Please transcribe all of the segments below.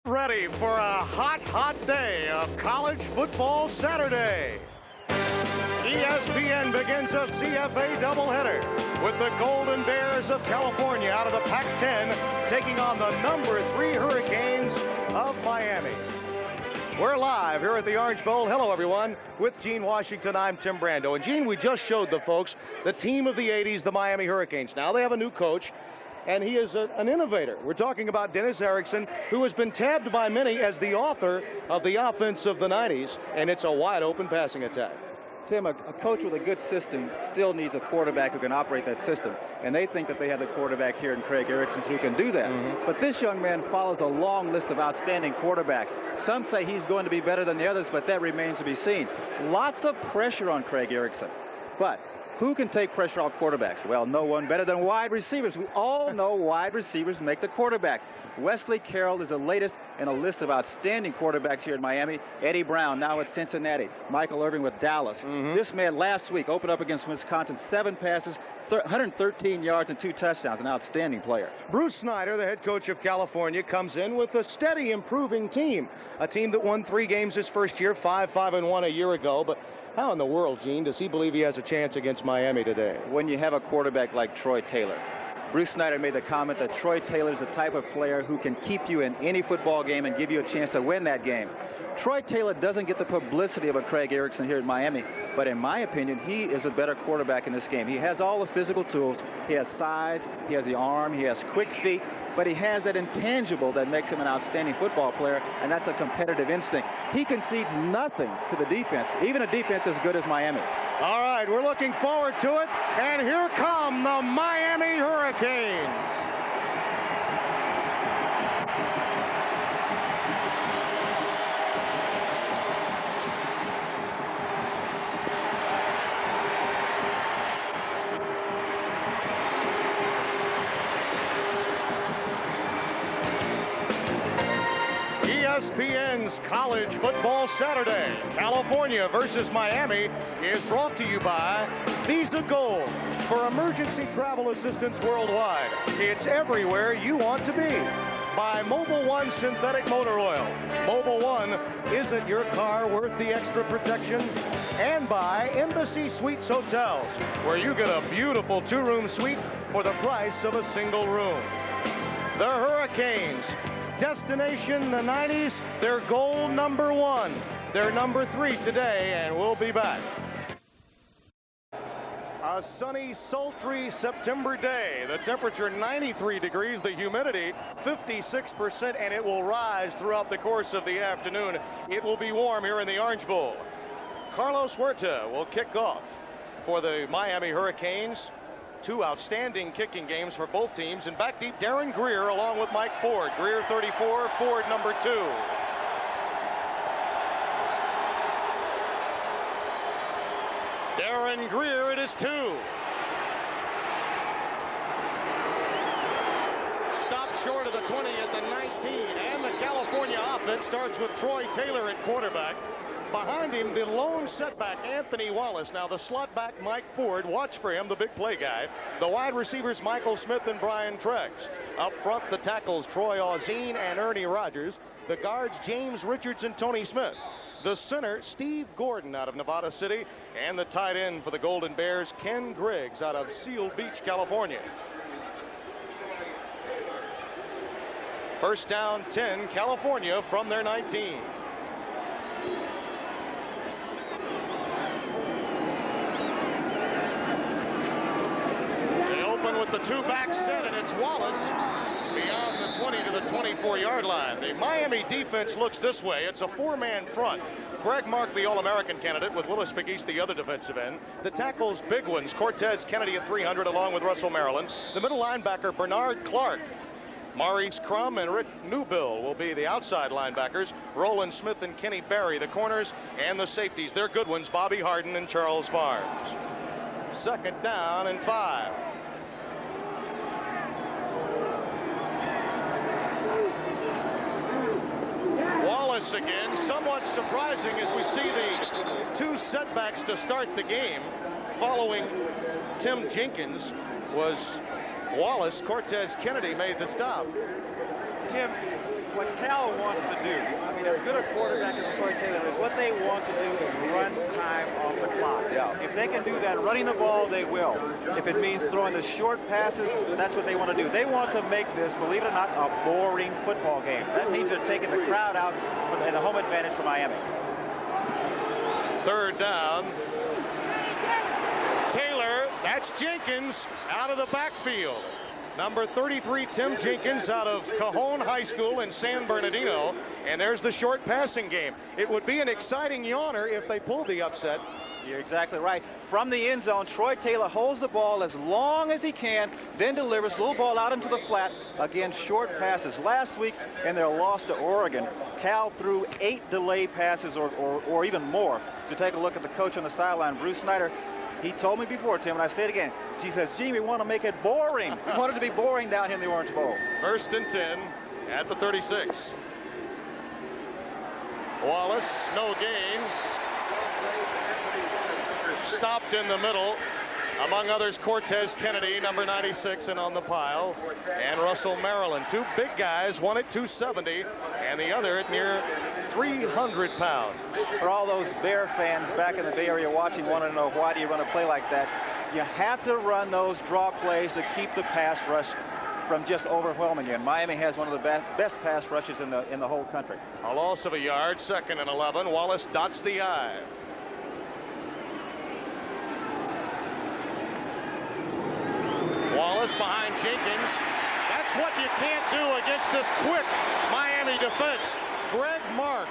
Ready for a hot, hot day of college football Saturday. ESPN begins a CFA doubleheader with the Golden Bears of California out of the Pac-10 taking on the number 3 Hurricanes of Miami. We're live here at the Orange Bowl. Hello, everyone. With Gene Washington, I'm Tim Brando. And, Gene, we just showed the folks the team of the 80s, the Miami Hurricanes. Now they have a new coach, and he is an innovator. We're talking about Dennis Erickson, who has been tabbed by many as the author of the offense of the 90s, and it's a wide-open passing attack. Tim, a coach with a good system still needs a quarterback who can operate that system. And they think that they have the quarterback here in Craig Erickson who can do that. But this young man follows a long list of outstanding quarterbacks. Some say he's going to be better than the others, but that remains to be seen. Lots of pressure on Craig Erickson. But who can take pressure off quarterbacks? Well, no one better than wide receivers. We all know wide receivers make the quarterbacks. Wesley Carroll is the latest in a list of outstanding quarterbacks here in Miami. Eddie Brown now at Cincinnati. Michael Irvin with Dallas. This man last week opened up against Wisconsin, 7 passes, 113 yards and 2 touchdowns. An outstanding player. Bruce Snyder, the head coach of California, comes in with a steady improving team. A team that won 3 games his first year, 5-1 a year ago. But how in the world, Gene, does he believe he has a chance against Miami today? When you have a quarterback like Troy Taylor. Bruce Snyder made the comment that Troy Taylor is the type of player who can keep you in any football game and give you a chance to win that game. Troy Taylor doesn't get the publicity of a Craig Erickson here at Miami, but in my opinion, he is a better quarterback in this game. He has all the physical tools. He has size, he has the arm, he has quick feet, but he has that intangible that makes him an outstanding football player, and that's a competitive instinct. He concedes nothing to the defense, even a defense as good as Miami's. All right, we're looking forward to it, and here come the Miami Hurricanes. ESPN's College Football Saturday, California versus Miami, is brought to you by Visa Gold. For emergency travel assistance worldwide, it's everywhere you want to be. By Mobil 1 Synthetic Motor Oil. Mobil 1, isn't your car worth the extra protection? And by Embassy Suites Hotels, where you get a beautiful 2-room suite for the price of a single room. The Hurricanes. Destination the 90s, their goal number 1. They're number 3 today, and we'll be back. A sunny, sultry September day. The temperature 93 degrees, the humidity 56%, and it will rise throughout the course of the afternoon. It will be warm here in the Orange Bowl. Carlos Huerta will kick off for the Miami Hurricanes. 2 outstanding kicking games for both teams. And back deep, Darren Greer along with Mike Ford. Greer 34, Ford number 2. Darren Greer, it is 2. Stopped short of the 20 at the 19. And the California offense starts with Troy Taylor at quarterback. Behind him, the lone setback, Anthony Wallace. Now, the slot back, Mike Ford. Watch for him, the big play guy. The wide receivers, Michael Smith and Brian Trex. Up front, the tackles, Troy Auzine and Ernie Rogers. The guards, James Richards and Tony Smith. The center, Steve Gordon out of Nevada City. And the tight end for the Golden Bears, Ken Griggs out of Seal Beach, California. First down, 10, California from their 19. With the 2-back set, and it's Wallace beyond the 20 to the 24-yard line. The Miami defense looks this way. It's a 4-man front. Greg Mark, the All-American candidate, with Willis McGeese, the other defensive end. The tackles, big ones. Cortez Kennedy at 300, along with Russell Maryland. The middle linebacker, Bernard Clark. Maurice Crum and Rick Newbill will be the outside linebackers. Roland Smith and Kenny Barry, the corners, and the safeties. They're good ones, Bobby Harden and Charles Barnes. Second down and 5. Wallace again, somewhat surprising as we see the 2 setbacks to start the game following Tim Jenkins was Wallace. Cortez Kennedy made the stop. Tim, what Cal wants to do, I mean, as good a quarterback as Troy Taylor is, what they want to do is run time off the clock. Yeah. If they can do that, running the ball, they will. If it means throwing the short passes, that's what they want to do. They want to make this, believe it or not, a boring football game. That means they're taking the crowd out and the home advantage for Miami. Third down. Taylor, that's Jenkins out of the backfield. Number 33, Tim Jenkins, out of Cajon High School in San Bernardino. And there's the short passing game. It would be an exciting yawner if they pulled the upset. You're exactly right. From the end zone, Troy Taylor holds the ball as long as he can, then delivers a little ball out into the flat. Again, short passes. Last week in their loss to Oregon, Cal threw 8 delay passes or even more. To take a look at the coach on the sideline, Bruce Snyder, he told me before, Tim, and I say it again. He says, gee, we want to make it boring. We want it to be boring down here in the Orange Bowl. First and 10 at the 36. Wallace, no gain. Stopped in the middle. Among others, Cortez Kennedy, number 96, and on the pile. And Russell Maryland. 2 big guys, one at 270, and the other at near 300 pounds. For all those Bear fans back in the Bay Area watching, want to know why do you run a play like that? You have to run those draw plays to keep the pass rush from just overwhelming you. And Miami has one of the best pass rushes in the whole country. A loss of a yard, 2nd and 11. Wallace dots the I. Wallace behind Jenkins. That's what you can't do against this quick Miami defense. Greg Mark,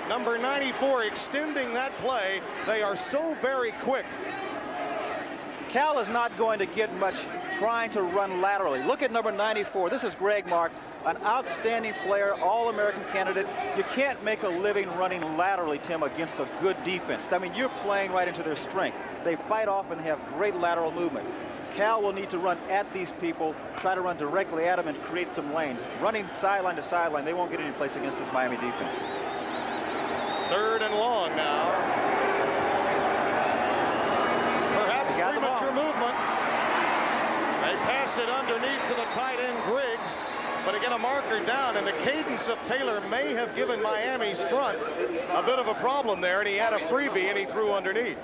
number 94, extending that play. They are so very quick. Cal is not going to get much trying to run laterally. Look at number 94. This is Greg Mark, an outstanding player, All-American candidate. You can't make a living running laterally, Tim, against a good defense. I mean, you're playing right into their strength. They fight off and have great lateral movement. Cal will need to run at these people, try to run directly at them and create some lanes. Running sideline to sideline, they won't get any place against this Miami defense. 3rd and long now. Perhaps premature movement. They pass it underneath to the tight end Griggs, but again a marker down, and the cadence of Taylor may have given Miami's front a bit of a problem there, and he had a freebie and he threw underneath.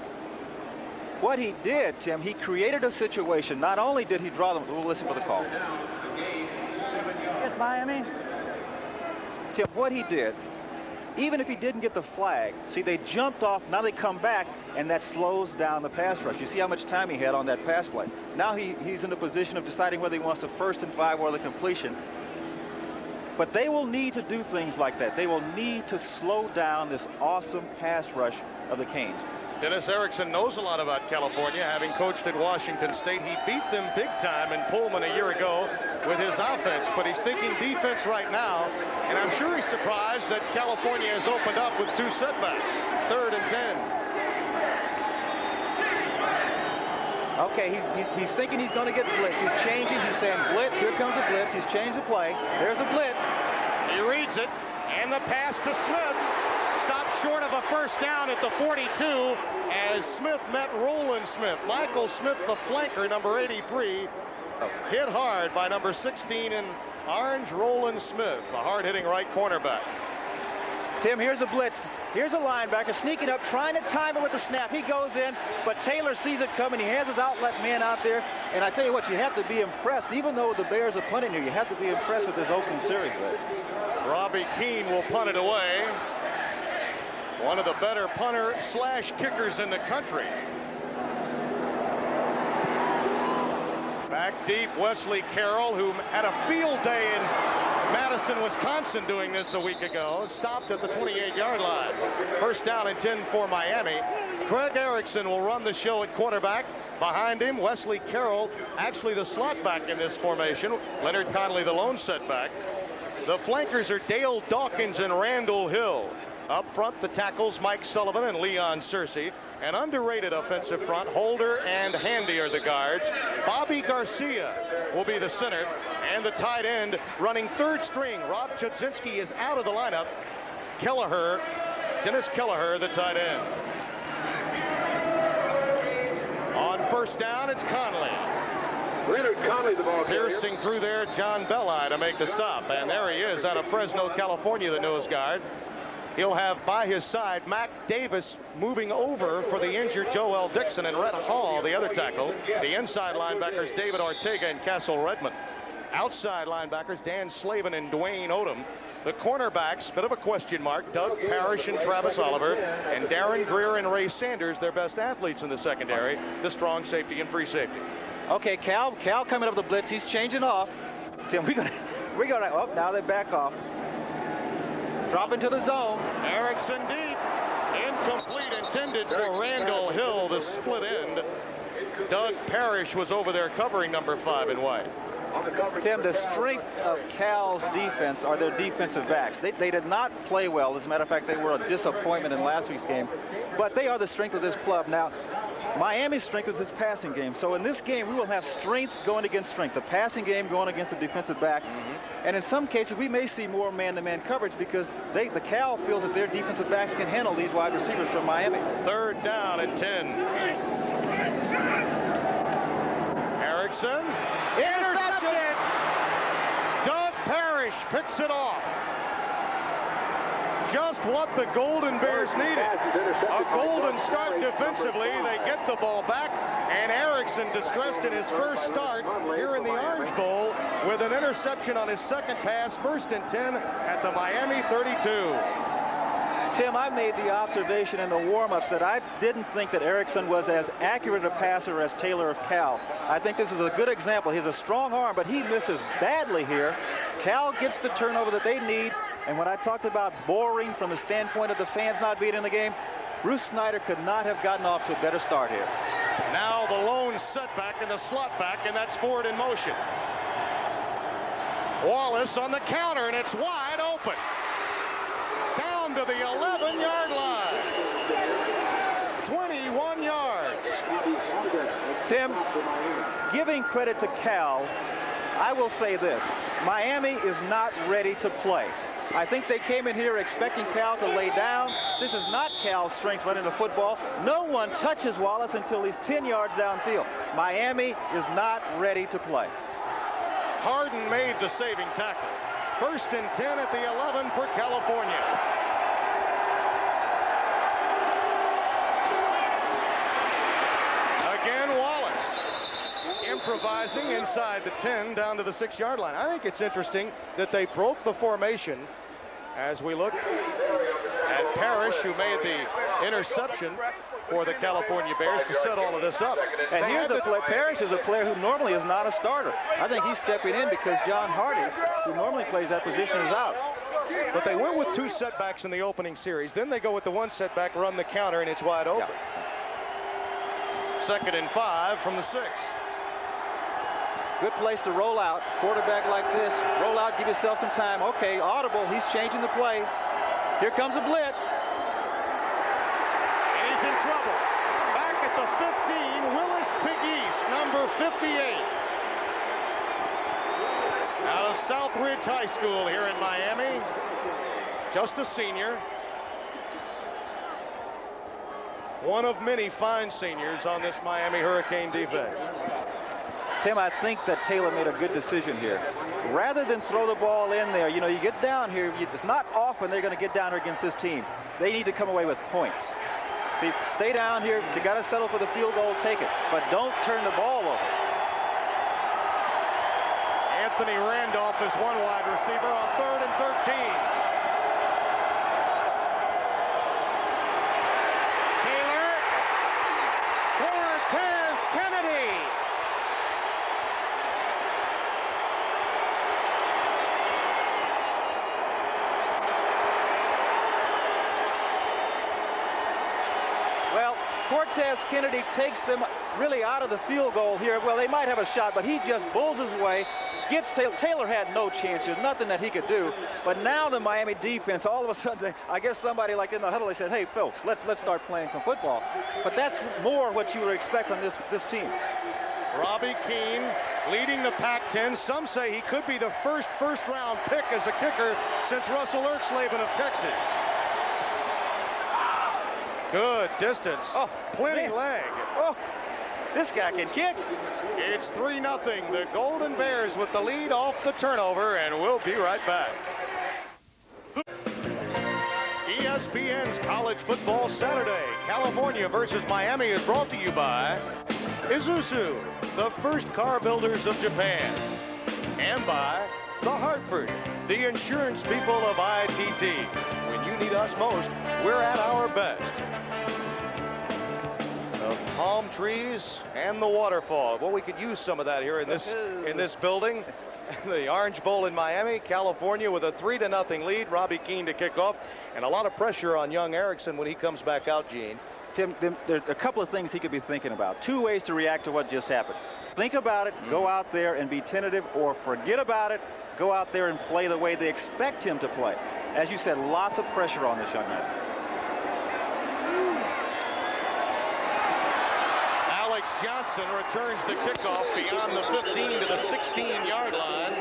What he did, Tim, he created a situation. Not only did he draw them, we'll listen for the call. Yes, Miami. Tim, what he did, even if he didn't get the flag, see, they jumped off, now they come back, and that slows down the pass rush. You see how much time he had on that pass play. Now he's in the position of deciding whether he wants the 1st and 5 or the completion. But they will need to do things like that. They will need to slow down this awesome pass rush of the Canes. Dennis Erickson knows a lot about California, having coached at Washington State. He beat them big time in Pullman a year ago with his offense, but he's thinking defense right now, and I'm sure he's surprised that California has opened up with 2 setbacks. 3rd and 10. Okay, he's thinking he's going to get blitz. He's changing. He's saying blitz. Here comes a blitz. He's changed the play. There's a blitz. He reads it, and the pass to Smith. Stopped short of a 1st down at the 42 as Smith met Roland Smith. Michael Smith, the flanker, number 83, hit hard by number 16 in orange, Roland Smith, the hard-hitting right cornerback. Tim, here's a blitz. Here's a linebacker sneaking up, trying to time it with the snap. He goes in, but Taylor sees it coming. He has his outlet man out there. And I tell you what, you have to be impressed. Even though the Bears are punting here, you have to be impressed with this opening series. Robbie Keane will punt it away. One of the better punter/kickers in the country. Back deep, Wesley Carroll, who had a field day in Madison, Wisconsin, doing this a week ago, stopped at the 28-yard line. 1st down and 10 for Miami. Craig Erickson will run the show at quarterback. Behind him, Wesley Carroll, actually the slot back in this formation. Leonard Conley, the lone setback. The flankers are Dale Dawkins and Randall Hill. Up front, the tackles, Mike Sullivan and Leon Searcy. An underrated offensive front, Holder and Handy are the guards. Bobby Garcia will be the center. And the tight end running 3rd string. Rob Chudzinski is out of the lineup. Kelleher, Dennis Kelleher, the tight end. On 1st down, it's Conley. Piercing through there, John Belli to make the stop. And there he is out of Fresno, California, the nose guard. He'll have by his side Mac Davis moving over for the injured Joel Dixon, and Rhett Hall, the other tackle. The inside linebackers, David Ortega and Castle Redmond. Outside linebackers, Dan Slavin and Dwayne Odom. The cornerbacks, bit of a question mark, Doug Parrish and Travis Oliver, and Darren Greer and Ray Sanders, their best athletes in the secondary, the strong safety and free safety. Okay, Cal coming up the blitz. He's changing off. Tim, we're gonna. Oh, now they back off. Drop into the zone. Erickson deep. Incomplete, intended for Randall Hill, the split end. Doug Parrish was over there covering number 5 in white. Tim, the strength of Cal's defense are their defensive backs. They did not play well. As a matter of fact, they were a disappointment in last week's game. But they are the strength of this club. Now, Miami's strength is its passing game. So in this game, we will have strength going against strength. The passing game going against the defensive backs. And in some cases, we may see more man-to-man coverage because the Cal feels that their defensive backs can handle these wide receivers from Miami. 3rd down and 10. Erickson. Intercepted. Doug Parrish picks it off. Just what the Golden Bears needed. A golden start defensively. They get the ball back, and Erickson, distressed in his first start here in the Orange Bowl, with an interception on his second pass. 1st and 10 at the Miami 32. Tim, I made the observation in the warm-ups that I didn't think that Erickson was as accurate a passer as Taylor of Cal. I think this is a good example. He has a strong arm, but he misses badly here. Cal gets the turnover that they need. And when I talked about boring from the standpoint of the fans not being in the game, Bruce Snyder could not have gotten off to a better start here. Now the lone setback and the slot back, and that's forward in motion. Wallace on the counter, and it's wide open. Down to the 11-yard line. 21 yards. Tim, giving credit to Cal, I will say this. Miami is not ready to play. I think they came in here expecting Cal to lay down. This is not Cal's strength running the football. No one touches Wallace until he's 10 yards downfield. Miami is not ready to play. Harden made the saving tackle. 1st and 10 at the 11 for California. Again, Wallace improvising inside the 10 down to the 6-yard line. I think it's interesting that they broke the formation as we look at Parrish, who made the interception for the California Bears to set all of this up. And here's the play. Parrish is a player who normally is not a starter. I think he's stepping in because John Hardy, who normally plays that position, is out. But they went with 2 setbacks in the opening series. Then they go with the 1 setback, run the counter, and it's wide open. Yeah. 2nd and 5 from the 6. Good place to roll out. Quarterback like this. Roll out, give yourself some time. Okay, audible. He's changing the play. Here comes a blitz. And he's in trouble. Back at the 15, Willis Pegues, number 58. Out of Southridge High School here in Miami. Just a senior. One of many fine seniors on this Miami Hurricane defense. Tim, I think that Taylor made a good decision here. Rather than throw the ball in there, you get down here, it's not often they're going to get down here against this team. They need to come away with points. See, stay down here. You got to settle for the field goal, take it. But don't turn the ball over. Anthony Randolph is one wide receiver on 3rd and 13. Taylor. Cortez Kennedy. Cortez Kennedy takes them really out of the field goal here. Well, they might have a shot, but he just bulls his way, gets Taylor. Taylor had no chance. There's nothing that he could do. But now the Miami defense, all of a sudden, I guess somebody like in the huddle, they said, hey, folks, let's start playing some football. But that's more what you would expect from this team. Robbie Keane leading the Pac-10. Some say he could be the first-round pick as a kicker since Russell Erxleben of Texas. Good distance. Oh, plenty leg. Oh, This guy can kick. It's 3-0. The Golden Bears with the lead off the turnover, and we'll be right back. ESPN's College Football Saturday, California versus Miami, is brought to you by Isuzu, the first car builders of Japan, and by The Hartford, the insurance people of ITT. When you need us most, we're at our best. The palm trees and the waterfall. Well, we could use some of that here in this building. The Orange Bowl in Miami, California, with a 3-0 lead. Robbie Keane to kick off, and a lot of pressure on young Erickson when he comes back out, Gene. Tim, there's a couple of things he could be thinking about. Two ways to react to what just happened. Think about it, go out there and be tentative, or forget about it, go out there and play the way they expect him to play. As you said, lots of pressure on this young man. Johnson returns the kickoff beyond the 15 to the 16-yard line.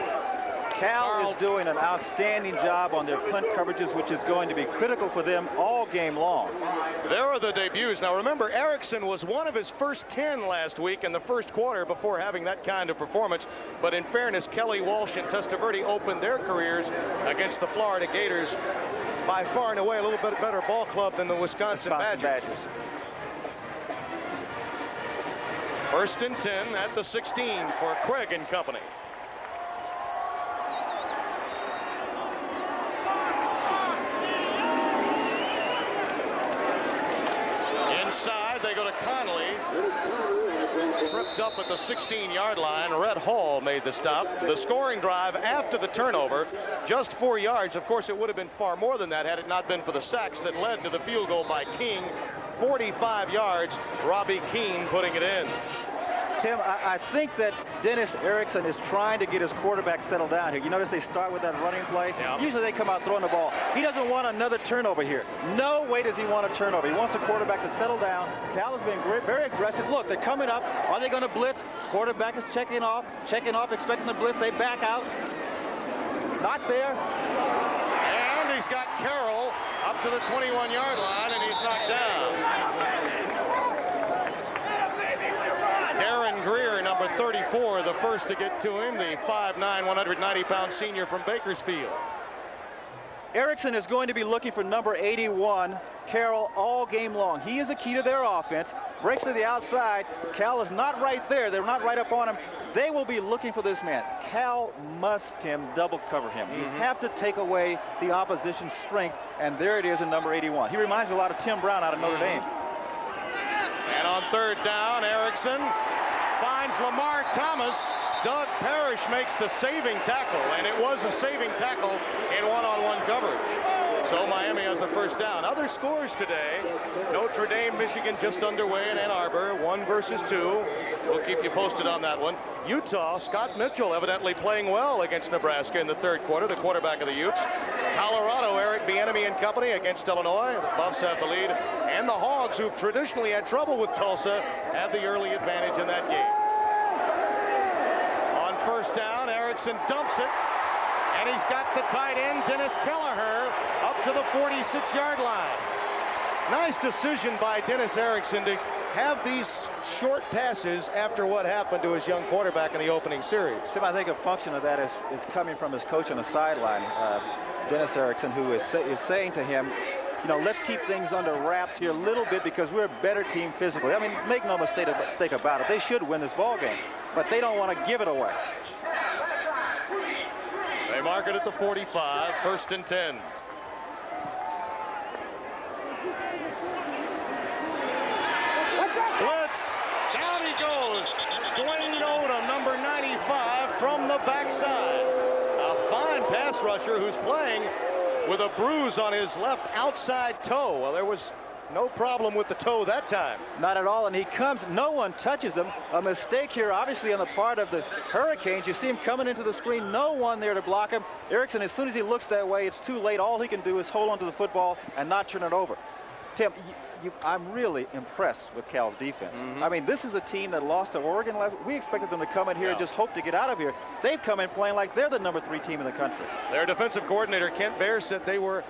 Cal is doing an outstanding job on their punt coverages, which is going to be critical for them all game long. There are the debuts. Now remember, Erickson was one of his first 10 last week in the first quarter before having that kind of performance. But in fairness, Kelly Walsh and Testaverde opened their careers against the Florida Gators, by far and away a little bit better ball club than the Wisconsin Badgers. First and 10 at the 16 for Craig and company. Inside, they go to Conley. Tripped up at the 16-yard line. Rhett Hall made the stop. The scoring drive after the turnover, just 4 yards. Of course, it would have been far more than that had it not been for the sacks that led to the field goal by King. 45 yards, Robbie Keane putting it in. Tim, I think that Dennis Erickson is trying to get his quarterback settled down here. You notice they start with that running play. Yeah. Usually they come out throwing the ball. He doesn't want another turnover here. No way does he want a turnover. He wants the quarterback to settle down. Cal has been very aggressive. Look, they're coming up. Are they going to blitz? Quarterback is checking off, expecting the blitz. They back out. Not there. And he's got Carroll up to the 21-yard line, and he's knocked down. Darren Greer, number 34, the first to get to him, the 5'9", 190-pound senior from Bakersfield. Erickson is going to be looking for number 81, Carroll, all game long. He is the key to their offense. Breaks to the outside. Cal is not right there. They're not right up on him. They will be looking for this man. Cal must, Tim, double cover him. You have to take away the opposition's strength, and there it is in number 81. He reminds me a lot of Tim Brown out of Notre Dame. And on third down, Erickson finds Lamar Thomas. Doug Parrish makes the saving tackle, and it was a saving tackle in one-on-one coverage. So Miami has a first down. Other scores today: Notre Dame, Michigan just underway in Ann Arbor, 1 versus 2. We'll keep you posted on that one. Utah, Scott Mitchell evidently playing well against Nebraska in the third quarter, the quarterback of the Utes. Colorado, Eric Bieniemy and company against Illinois. The Buffs have the lead. And the Hogs, who've traditionally had trouble with Tulsa, have the early advantage in that game. On first down, Erickson dumps it. And he's got the tight end, Dennis Kelleher, up to the 46-yard line. Nice decision by Dennis Erickson to have these short passes after what happened to his young quarterback in the opening series. Tim, I think a function of that is coming from his coach on the sideline, Dennis Erickson, who is saying to him, you know, let's keep things under wraps here a little bit because we're a better team physically. I mean, make no mistake about it. They should win this ball game, but they don't want to give it away. They mark it at the 45, first and 10. Blitz, down he goes. Dwayne Odom, number 95, from the backside. A fine pass rusher who's playing with a bruise on his left outside toe. Well, there was no problem with the toe that time. Not at all, and he comes, no one touches him. A mistake here, obviously, on the part of the Hurricanes. You see him coming into the screen, no one there to block him. Erickson, as soon as he looks that way, it's too late. All he can do is hold on to the football and not turn it over. Tim, I'm really impressed with Cal's defense. I mean, this is a team that lost to Oregon last week. We expected them to come in here and just hope to get out of here. They've come in playing like they're the number 3 team in the country. Their defensive coordinator, Kent Baer, said they were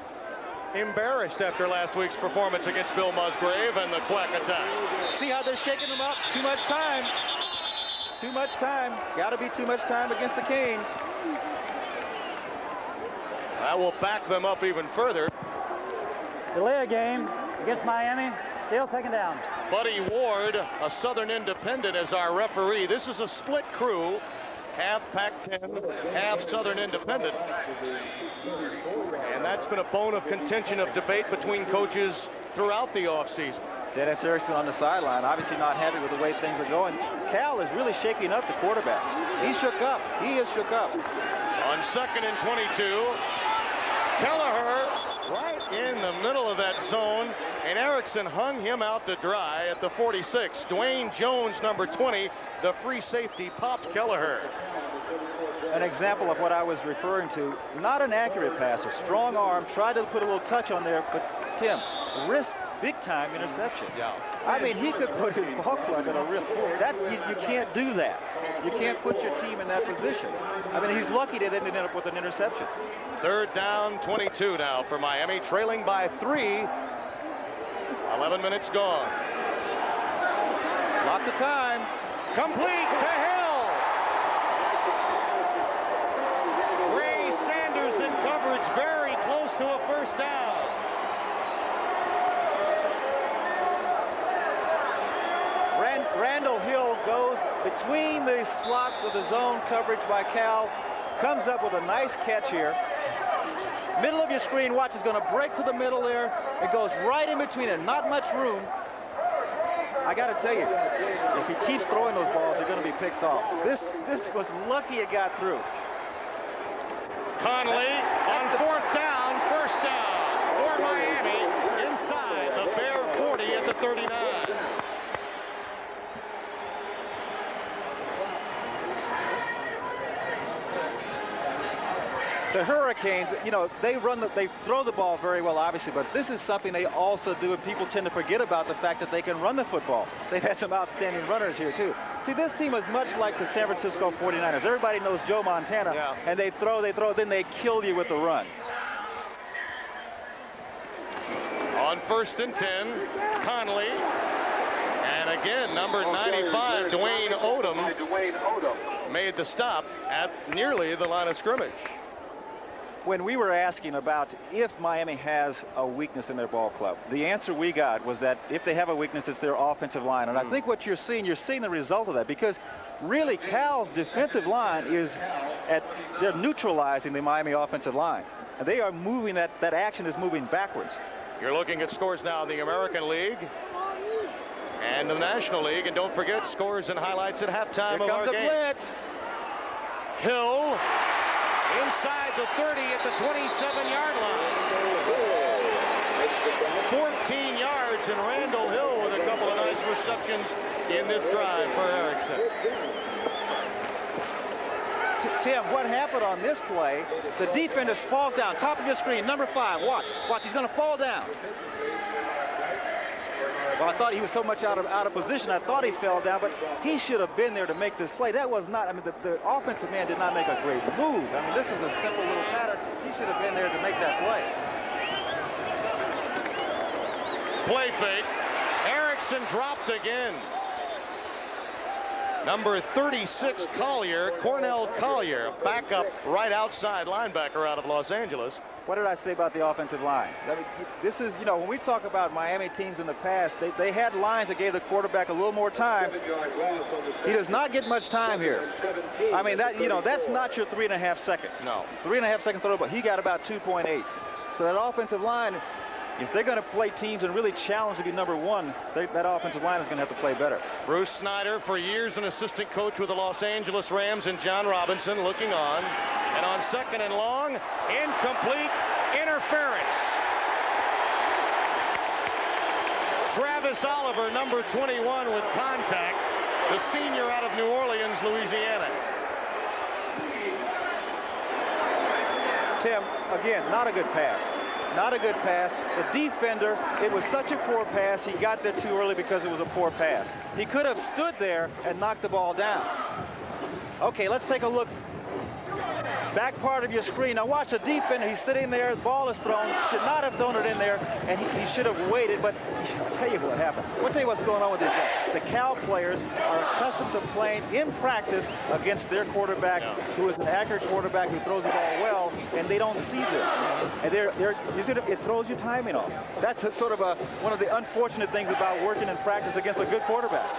embarrassed after last week's performance against Bill Musgrave and the Quack attack. See how they're shaking them up? Too much time. Too much time. Got to be too much time against the Canes. That will back them up even further. Delay a game against Miami. Still second down. Buddy Ward, a Southern Independent, as our referee. This is a split crew. Half Pac-10, half Southern Independent. And that's been a bone of contention of debate between coaches throughout the offseason. Dennis Erickson on the sideline, obviously not happy with the way things are going. Cal is really shaking up the quarterback. He's shook up. He is shook up. On 2nd and 22, Kelleher right in the middle of that zone, and Erickson hung him out to dry at the 46. Dwayne Jones, number 20, the free safety, popped Kelleher. An example of what I was referring to. Not an accurate passer. Strong arm. Tried to put a little touch on there, but Tim, risked big-time interception. Yeah. I mean, he could put his ball club in a real... You can't do that. You can't put your team in that position. I mean, he's lucky they didn't end up with an interception. 3rd down, 22 now for Miami, trailing by 3. 11 minutes gone. Lots of time. Complete to Hill. Ray Sanders in coverage, very close to a first down. Randall Hill goes between the slots of the zone coverage by Cal, comes up with a nice catch here. Middle of your screen, watch, is going to break to the middle there. It goes right in between it, not much room. I got to tell you, if he keeps throwing those balls, they're going to be picked off. This was lucky it got through. Conley on 4th down, first down for Miami inside the Bear 40 at the 39. The Hurricanes, you know, they throw the ball very well, obviously, but this is something they also do, and people tend to forget about the fact that they can run the football. They've had some outstanding runners here, too. See, this team is much like the San Francisco 49ers. Everybody knows Joe Montana, yeah. And they throw, then they kill you with the run. On 1st and 10, Conley. And again, number 95, Dwayne Odom, made the stop at nearly the line of scrimmage. When we were asking about if Miami has a weakness in their ball club, the answer we got was that if they have a weakness, it's their offensive line. And I think what you're seeing the result of that, because really Cal's defensive line they're neutralizing the Miami offensive line. And they are moving that action is moving backwards. You're looking at scores now in the American League and the National League. And don't forget scores and highlights at halftime of our game. Here comes the blitz. Hill inside the 30 at the 27-yard line. 14 yards, and Randall Hill with a couple of nice receptions in this drive for Erickson. Tim, what happened on this play, the defender falls down, top of your screen, number 5, watch, he's going to fall down. Well, I thought he was so much out of position, I thought he fell down, but he should have been there to make this play. That was not, I mean, the offensive man did not make a great move. I mean, this was a simple little pattern. He should have been there to make that play. Play fake. Erickson dropped again. Number 36, Cornell Collier, backup right outside linebacker out of Los Angeles. What did I say about the offensive line? I mean, this is, you know, when we talk about Miami teams in the past, they had lines that gave the quarterback a little more time. He does not get much time here. I mean, that's not your 3.5 seconds. No. 3.5 second throw, but he got about 2.8. So that offensive line, if they're going to play teams and really challenge to be number 1, that offensive line is going to have to play better. Bruce Snyder, for years an assistant coach with the Los Angeles Rams, and John Robinson looking on. And on 2nd and long, incomplete, interference. Travis Oliver, number 21, with contact, the senior out of New Orleans, Louisiana. Tim, again, not a good pass. Not a good pass. The defender, it was such a poor pass, he got there too early because it was a poor pass. He could have stood there and knocked the ball down. Okay, let's take a look. back part of your screen. Now watch the defender. He's sitting there. The ball is thrown. Should not have thrown it in there, and he should have waited. But I'll tell you what happens. I'll tell you what's going on with this guy. The Cal players are accustomed to playing in practice against their quarterback, who is an accurate quarterback who throws the ball well, and they don't see this. And it throws your timing off. That's sort of one of the unfortunate things about working in practice against a good quarterback.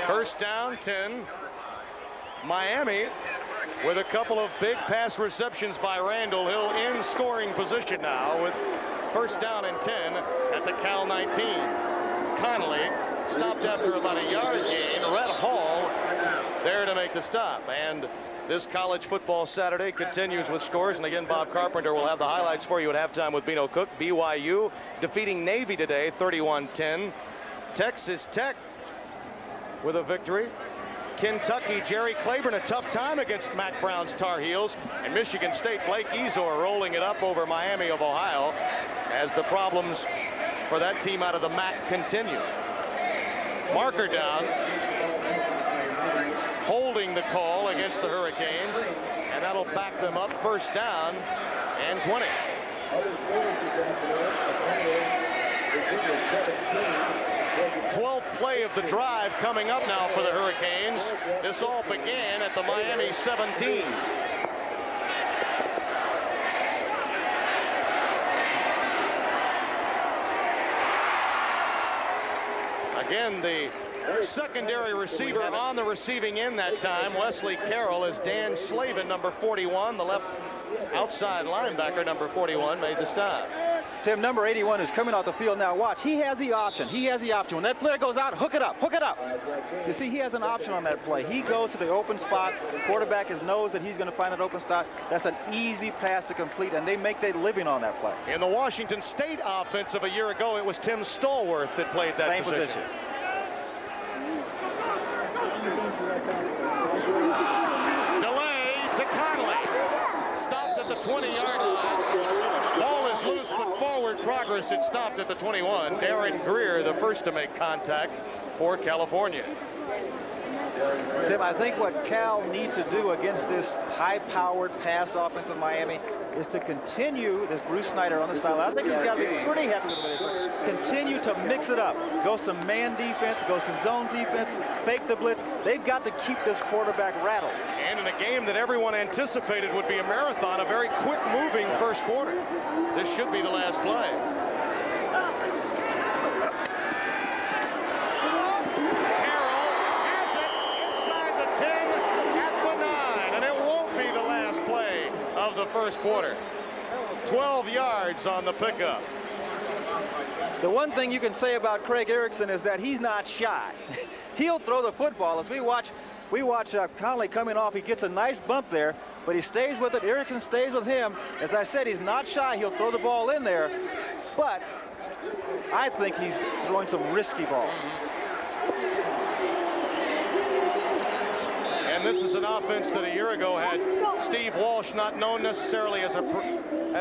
First down, 10. Miami with a couple of big pass receptions by Randall Hill in scoring position now with first down and 10 at the Cal 19. Connolly stopped after about a yard gain. Rhett Hall there to make the stop. And this college football Saturday continues with scores. And again, Bob Carpenter will have the highlights for you at halftime with Bino Cook. BYU defeating Navy today 31-10. Texas Tech with a victory. Kentucky, Jerry Claiborne, a tough time against Mac Brown's Tar Heels. And Michigan State, Blake Ezor rolling it up over Miami of Ohio as the problems for that team out of the MAC continue. Marker down, holding the call against the Hurricanes, and that'll back them up first down and 20. 12th play of the drive coming up now for the Hurricanes. This all began at the Miami 17. Again, the secondary receiver on the receiving end that time, Wesley Carroll, is Dan Slavin, number 41. The left outside linebacker, number 41, made the stop. Tim, number 81 is coming off the field now. Watch, he has the option. He has the option. When that player goes out, hook it up, hook it up. You see, he has an option on that play. He goes to the open spot. The quarterback knows that he's going to find that open spot. That's an easy pass to complete, and they make their living on that play. In the Washington State offense of a year ago, it was Tim Stallworth that played that same position. Delay to Connolly. Stopped at the 20-yard line. Ball is loose, but forward progress. It stopped at the 21. Darren Greer, the first to make contact for California. Tim, I think what Cal needs to do against this high-powered pass offense of Miami is to continue this Bruce Snyder on the sideline. I think he's got to be pretty happy with this. Continue to mix it up. Go some man defense, go some zone defense, fake the blitz. They've got to keep this quarterback rattled. And in a game that everyone anticipated would be a marathon, a very quick-moving first quarter. This should be the last play. Carroll has it inside the 10 at the 9, and it won't be the last play of the first quarter. 12 yards on the pickup. The one thing you can say about Craig Erickson is that he's not shy. He'll throw the football. As we watch Connolly coming off, he gets a nice bump there, but he stays with it. Erickson stays with him. As I said, he's not shy. He'll throw the ball in there, but I think he's throwing some risky balls. And this is an offense that a year ago had Steve Walsh, not known necessarily as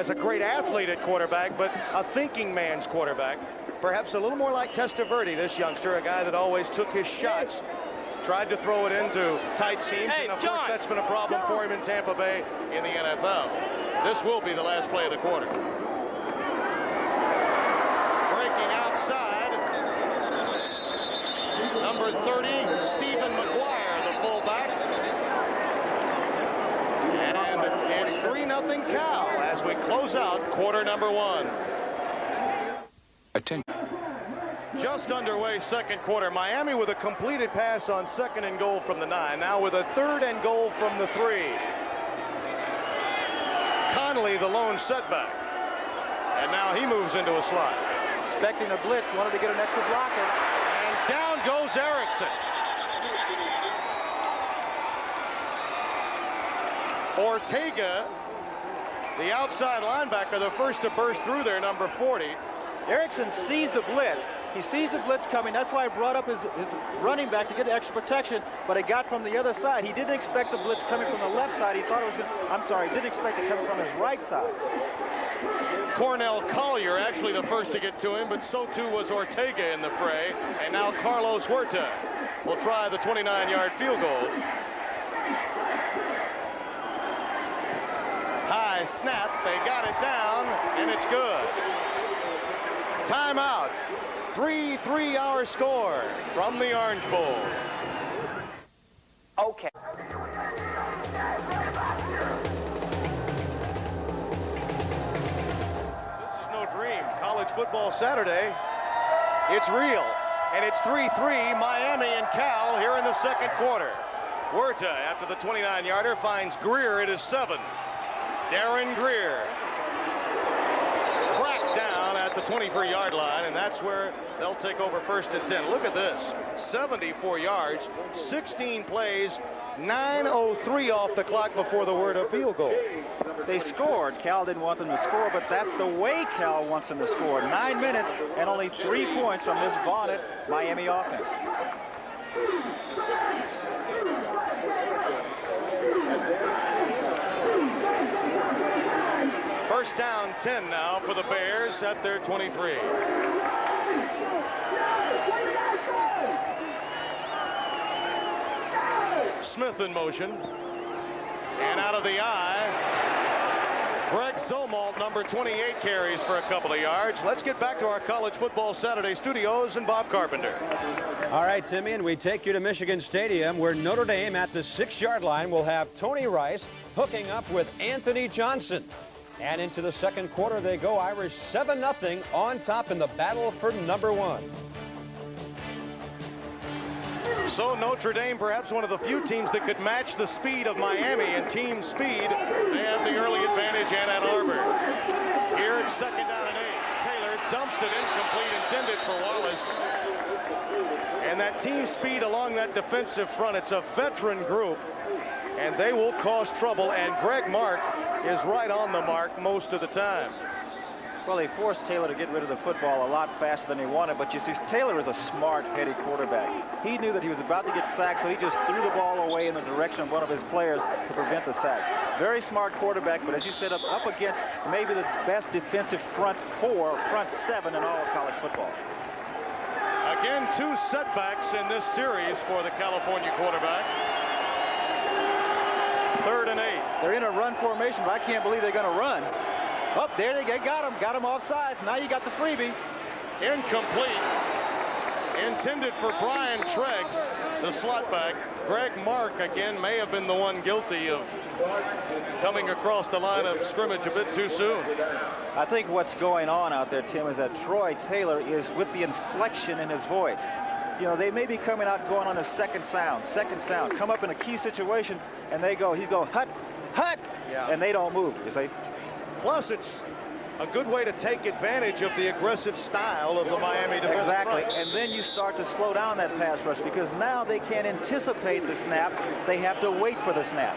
a great athlete at quarterback, but a thinking man's quarterback. Perhaps a little more like Testaverde, this youngster, a guy that always took his shots, tried to throw it into tight seams, and of course that's been a problem for him in Tampa Bay in the NFL. This will be the last play of the quarter. Breaking outside, number 30, Stephen McGuire, the fullback. And it's 3-0 Cal as we close out quarter number 1. Attention. Just underway second quarter. Miami with a completed pass on 2nd and goal from the 9. Now with a 3rd and goal from the 3. Connolly the lone setback. And now he moves into a slot. Expecting a blitz, wanted to get an extra blocker. And down goes Erickson. Ortega, the outside linebacker, the first to burst through there, number 40. Erickson sees the blitz. He sees the blitz coming. That's why he brought up his running back to get the extra protection, but it got from the other side. He didn't expect the blitz coming from the left side. He thought it was going to, I'm sorry, he didn't expect it coming from his right side. Cornell Collier actually the first to get to him, but so too was Ortega in the fray. And now Carlos Huerta will try the 29-yard field goal. snap. They got it down, and it's good. Timeout. 3-3 our score from the Orange Bowl. Okay. This is no dream. College football Saturday. It's real. And it's 3-3 Miami and Cal here in the second quarter. Huerta, after the 29-yarder, finds Greer. It is 7. Darren Greer. Cracked down at the 23-yard line, and that's where they'll take over first and 10. Look at this. 74 yards, 16 plays, 9:03 off the clock before the word of field goal. They scored. Cal didn't want them to score, but that's the way Cal wants them to score. 9 minutes and only 3 points from this vaunted Miami offense. First down 10 now for the Bears at their 23. Smith in motion. And out of the eye, Greg Zomalt, number 28, carries for a couple of yards. Let's get back to our College Football Saturday studios and Bob Carpenter. All right, Timmy, and we take you to Michigan Stadium, where Notre Dame at the 6-yard line will have Tony Rice hooking up with Anthony Johnson. And into the second quarter they go. Irish 7-0 on top in the battle for number 1. So Notre Dame, perhaps one of the few teams that could match the speed of Miami. And team speed, they have the early advantage in Ann Arbor. Here it's second down and 8. Taylor dumps it incomplete, intended for Wallace. And that team speed along that defensive front, it's a veteran group, and they will cause trouble. And Greg Mark is right on the mark most of the time. Well, they forced Taylor to get rid of the football a lot faster than he wanted, but you see, Taylor is a smart, heady quarterback. He knew that he was about to get sacked, so he just threw the ball away in the direction of one of his players to prevent the sack. Very smart quarterback, but as you said, up against maybe the best defensive front 7 in all of college football. Again, 2 setbacks in this series for the California quarterback. 3rd and 8. They're in a run formation, but I can't believe they're going to run. Oh, there they got him off sides. Now you got the freebie. Incomplete. Intended for Brian Treggs, the slot back. Greg Mark, again, may have been the one guilty of coming across the line of scrimmage a bit too soon. I think what's going on out there, Tim, is that Troy Taylor is with the inflection in his voice. You know, they may be coming out going on a second sound, come up in a key situation, and he's going, hut, yeah. And they don't move, you see. Plus, it's a good way to take advantage of the aggressive style of the Miami defense. Exactly, front. and then you start to slow down that pass rush because now they can't anticipate the snap. They have to wait for the snap.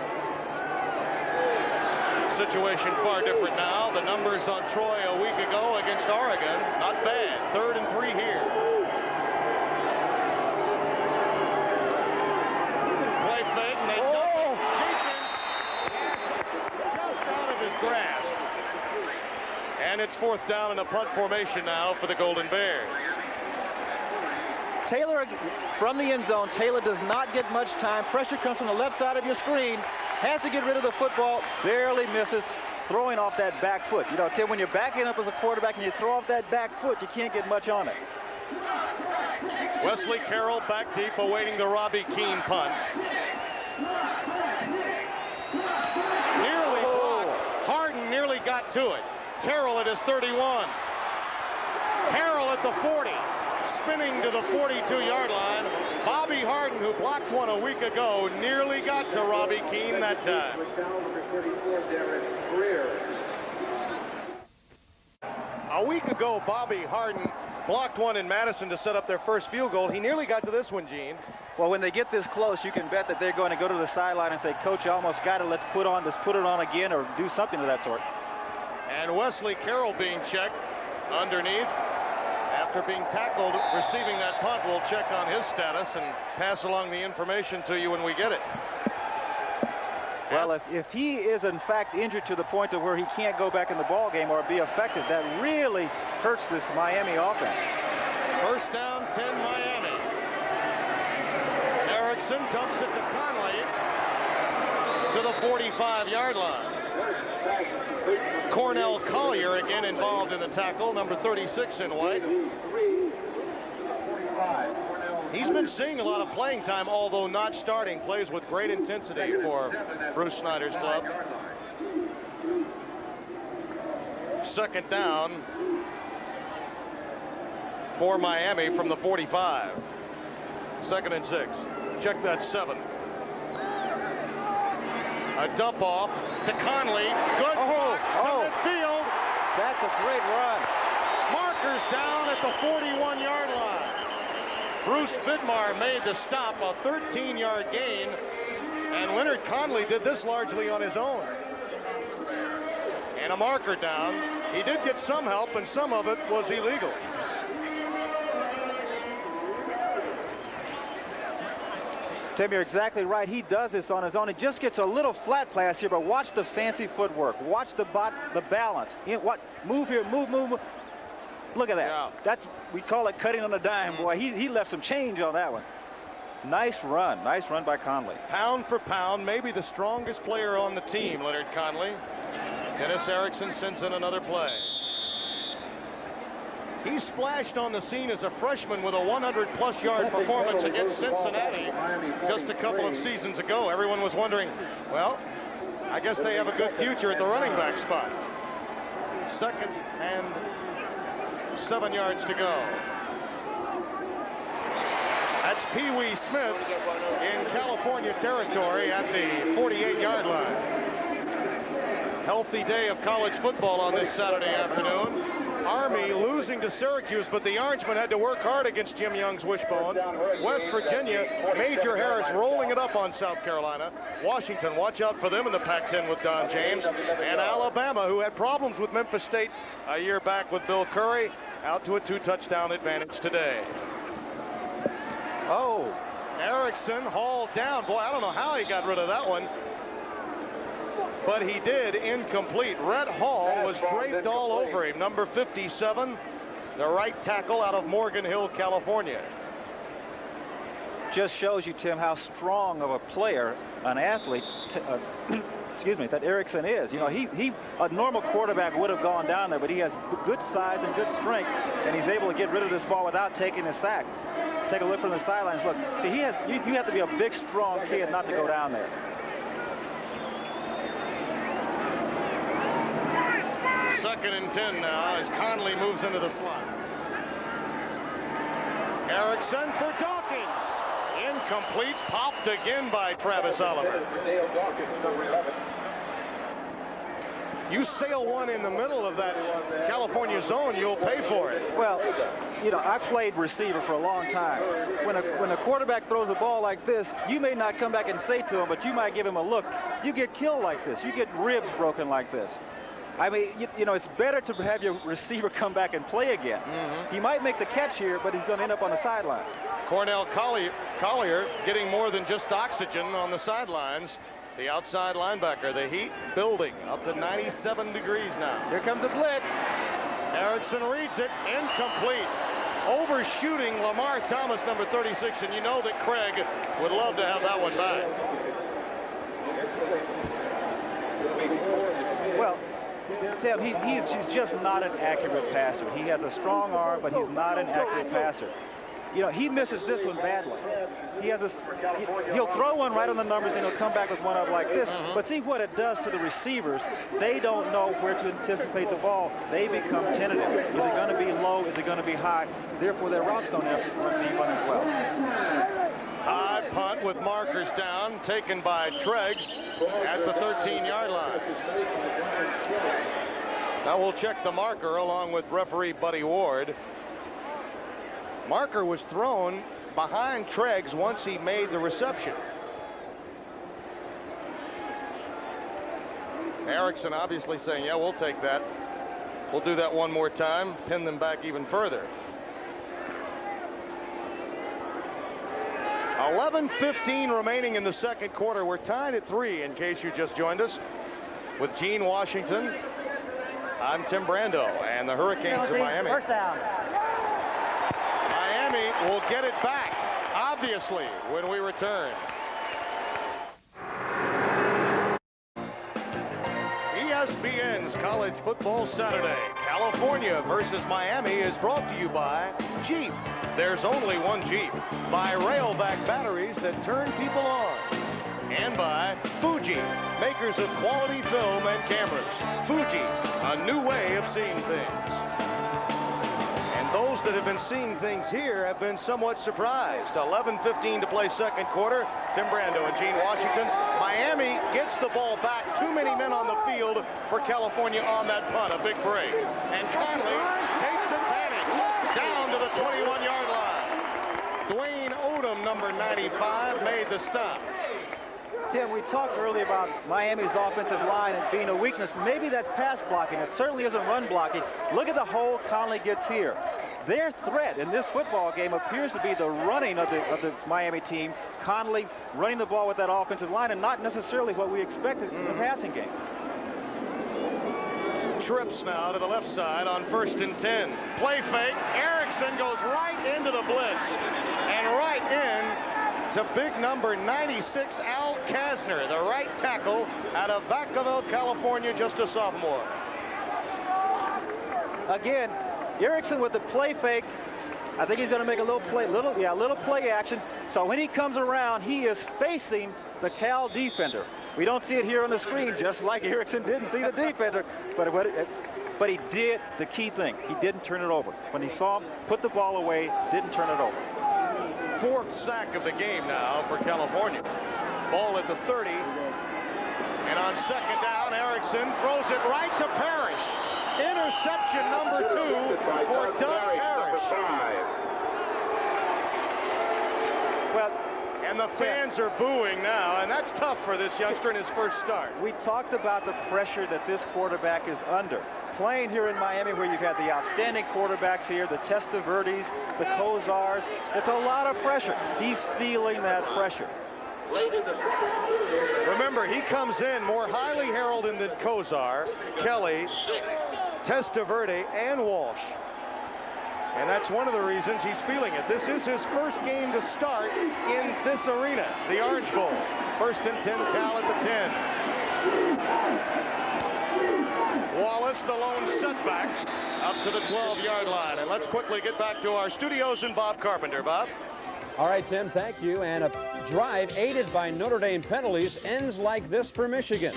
Situation far different now. The numbers on Troy a week ago against Oregon, not bad. 3rd and 3 here. Play fake, and they dump it. Jenkins just out of his grasp. And it's 4th down in a punt formation now for the Golden Bears. Taylor from the end zone. Taylor does not get much time. Pressure comes from the left side of your screen. Has to get rid of the football. Barely misses. Throwing off that back foot. You know, Tim, when you're backing up as a quarterback and you throw off that back foot, you can't get much on it. Wesley Carroll back deep awaiting the Robbie Keane punt. Nearly blocked. Harden nearly got to it. Carroll at his 31. Carroll at the 40. Spinning to the 42-yard line. Bobby Harden, who blocked one a week ago, nearly got to Robbie Keane that time. A week ago, Bobby Harden blocked one in Madison to set up their first field goal. He nearly got to this one, Gene. Well, when they get this close, you can bet that they're going to go to the sideline and say, Coach, I almost got it. Let's put it on again, or do something of that sort. And Wesley Carroll being checked underneath. After being tackled, receiving that punt, we'll check on his status and pass along the information to you when we get it. Well, if he is in fact injured to the point of where he can't go back in the ball game or be effective, that really hurts this Miami offense. First down, 10 Miami. Erickson dumps it to Conley. To to the 45-yard line. Cornell Collier again involved in the tackle, number 36 in white. He's been seeing a lot of playing time, although not starting. Plays with great intensity for Bruce Snyder's club. Second down for Miami from the 45. 2nd and 6. Check that 7. A dump off to Conley. Good block to midfield. That's a great run. Markers down at the 41-yard line. Bruce Vidmar made the stop, a 13-yard gain, and Leonard Conley did this largely on his own. And a marker down. He did get some help, and some of it was illegal. Tim, you're exactly right. He does this on his own. He just gets a little flat pass here, but watch the fancy footwork. Watch the balance. Move here, move. Look at that. Yeah. That's, we call it cutting on a dime, boy. He left some change on that one. Nice run by Conley. Pound for pound, maybe the strongest player on the team, Leonard Conley. Dennis Erickson sends in another play. He splashed on the scene as a freshman with a 100-plus yard performance against Cincinnati just a couple of seasons ago. Everyone was wondering, well, I guess they have a good future at the running back spot. 2nd and 7 yards to go. That's Pee Wee Smith in California territory at the 48-yard line. Healthy day of college football on this Saturday afternoon. Army losing to Syracuse, but the Orangemen had to work hard against Jim Young's wishbone. West Virginia, Major Harris rolling it up on South Carolina. Washington, watch out for them in the Pac-10 with Don James. And Alabama, who had problems with Memphis State a year back with Bill Curry, out to a 2-touchdown advantage today. Oh. Erickson hauled down. Boy, I don't know how he got rid of that one. But he did. Incomplete. Rhett Hall was draped all over him. Number 57, the right tackle out of Morgan Hill, California. Just shows you, Tim, how strong of a player, an athlete, that Erickson is. You know, a normal quarterback would have gone down there, but he has good size and good strength, and he's able to get rid of this ball without taking a sack. Take a look from the sidelines. Look, see, you have to be a big, strong kid not to go down there. 2nd and 10 now as Conley moves into the slot. Erickson for Dawkins. Incomplete. Popped again by Travis Oliver. You sail one in the middle of that California zone, you'll pay for it. Well, you know, I played receiver for a long time. When a quarterback throws a ball like this, you may not come back and say to him, but you might give him a look. You get killed like this. You get ribs broken like this. I mean, you know, it's better to have your receiver come back and play again. He might make the catch here, but he's going to end up on the sideline. Cornell Collier getting more than just oxygen on the sidelines. The outside linebacker, the heat building up to 97 degrees now. Here comes the blitz. Erickson reads it, incomplete. Overshooting Lamar Thomas, number 36, and you know that Craig would love to have that one back. Well, Tim, he's just not an accurate passer. He has a strong arm, but he's not an accurate passer. You know, he misses this one badly. He'll throw one right on the numbers, and he'll come back with one up like this. But see what it does to the receivers. They don't know where to anticipate the ball. They become tentative. Is it going to be low? Is it going to be high? Therefore, their routes don't have to be run as well. High punt with markers down, taken by Treggs at the 13-yard line. Now we'll check the marker along with referee Buddy Ward. Marker was thrown behind Treggs once he made the reception. Erickson obviously saying, yeah, we'll take that. We'll do that one more time, pin them back even further. 11:15 remaining in the second quarter. We're tied at 3 in case you just joined us. With Gene Washington, I'm Tim Brando, and the Hurricanes of Miami. First down. Miami will get it back, obviously, when we return. College Football Saturday. California versus Miami is brought to you by Jeep. There's only one Jeep. By Railback batteries that turn people on. And by Fuji, makers of quality film and cameras. Fuji, a new way of seeing things. And those that have been seeing things here have been somewhat surprised. 11:15 to play second quarter. Tim Brando and Gene Washington. Miami gets the ball back. Too many men on the field for California on that punt. A big break. And Conley takes advantage down to the 21-yard line. Dwayne Odom, number 95, made the stop. Tim, we talked earlier about Miami's offensive line and being a weakness. Maybe that's pass blocking. It certainly isn't run blocking. Look at the hole Conley gets here. Their threat in this football game appears to be the running of the Miami team. Conley running the ball with that offensive line, and not necessarily what we expected in the passing game. Trips now to the left side on 1st and 10. Play fake. Erickson goes right into the blitz and right in to big number 96, Al Kasner, the right tackle out of Vacaville, California, just a sophomore. Again, Erickson with the play fake. I think he's going to make a little play action. So when he comes around, he is facing the Cal defender. We don't see it here on the screen, just like Erickson didn't see the defender. But he did the key thing. He didn't turn it over. When he saw him put the ball away, didn't turn it over. 4th sack of the game now for California. Ball at the 30. And on second down, Erickson throws it right to Parrish. Interception number 2 for Doug Parrish. Well, and the fans are booing now, and that's tough for this youngster in his first start. We talked about the pressure that this quarterback is under. Playing here in Miami, where you've had the outstanding quarterbacks here, the Testaverdes, the Kozars, it's a lot of pressure. He's feeling that pressure. Remember, he comes in more highly heralded than Kozar, Kelly, Testaverde, and Walsh. And that's one of the reasons he's feeling it. This is his first game to start in this arena, the Orange Bowl. 1st and 10, Cal at the 10. Wallace, the lone setback, up to the 12-yard line. And let's quickly get back to our studios and Bob Carpenter. Bob? All right, Tim, thank you. And a drive aided by Notre Dame penalties ends like this for Michigan.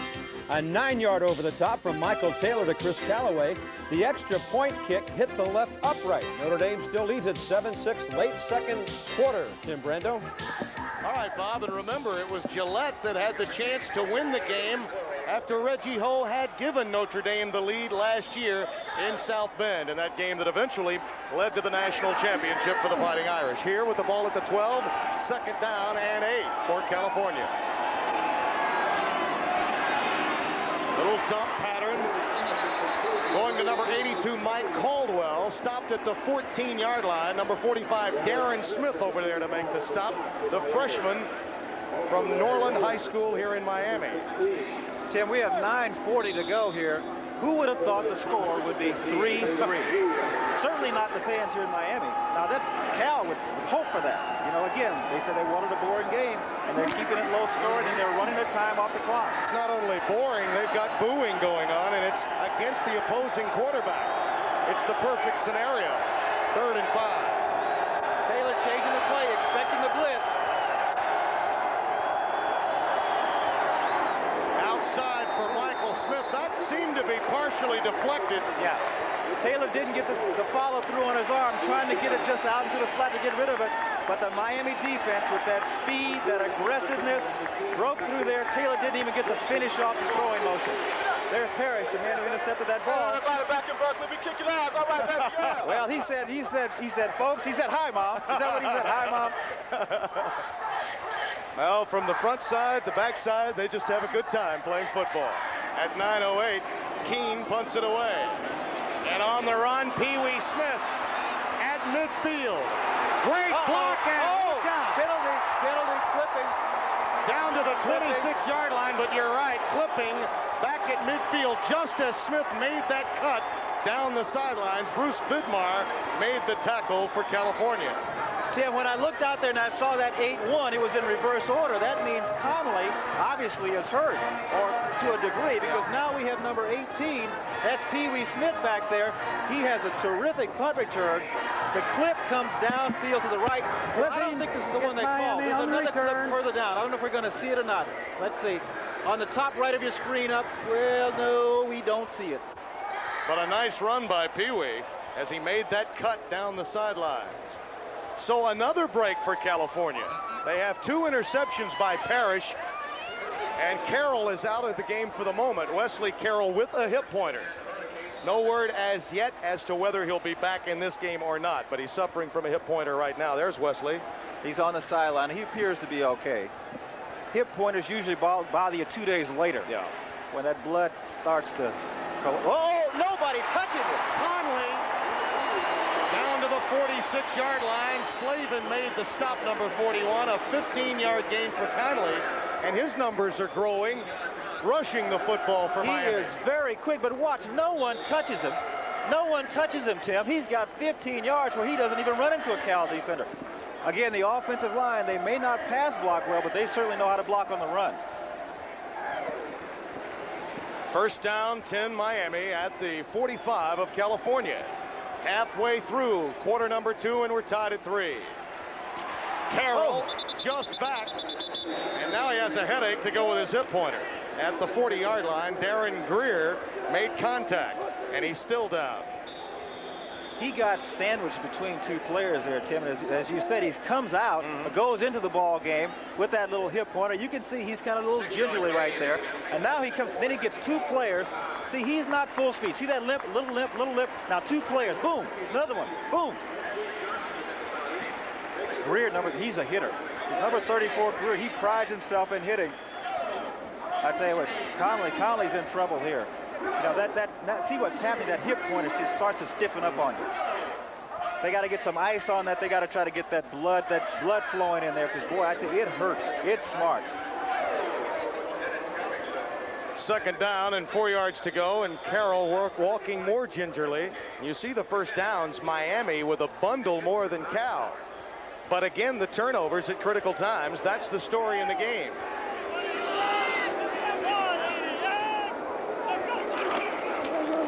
A 9-yard over the top from Michael Taylor to Chris Callaway. The extra point kick hit the left upright. Notre Dame still leads at 7-6 late second quarter. Tim Brando. All right, Bob, and remember, it was Gillette that had the chance to win the game after Reggie Ho had given Notre Dame the lead last year in South Bend in that game that eventually led to the national championship for the Fighting Irish. Here with the ball at the 12, second down and 8 for California. Little dump pattern going to number 82, Mike Caldwell, stopped at the 14-yard line. Number 45, Darren Smith over there to make the stop, the freshman from Norland High School here in Miami. Tim, we have 9:40 to go here. Who would have thought the score would be 3-3? Certainly not the fans here in Miami. Now, that Cal would hope for that. You know, again, they said they wanted a boring game, and they're keeping it low scoring, and they're running their time off the clock. It's not only boring, they've got booing going on, and it's against the opposing quarterback. It's the perfect scenario. 3rd and 5. Taylor changing the play, expecting the blitz. Outside for Michael Smith. That seemed to be partially deflected. Yeah. Taylor didn't get the follow-through on his arm, trying to get it just out into the flat to get rid of it. But the Miami defense, with that speed, that aggressiveness, broke through there. Taylor didn't even get the finish off the throwing motion. There's Parrish, the man who intercepted that ball. Back in Berkley, be kicking ass. All right, baby, yeah. Well, he said, folks, he said, hi, Mom. Is that what he said? Hi, Mom. Well, from the front side, the back side, they just have a good time playing football. At 9:08, Keene punts it away. And on the run, Pee Wee Smith at midfield. Great block and penalty, clipping. Down to the 26-yard line, but you're right, clipping back at midfield just as Smith made that cut down the sidelines. Bruce Vidmar made the tackle for California. Tim, when I looked out there and I saw that 8-1, it was in reverse order. That means Conley obviously is hurt, or to a degree, because now we have number 18, That's Pee Wee Smith back there. He has a terrific punt return. The clip comes downfield to the right. I don't think this is the one they called. There's another clip further down. I don't know if we're going to see it or not. Let's see. On the top right of your screen up. Well, no, we don't see it. But a nice run by Pee Wee as he made that cut down the sidelines. So another break for California. They have 2 interceptions by Parrish, and Carroll is out of the game for the moment. Wesley Carroll with a hip pointer. No word as yet as to whether he'll be back in this game or not, but he's suffering from a hip pointer right now. There's Wesley. He's on the sideline. He appears to be okay. Hip pointers usually bother you 2 days later. Yeah. When that blood starts to go. Oh, nobody touching it. Conley down to the 46-yard line. Slavin made the stop, number 41. A 15-yard gain for Conley, and his numbers are growing. Rushing the football for Miami. He is very quick, but watch, no one touches him. No one touches him, Tim. He's got 15 yards where he doesn't even run into a Cal defender. Again, the offensive line, they may not pass block well, but they certainly know how to block on the run. First down, 10 Miami at the 45 of California. Halfway through quarter number 2, and we're tied at 3. Carroll just back, and now he has a headache to go with his hip pointer. At the 40-yard line, Darren Greer made contact, and he's still down. He got sandwiched between 2 players there, Tim. As you said, he comes out, goes into the ball game with that little hip pointer. You can see he's kind of a little gingerly right there. And now he comes, then he gets 2 players. See, he's not full speed. See that limp, little limp, little limp. Now 2 players, boom, another one, boom. Greer, he's a hitter. Number 34, Greer, he prides himself in hitting. I tell you what, Conley's in trouble here. You know, see what's happening, that hip pointer starts to stiffen up on you. They got to get some ice on that. They got to try to get that blood flowing in there, because boy, I tell you, it hurts. It smarts. Second down and 4 yards to go, and Carroll walking more gingerly. You see the first downs, Miami with a bundle more than Cal. But again, the turnovers at critical times, that's the story in the game.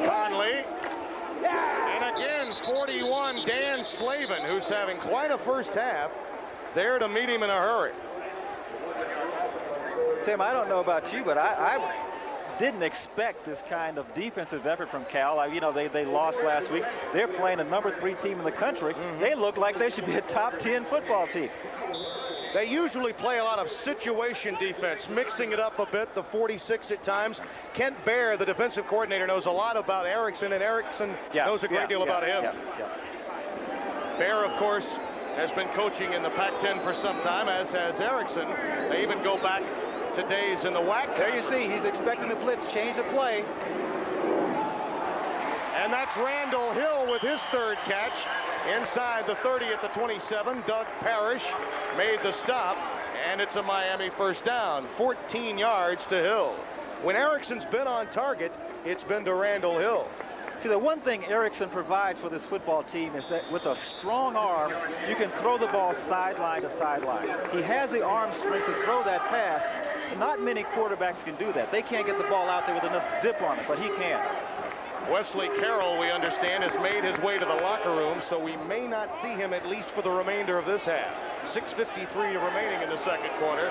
Conley, and again 41, Dan Slavin, who's having quite a first half, there to meet him in a hurry. Tim, I don't know about you, but I didn't expect this kind of defensive effort from Cal. You know, they lost last week. They're playing a number 3 team in the country. They look like they should be a top 10 football team. They usually play a lot of situation defense, mixing it up a bit, the 46 at times. Kent Baer, the defensive coordinator, knows a lot about Erickson, and Erickson knows a great deal about him. Baer, of course, has been coaching in the Pac-10 for some time, as has Erickson. They even go back to days in the WAC. There you see, he's expecting the blitz, change of play. And that's Randall Hill with his 3rd catch. Inside the 30 at the 27, Doug Parrish made the stop, and it's a Miami first down, 14 yards to Hill. When Erickson's been on target, it's been to Randall Hill. See, the one thing Erickson provides for this football team is that with a strong arm, you can throw the ball sideline to sideline. He has the arm strength to throw that pass. Not many quarterbacks can do that. They can't get the ball out there with enough zip on it, but he can. Wesley Carroll, we understand, has made his way to the locker room, so we may not see him at least for the remainder of this half. 6:53 remaining in the second quarter.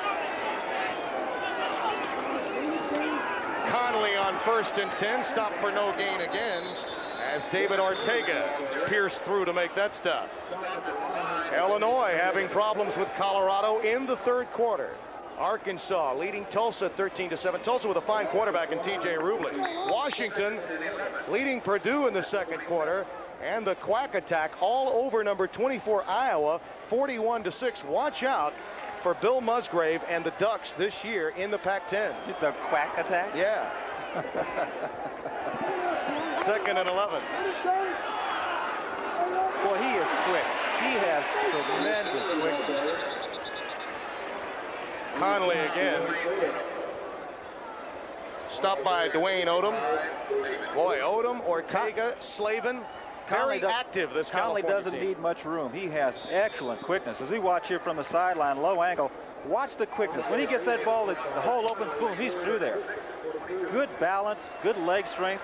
Conley on 1st and 10, stop for no gain again, as David Ortega pierced through to make that stop. Illinois having problems with Colorado in the 3rd quarter. Arkansas leading Tulsa 13-7. Tulsa with a fine quarterback in T.J. Rubley. Washington leading Purdue in the 2nd quarter, and the quack attack all over number 24 Iowa 41-6. Watch out for Bill Musgrave and the Ducks this year in the Pac-10. The quack attack? Yeah. 2nd and 11. Boy, he is quick. He has tremendous quickness. Conley again. Stopped by Dwayne Odom. Boy, Odom, Ortega, Slavin, very active this Conley doesn't need much room. He has excellent quickness. As we watch here from the sideline, low angle, watch the quickness. When he gets that ball, the hole opens, boom, he's through there. Good balance, good leg strength.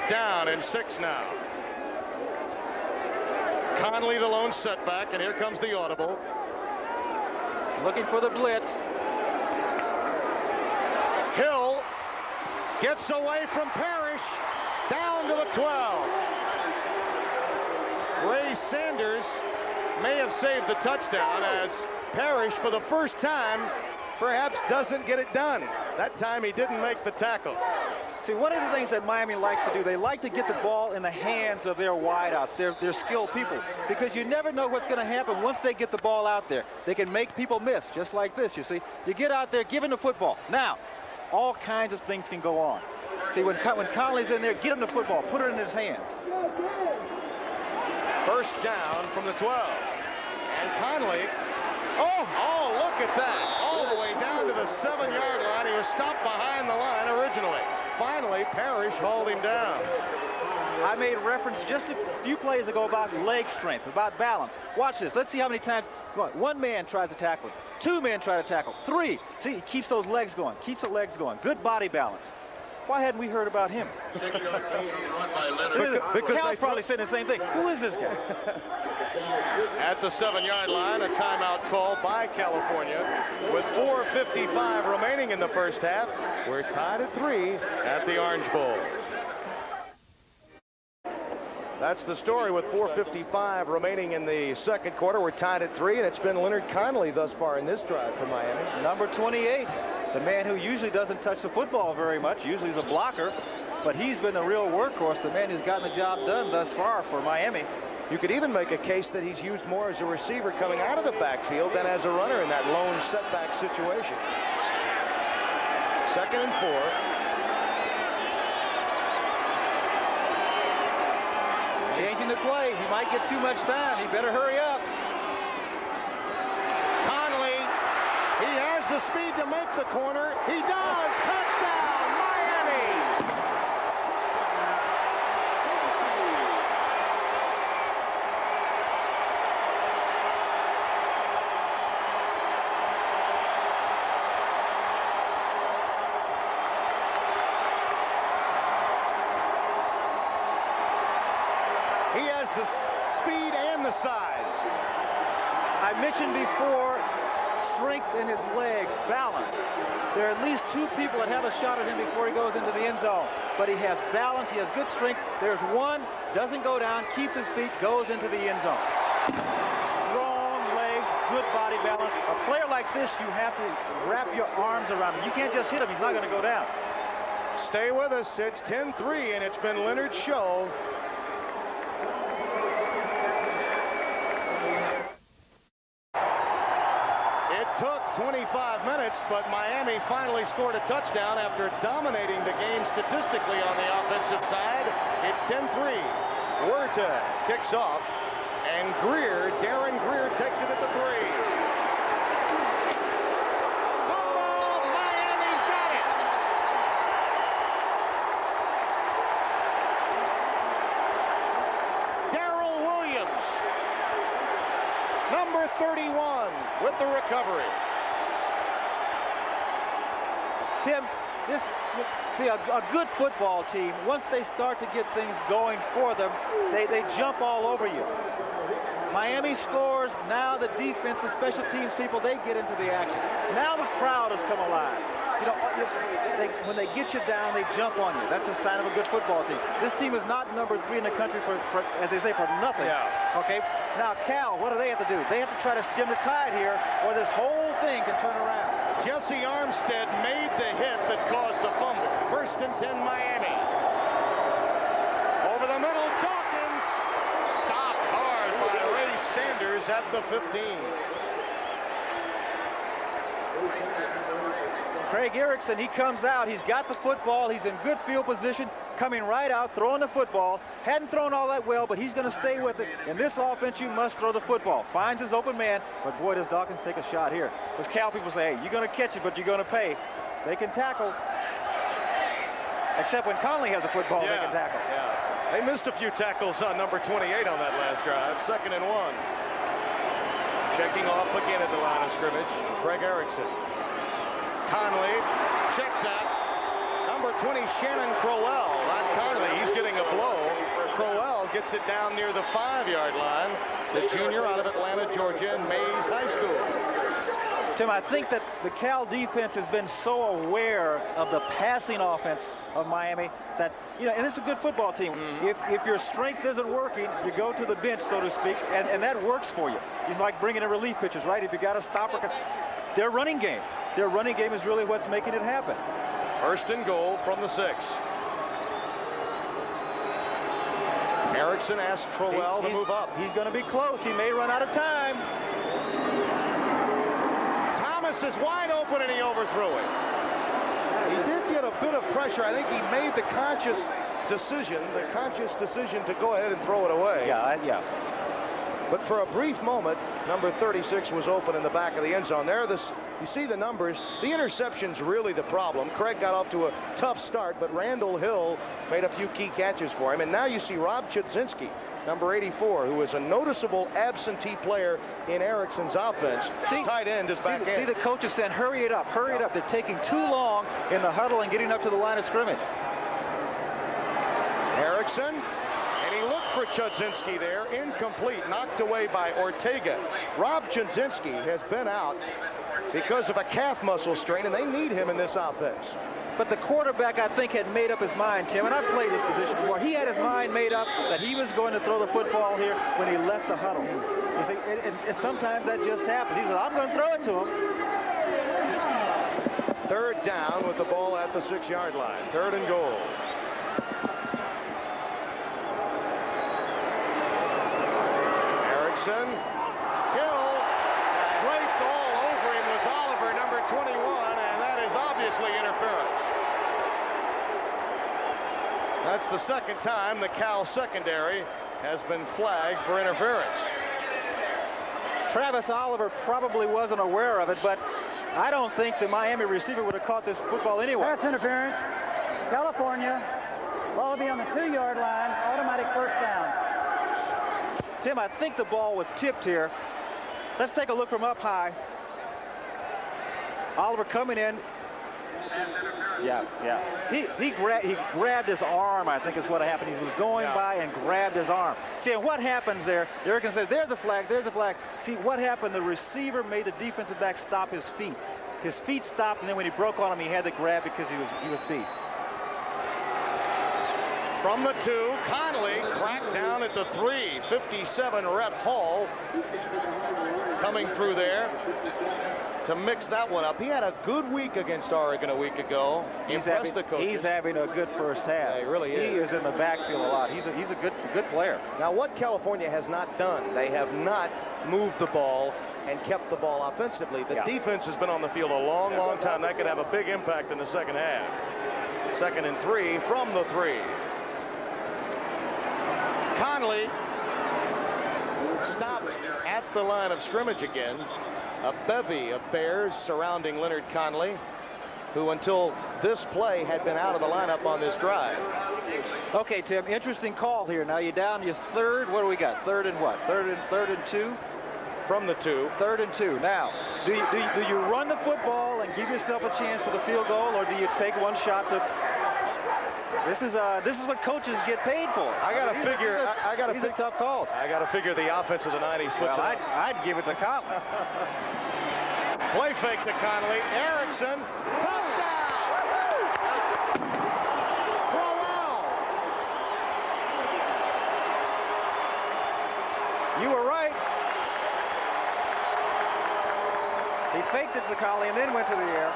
down and 6 now. Conley the lone setback, and here comes the audible. Looking for the blitz. Hill gets away from Parrish, down to the 12. Ray Sanders may have saved the touchdown, as Parrish, for the first time, perhaps doesn't get it done. That time he didn't make the tackle. See, one of the things that Miami likes to do, they like to get the ball in the hands of their wideouts, their skilled people, because you never know what's going to happen once they get the ball out there. They can make people miss, just like this, you see. You get out there, give him the football. Now, all kinds of things can go on. See, when Conley's in there, get him the football, put it in his hands. First down from the 12. And Conley, oh, look at that. All the way down to the 7-yard line. He was stopped behind the line originally. Finally, Parrish hauled him down. I made reference just a few plays ago about leg strength, about balance. Watch this. Let's see how many times. One man tries to tackle him. 2 men try to tackle. 3. See, he keeps those legs going. Keeps the legs going. Good body balance. Why hadn't we heard about him? Because Cal's probably saying the same thing. Who is this guy? At the 7-yard line, a timeout called by California. With 4:55 remaining in the first half, we're tied at 3 at the Orange Bowl. That's the story with 4:55 remaining in the second quarter. We're tied at 3, and it's been Leonard Conley thus far in this drive for Miami. Number 28, the man who usually doesn't touch the football very much. Usually he's a blocker, but he's been the real workhorse, the man who's gotten the job done thus far for Miami. You could even make a case that he's used more as a receiver coming out of the backfield than as a runner in that lone setback situation. 2nd and 4. Changing the play. He might get too much time. He better hurry up. Conley, he has the speed to make the corner. He does. Touchdown, Miami. He has the speed and the size. I mentioned before, strength in his legs, balance. There are at least 2 people that have a shot at him before he goes into the end zone. But he has balance, he has good strength. There's one, doesn't go down, keeps his feet, goes into the end zone. Strong legs, good body balance. A player like this, you have to wrap your arms around him. You can't just hit him, he's not going to go down. Stay with us, it's 10-3, and it's been Leonard's show. Took 25 minutes, but Miami finally scored a touchdown after dominating the game statistically on the offensive side. It's 10-3. Huerta kicks off, and Darren Greer takes it at the 3. Football, Miami's got it. Darrell Williams, number 31, with the recovery. Tim, a good football team, once they start to get things going for them, they jump all over you. Miami scores. Now the defense, the special teams people, they get into the action. Now the crowd has come alive. You know, when they get you down, they jump on you. That's a sign of a good football team. This team is not number 3 in the country for as they say, for nothing. Yeah. Okay. Now, Cal, what do they have to do? They have to try to stem the tide here, or this whole thing can turn around. Jesse Armstead made the hit that caused the fumble. 1st and 10, Miami. Over the middle, Dawkins. Stopped hard by Ray Sanders at the 15. Craig Erickson, he comes out. He's got the football. He's in good field position, coming right out, throwing the football. Hadn't thrown all that well, but he's going to stay with it. In this offense, you must throw the football. Finds his open man, but boy, does Dawkins take a shot here. As Cal people say, hey, you're going to catch it, but you're going to pay. They can tackle. Except when Conley has the football, they can tackle. Yeah. They missed a few tackles on number 28 on that last drive. 2nd and 1. Checking off again at the line of scrimmage, Craig Erickson. Conley, check that. Number 20, Shannon Crowell. Not Conley. He's getting a gets it down near the 5-yard line. The junior out of Atlanta, Georgia, and Mays High School. Tim, I think that the Cal defense has been so aware of the passing offense of Miami that, and it's a good football team. If your strength isn't working, you go to the bench, so to speak, and that works for you. It's like bringing in relief pitchers, right? If you got a stopper, their running game is really what's making it happen. First and goal from the 6. Erickson asks Crowell to move up. He's going to be close. He may run out of time. Thomas is wide open, and he overthrew it. He did get a bit of pressure. I think he made the conscious decision to go ahead and throw it away. Yeah. But for a brief moment, number 36 was open in the back of the end zone. You see the numbers. The interception's really the problem. Craig got off to a tough start, but Randall Hill made a few key catches for him. And now you see Rob Chudzinski, number 84, who is a noticeable absentee player in Erickson's offense. Tight end is back in. See the coaches saying, hurry it up, hurry it up. They're taking too long in the huddle and getting up to the line of scrimmage. Erickson, and he looked for Chudzinski there. Incomplete, knocked away by Ortega. Rob Chudzinski has been out because of a calf muscle strain, and they need him in this offense. But the quarterback, I think, had made up his mind, Tim, and I've played this position before. He had his mind made up that he was going to throw the football here when he left the huddle. You see, and sometimes that just happens. He said, I'm going to throw it to him. Third down with the ball at the 6-yard line. Third and goal. Erickson. Hill draped all over him with Oliver, number 21, and that is obviously interference. That's the second time the Cal secondary has been flagged for interference. Travis Oliver probably wasn't aware of it, but I don't think the Miami receiver would have caught this football anyway. Pass interference. California. Ball will be on the 2-yard line. Automatic first down. Tim, I think the ball was tipped here. Let's take a look from up high. Oliver coming in. Yeah. He grabbed his arm, I think is what happened. He was going by and grabbed his arm. See, and what happens there, Erickson says, there's a flag, there's a flag. See, what happened, the receiver made the defensive back stop his feet. His feet stopped, and then when he broke on him, he had to grab because he was beat. From the 2, Connolly cracked down at the 3. 57, Rhett Hall coming through there to mix that one up. He had a good week against Oregon a week ago. He's having a good first half. Yeah, he really is. He is in the backfield a lot. He's a good player. Now, what California has not done, they have not moved the ball and kept the ball offensively. The defense has been on the field a long, long time. That could have a big impact in the second half. 2nd and 3 from the 3. Conley stopped at the line of scrimmage again. A bevy of Bears surrounding Leonard Conley, who until this play had been out of the lineup on this drive. Okay, Tim, interesting call here. Now you're down your 3rd. What do we got? 3rd and what? 3rd and 2? From the 2. 3rd and 2. Now, do you run the football and give yourself a chance for the field goal, or do you take one shot to... This is what coaches get paid for. These are tough calls. I got to figure the offense of the 90s puts it up. I'd give it to Conley. Play fake to Conley. Erickson. Touchdown! Crowell. You were right. He faked it to Conley and then went to the air.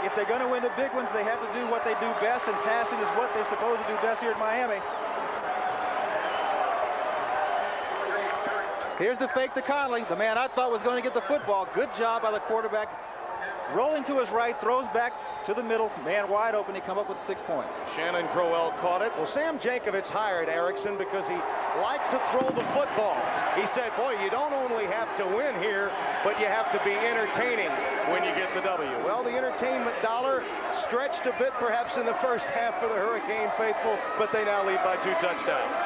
If they're going to win the big ones, they have to do what they do best, and passing is what they're supposed to do best here at Miami. Here's the fake to Conley, the man I thought was going to get the football. Good job by the quarterback. Rolling to his right, throws back to the middle. Man wide open, he come up with 6 points. Shannon Crowell caught it. Well, Sam Jankovich hired Erickson because he liked to throw the football. He said, boy, you don't only have to win here, but you have to be entertaining when you get the W. Well, the entertainment dollar stretched a bit perhaps in the first half for the Hurricane faithful, but they now lead by 2 touchdowns.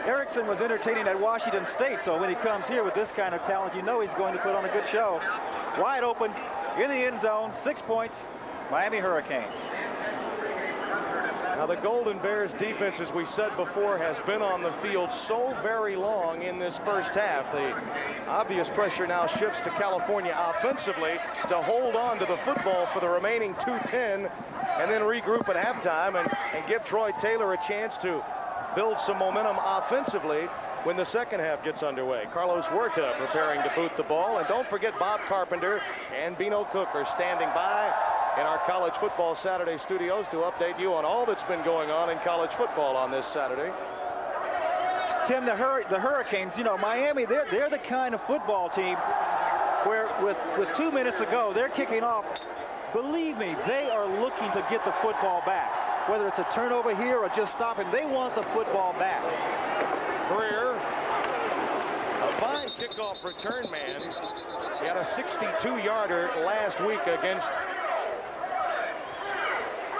Erickson was entertaining at Washington State, so when he comes here with this kind of talent, you know he's going to put on a good show. Wide open in the end zone, 6 points, Miami Hurricanes. Now, the Golden Bears defense, as we said before, has been on the field so very long in this first half. The obvious pressure now shifts to California offensively to hold on to the football for the remaining 2:10 and then regroup at halftime and give Troy Taylor a chance to build some momentum offensively when the second half gets underway. Carlos Huerta preparing to boot the ball. And don't forget Bob Carpenter and Bino Cook are standing by in our College Football Saturday studios to update you on all that's been going on in college football on this Saturday. Tim, the Hurricanes, you know, Miami, they're the kind of football team where with 2 minutes to go, they're kicking off. Believe me, they are looking to get the football back. Whether it's a turnover here or just stopping, they want the football back. Greer, a fine kickoff return man. He had a 62-yarder last week against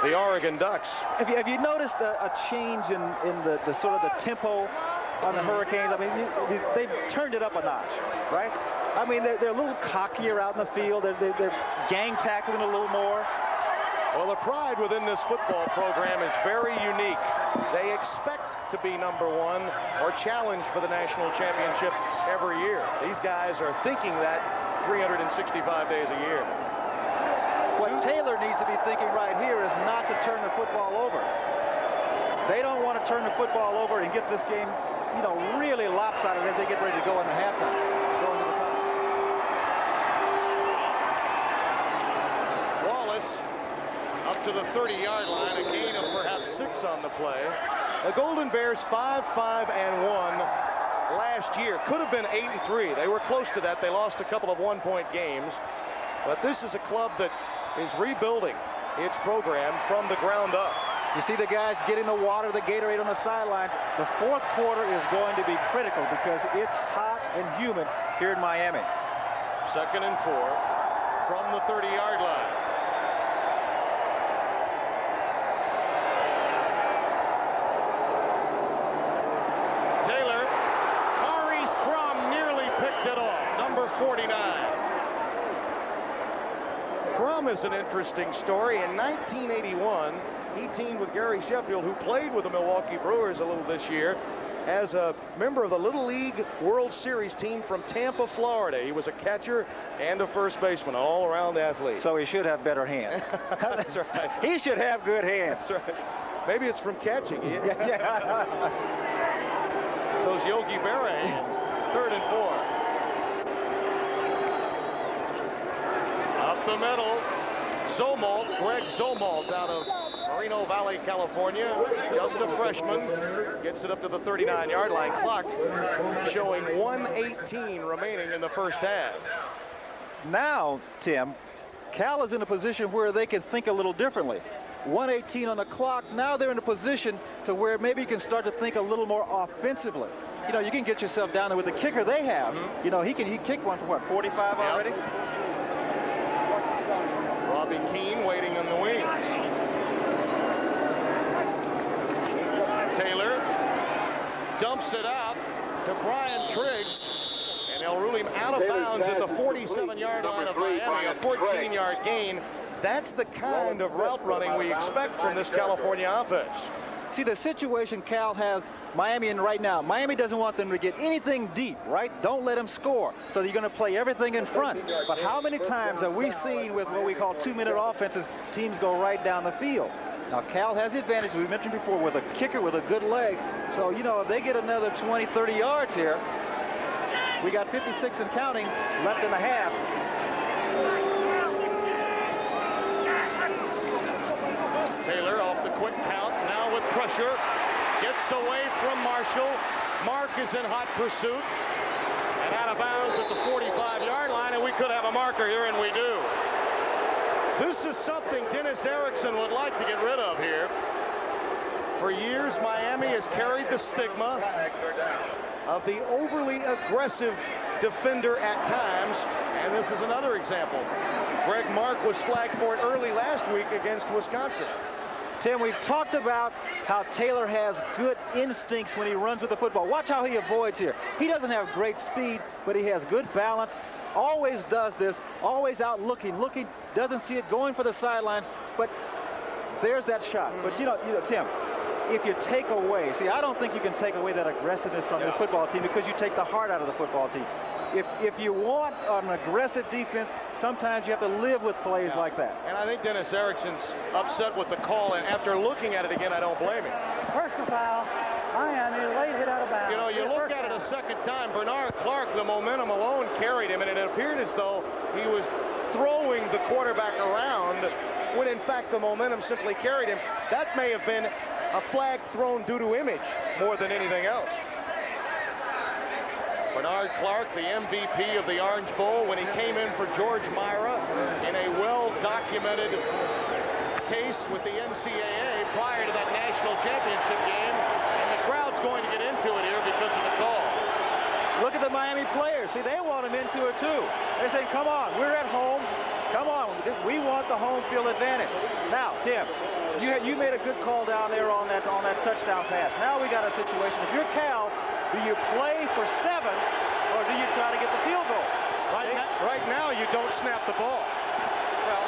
the Oregon Ducks. Have you noticed a change in the sort of the tempo on the Hurricanes? I mean, they've turned it up a notch, right? I mean, they're a little cockier out in the field. They're gang tackling a little more. Well, the pride within this football program is very unique. They expect to be #1 or challenge for the national championship every year. These guys are thinking that 365 days a year. What Taylor needs to be thinking right here is not to turn the football over. They don't want to turn the football over and get this game, you know, really lopsided as they get ready to go into halftime. Wallace up to the 30-yard line, a gain of perhaps 6 on the play. The Golden Bears 5-5-1 last year. Could have been 8-3. They were close to that. They lost a couple of one-point games. But this is a club that is rebuilding its program from the ground up. You see the guys getting the water, the Gatorade on the sideline. The fourth quarter is going to be critical because it's hot and humid here in Miami. 2nd and 4 from the 30-yard line. Taylor, Maurice Crum nearly picked it off. Number 49. Crum is an interesting story. In 1981, he teamed with Gary Sheffield, who played with the Milwaukee Brewers a little this year, as a member of the Little League World Series team from Tampa, Florida. He was a catcher and a first baseman, all-around athlete. So he should have better hands. That's right. He should have good hands. That's right. Maybe it's from catching. Yeah. Those Yogi Berra hands. 3rd and 4. Up the middle, Zomalt, Greg Zomalt out of Moreno Valley, California. Just a freshman. Gets it up to the 39-yard line. Clock showing 1:18 remaining in the first half. Now, Tim, Cal is in a position where they can think a little differently. 1:18 on the clock. Now they're in a position to where maybe you can start to think a little more offensively. You know, you can get yourself down there with the kicker they have. You know, he kicked one for what, 45 already? Robbie Keane waiting on the wings. Taylor dumps it out to Brian Triggs, and they'll rule him out of bounds at the 47-yard line of Miami, a 14-yard gain. That's the kind of route running we expect from this California offense. See, the situation Cal has Miami in right now, Miami doesn't want them to get anything deep, right? Don't let them score. So you're going to play everything in front. But how many times have we seen with what we call 2-minute offenses, teams go right down the field? Now, Cal has the advantage, we mentioned before, with a kicker with a good leg. So, you know, if they get another 20, 30 yards here, we got 56 and counting left in the half. Taylor off the quick count, now with pressure. Gets away from Marshall. Mark is in hot pursuit. And out of bounds at the 45-yard line, and we could have a marker here, and we do. This is something Dennis Erickson would like to get rid of here. For years, Miami has carried the stigma of the overly aggressive defender at times, and this is another example. Greg Mark was flagged for it early last week against Wisconsin. Tim, we've talked about how Taylor has good instincts when he runs with the football. Watch how he avoids here. He doesn't have great speed, but he has good balance. Always does this, always out looking, doesn't see it, going for the sidelines. But there's that shot. But, you know, Tim, if you take away, see, I don't think you can take away that aggressiveness from this football team because you take the heart out of the football team. If you want an aggressive defense, sometimes you have to live with plays like that. And I think Dennis Erickson's upset with the call, and after looking at it again, I don't blame him. Personal foul. Miami, late hit out of bounds. You know, you look at it a second time, Bernard Clark, the momentum alone carried him, and it appeared as though he was throwing the quarterback around when, in fact, the momentum simply carried him. That may have been a flag thrown due to image more than anything else. Bernard Clark, the MVP of the Orange Bowl, when he came in for George Myra in a well-documented case with the NCAA prior to that national championship game, and the crowd's going to get into it here because of the call. Look at the Miami players. See, they want him into it too. They're saying, come on, we're at home. Come on, we want the home field advantage. Now, Tim, you made a good call down there on that touchdown pass. Now we got a situation. If you're Cal, do you play for 7 or do you try to get the field goal? Right now, you don't snap the ball. Well,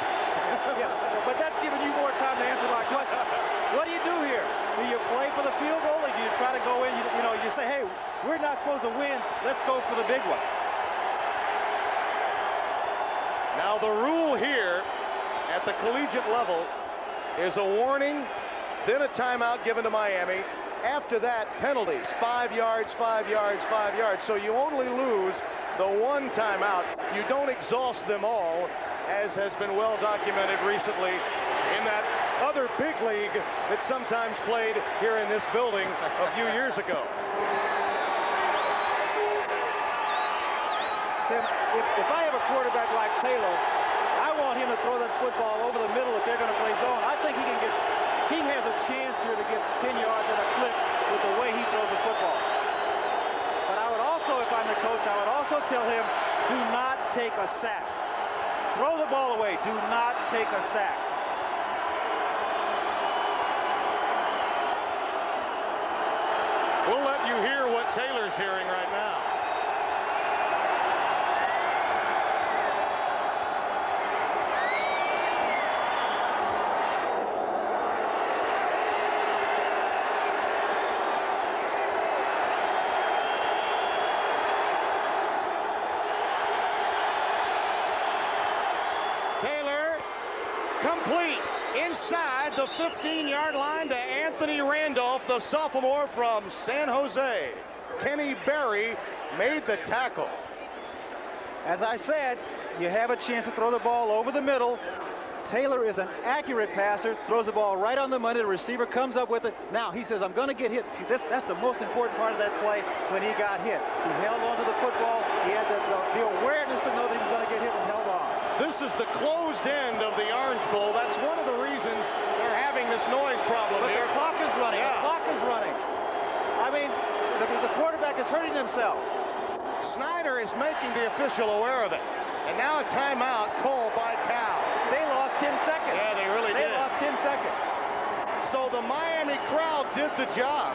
yeah, but that's giving you more time to answer my question. What do you do here? Do you play for the field goal or do you try to go in? You say, hey, we're not supposed to win. Let's go for the big one. Now the rule here at the collegiate level is a warning, then a timeout given to Miami. After that, penalties, 5 yards, 5 yards, 5 yards. So you only lose the one timeout. You don't exhaust them all, as has been well documented recently in that other big league that sometimes played here in this building a few years ago. Tim, if I have a quarterback like Taylor, I want him to throw that football over the middle if they're going to play zone. I think he has a chance here to get 10 yards at a clip with the way he throws the football. But I would also, if I'm the coach, I would also tell him, do not take a sack. Throw the ball away. Do not take a sack. We'll let you hear what Taylor's hearing right now. Complete inside the 15-yard line to Anthony Randolph, the sophomore from San Jose. Kenny Berry made the tackle. As I said, you have a chance to throw the ball over the middle. Taylor is an accurate passer, throws the ball right on the money. The receiver comes up with it. Now he says, I'm going to get hit. See, that's the most important part of that play when he got hit. He held on to the football. He had the awareness to know that he was going to get hit and held on. This is the closed end of the Orange Bowl. That's one of the reasons they're having this noise problem but here. The clock is running. Yeah. The clock is running. I mean, the quarterback is hurting himself. Snyder is making the official aware of it. And now a timeout called by Cal. They lost 10 seconds. Yeah, they really did. They lost 10 seconds. So the Miami crowd did the job.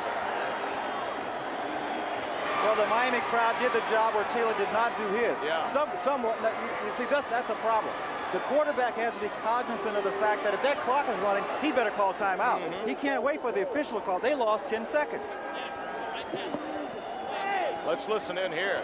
Well, the Miami crowd did the job where Taylor did not do his. Yeah. Somewhat. You see, that's the problem. The quarterback has to be cognizant of the fact that if that clock is running, he better call timeout. He can't wait for the official call. They lost 10 seconds. Let's listen in here.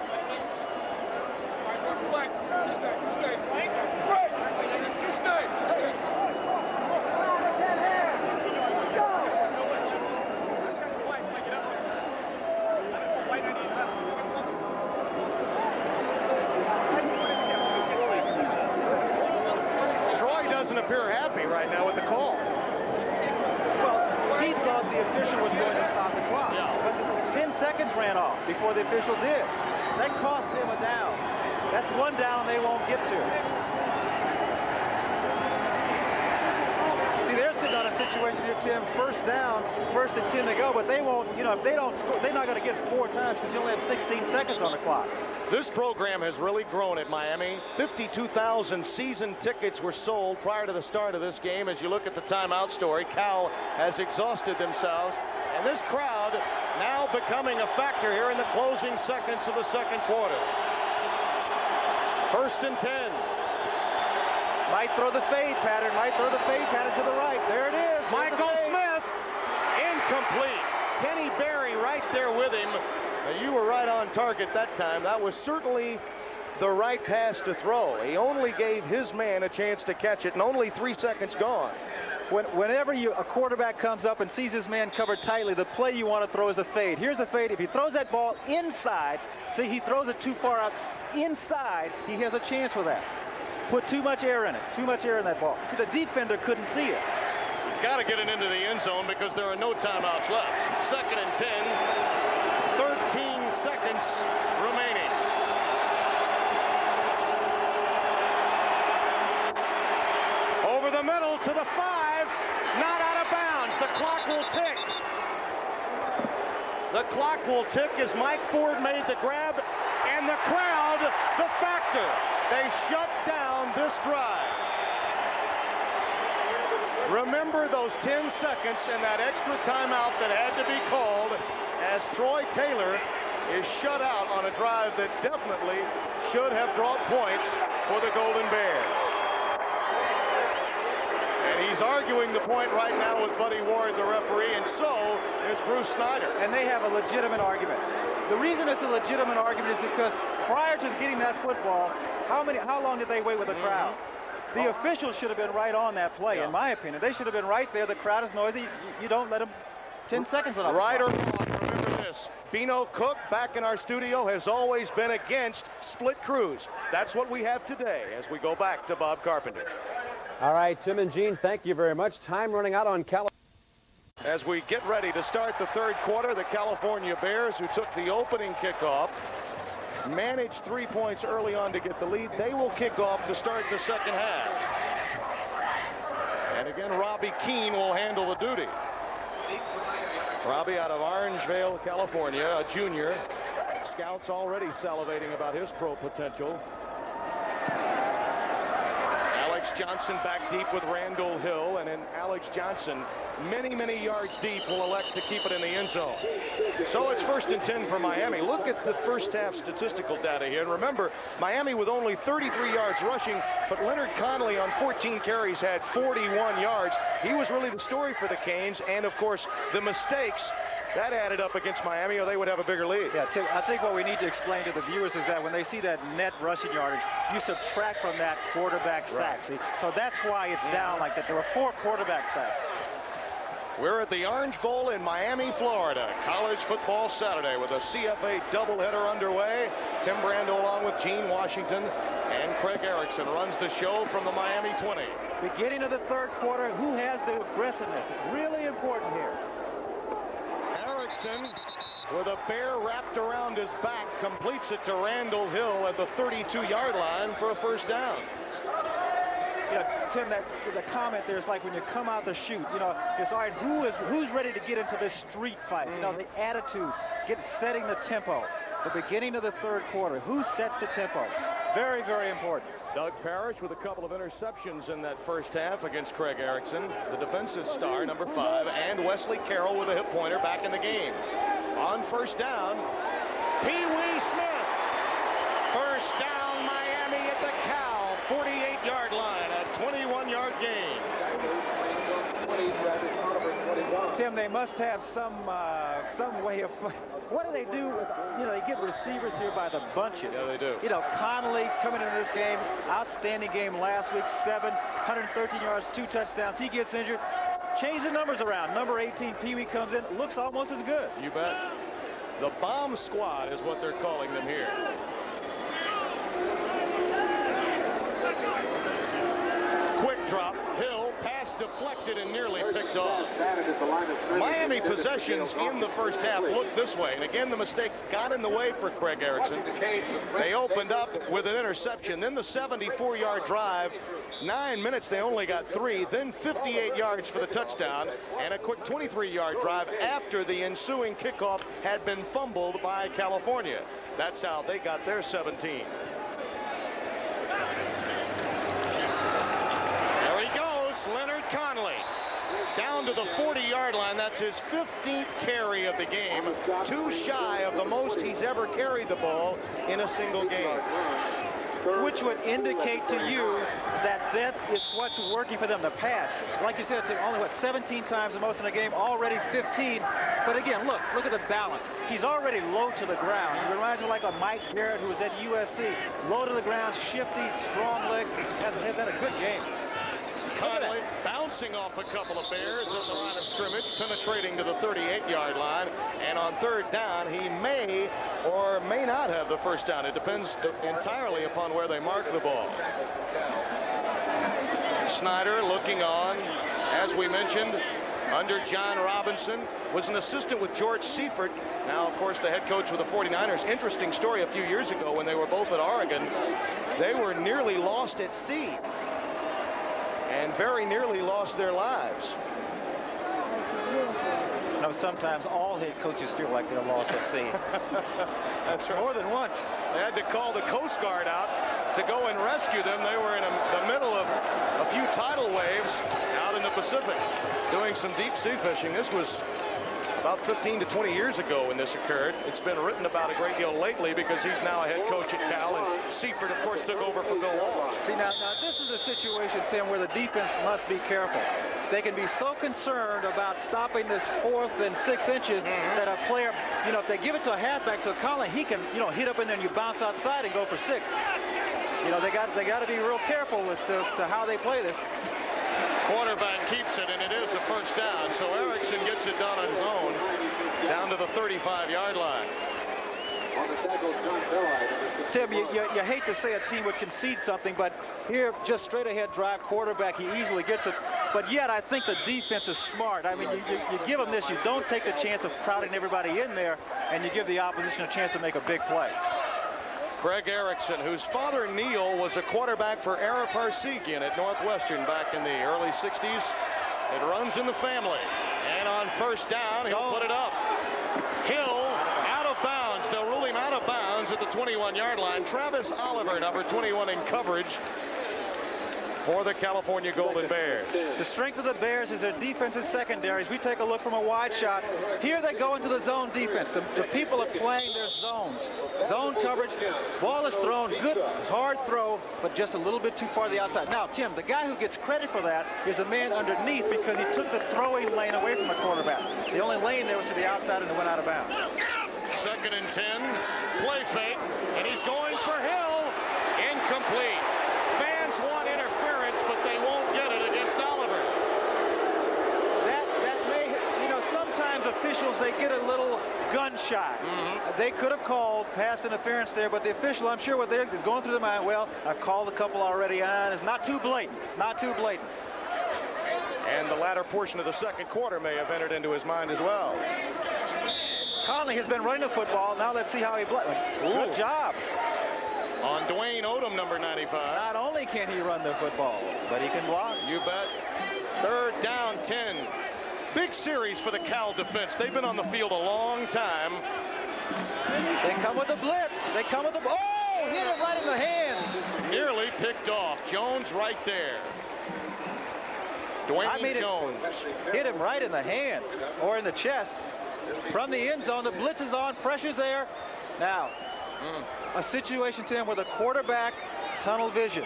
Appear happy right now with the call. Well, he thought the official was going to stop the clock. Yeah. But 10 seconds ran off before the official did. That cost them a down. That's one down they won't get to. See, they're sitting on a situation here, Tim. First down, 1st and 10 to go, but they won't, if they don't score, they're not going to get 4 times because you only have 16 seconds on the clock. This program has really grown at Miami. 52,000 season tickets were sold prior to the start of this game. As you look at the timeout story, Cal has exhausted themselves. And this crowd now becoming a factor here in the closing seconds of the second quarter. 1st and 10. Might throw the fade pattern. Might throw the fade pattern to the right. There it is. Michael Smith, incomplete. Kenny Berry right there with him. Now, you were right on target that time. That was certainly the right pass to throw. He only gave his man a chance to catch it, and only 3 seconds gone. Whenever a quarterback comes up and sees his man covered tightly, the play you want to throw is a fade. Here's a fade. If he throws that ball inside, see, he throws it too far out inside, he has a chance for that. Put too much air in it. Too much air in that ball. See, the defender couldn't see it. He's got to get it into the end zone because there are no timeouts left. 2nd and 10. 13 seconds remaining. Over the middle to the 5. Not out of bounds. The clock will tick. The clock will tick as Mike Ford made the grab, and the crowd, the factor. They shut down this drive. Remember those 10 seconds and that extra timeout that had to be called as Troy Taylor is shut out on a drive that definitely should have brought points for the Golden Bears. And he's arguing the point right now with Buddy Ward, the referee, and so is Bruce Snyder. And they have a legitimate argument. The reason it's a legitimate argument is because prior to getting that football, how long did they wait with the crowd? The officials should have been right on that play, in my opinion. They should have been right there. The crowd is noisy. You don't let them 10 seconds on right or wrong, remember this. Bino Cook, back in our studio, has always been against split crews. That's what we have today as we go back to Bob Carpenter. All right, Tim and Gene, thank you very much. Time running out on California. As we get ready to start the third quarter, the California Bears, who took the opening kickoff, managed 3 points early on to get the lead. They will kick off to start the second half. And again, Robbie Keane will handle the duty. Robbie out of Orangevale, California, a junior. Scouts already salivating about his pro potential. Alex Johnson back deep with Randall Hill, and then Alex Johnson, many yards deep, will elect to keep it in the end zone. So it's 1st and 10 for Miami. Look at the first half statistical data here. And remember, Miami with only 33 yards rushing, but Leonard Connolly on 14 carries had 41 yards. He was really the story for the Canes, and of course, the mistakes that added up against Miami, or they would have a bigger lead. Yeah, Tim, I think what we need to explain to the viewers is that when they see that net rushing yardage, you subtract from that quarterback sack. See? So that's why it's down like that. There were 4 quarterback sacks. We're at the Orange Bowl in Miami, Florida. College football Saturday with a CFA doubleheader underway. Tim Brando along with Gene Washington, and Craig Erickson runs the show from the Miami 20. Beginning of the third quarter, who has the aggressiveness? Really important here. Erickson, with a bear wrapped around his back, completes it to Randall Hill at the 32-yard line for a first down. You know, Tim, the comment there is like when you come out the chute, you know, it's all right, who's ready to get into this street fight? You know, the attitude, setting the tempo. The beginning of the third quarter, who sets the tempo? Very, very important. Doug Parrish with a couple of interceptions in that first half against Craig Erickson, the defensive star, number 5, and Wesley Carroll with a hip pointer back in the game. On first down, Pee Wee Smith. First down, Miami at the Cow, 48-yard line, a 21-yard gain. Tim, they must have some way of. What do they do? You know, they get receivers here by the bunches. Yeah, they do. You know, Connolly coming into this game, outstanding game last week, 113 yards, 2 touchdowns. He gets injured. Change the numbers around. Number 18, Pee Wee comes in, looks almost as good. You bet. The bomb squad is what they're calling them here. Quick drop. Hill, pass deflected and nearly picked off. Miami possessions in the first half looked this way. And again, the mistakes got in the way for Craig Erickson. They opened up with an interception. Then the 74-yard drive. 9 minutes, they only got 3. Then 58 yards for the touchdown. And a quick 23-yard drive after the ensuing kickoff had been fumbled by California. That's how they got their 17. Leonard Connolly down to the 40-yard line. That's his 15th carry of the game, too shy of the most he's ever carried the ball in a single game. which would indicate to you that that is what's working for them, the pass. Like you said, only, 17 times the most in a game, already 15. But again, look at the balance. He's already low to the ground. He reminds me like a Mike Garrett who was at USC. Low to the ground, shifty, strong legs. Has had a good game. Conley bouncing off a couple of Bears at the line of scrimmage, penetrating to the 38-yard line. And on third down, he may or may not have the first down. It depends entirely upon where they mark the ball. Snyder looking on, as we mentioned, under John Robinson, was an assistant with George Seifert. Now, of course, the head coach with the 49ers. Interesting story a few years ago when they were both at Oregon. They were nearly lost at sea and very nearly lost their lives. You know, sometimes all head coaches feel like they're lost at sea. That's right. More than once. They had to call the Coast Guard out to go and rescue them. They were in the middle of a few tidal waves out in the Pacific doing some deep sea fishing. This was about 15 to 20 years ago when this occurred. It's been written about a great deal lately because he's now a head coach at Cal, and Seifert, of course, took over for Bill Walsh. See, now this is a situation, Tim, where the defense must be careful. They can be so concerned about stopping this 4th and 6 inches that a player, you know, if they give it to a halfback, to a Conley, he can, you know, hit up in there and you bounce outside and go for 6. You know, they got to be real careful as to how they play this. Quarterback keeps it, and it is a first down. So Erickson gets it done on his own, down to the 35-yard line. Tim, you hate to say a team would concede something, but here, just straight ahead drive quarterback, he easily gets it. But yet, I think the defense is smart. I mean, you give them this, you don't take the chance of crowding everybody in there, and you give the opposition a chance to make a big play. Greg Erickson, whose father Neil was a quarterback for Ara Parsegian at Northwestern back in the early 60s. It runs in the family. And on first down, he'll put it up. Hill out of bounds. They'll rule him out of bounds at the 21-yard line. Travis Oliver, number 21 in coverage for the California Golden Bears. The strength of the Bears is their defensive secondaries. We take a look from a wide shot. Here they go into the zone defense. The people are playing their zones. Zone coverage. Ball is thrown. Good, hard throw, but just a little bit too far to the outside. Now, Tim, the guy who gets credit for that is the man underneath because he took the throwing lane away from the quarterback. The only lane there was to the outside and it went out of bounds. 2nd and 10. Play fake. And he's going for Hill. Incomplete. Fans want interference, but they won't get it against Oliver. That may, you know, sometimes officials, they get a little gun shy. They could have called pass interference there, but the official, I'm sure what they're going through their mind, well, I've called a couple already on. It's not too blatant. Not too blatant. And the latter portion of the second quarter may have entered into his mind as well. Conley has been running the football. Now let's see how he plays. Good job. On Dwayne Odom, number 95. Not only can he run the football, but he can block. You bet. 3rd down, 10. Big series for the Cal defense. They've been on the field a long time. They come with the blitz. They come with the... Oh, hit it right in the hands. Nearly picked off. Jones right there. Dwayne Jones. Hit him right in the hands or in the chest. From the end zone, the blitz is on. Pressure's there. Now, a situation, Tim, where the quarterback, tunnel vision,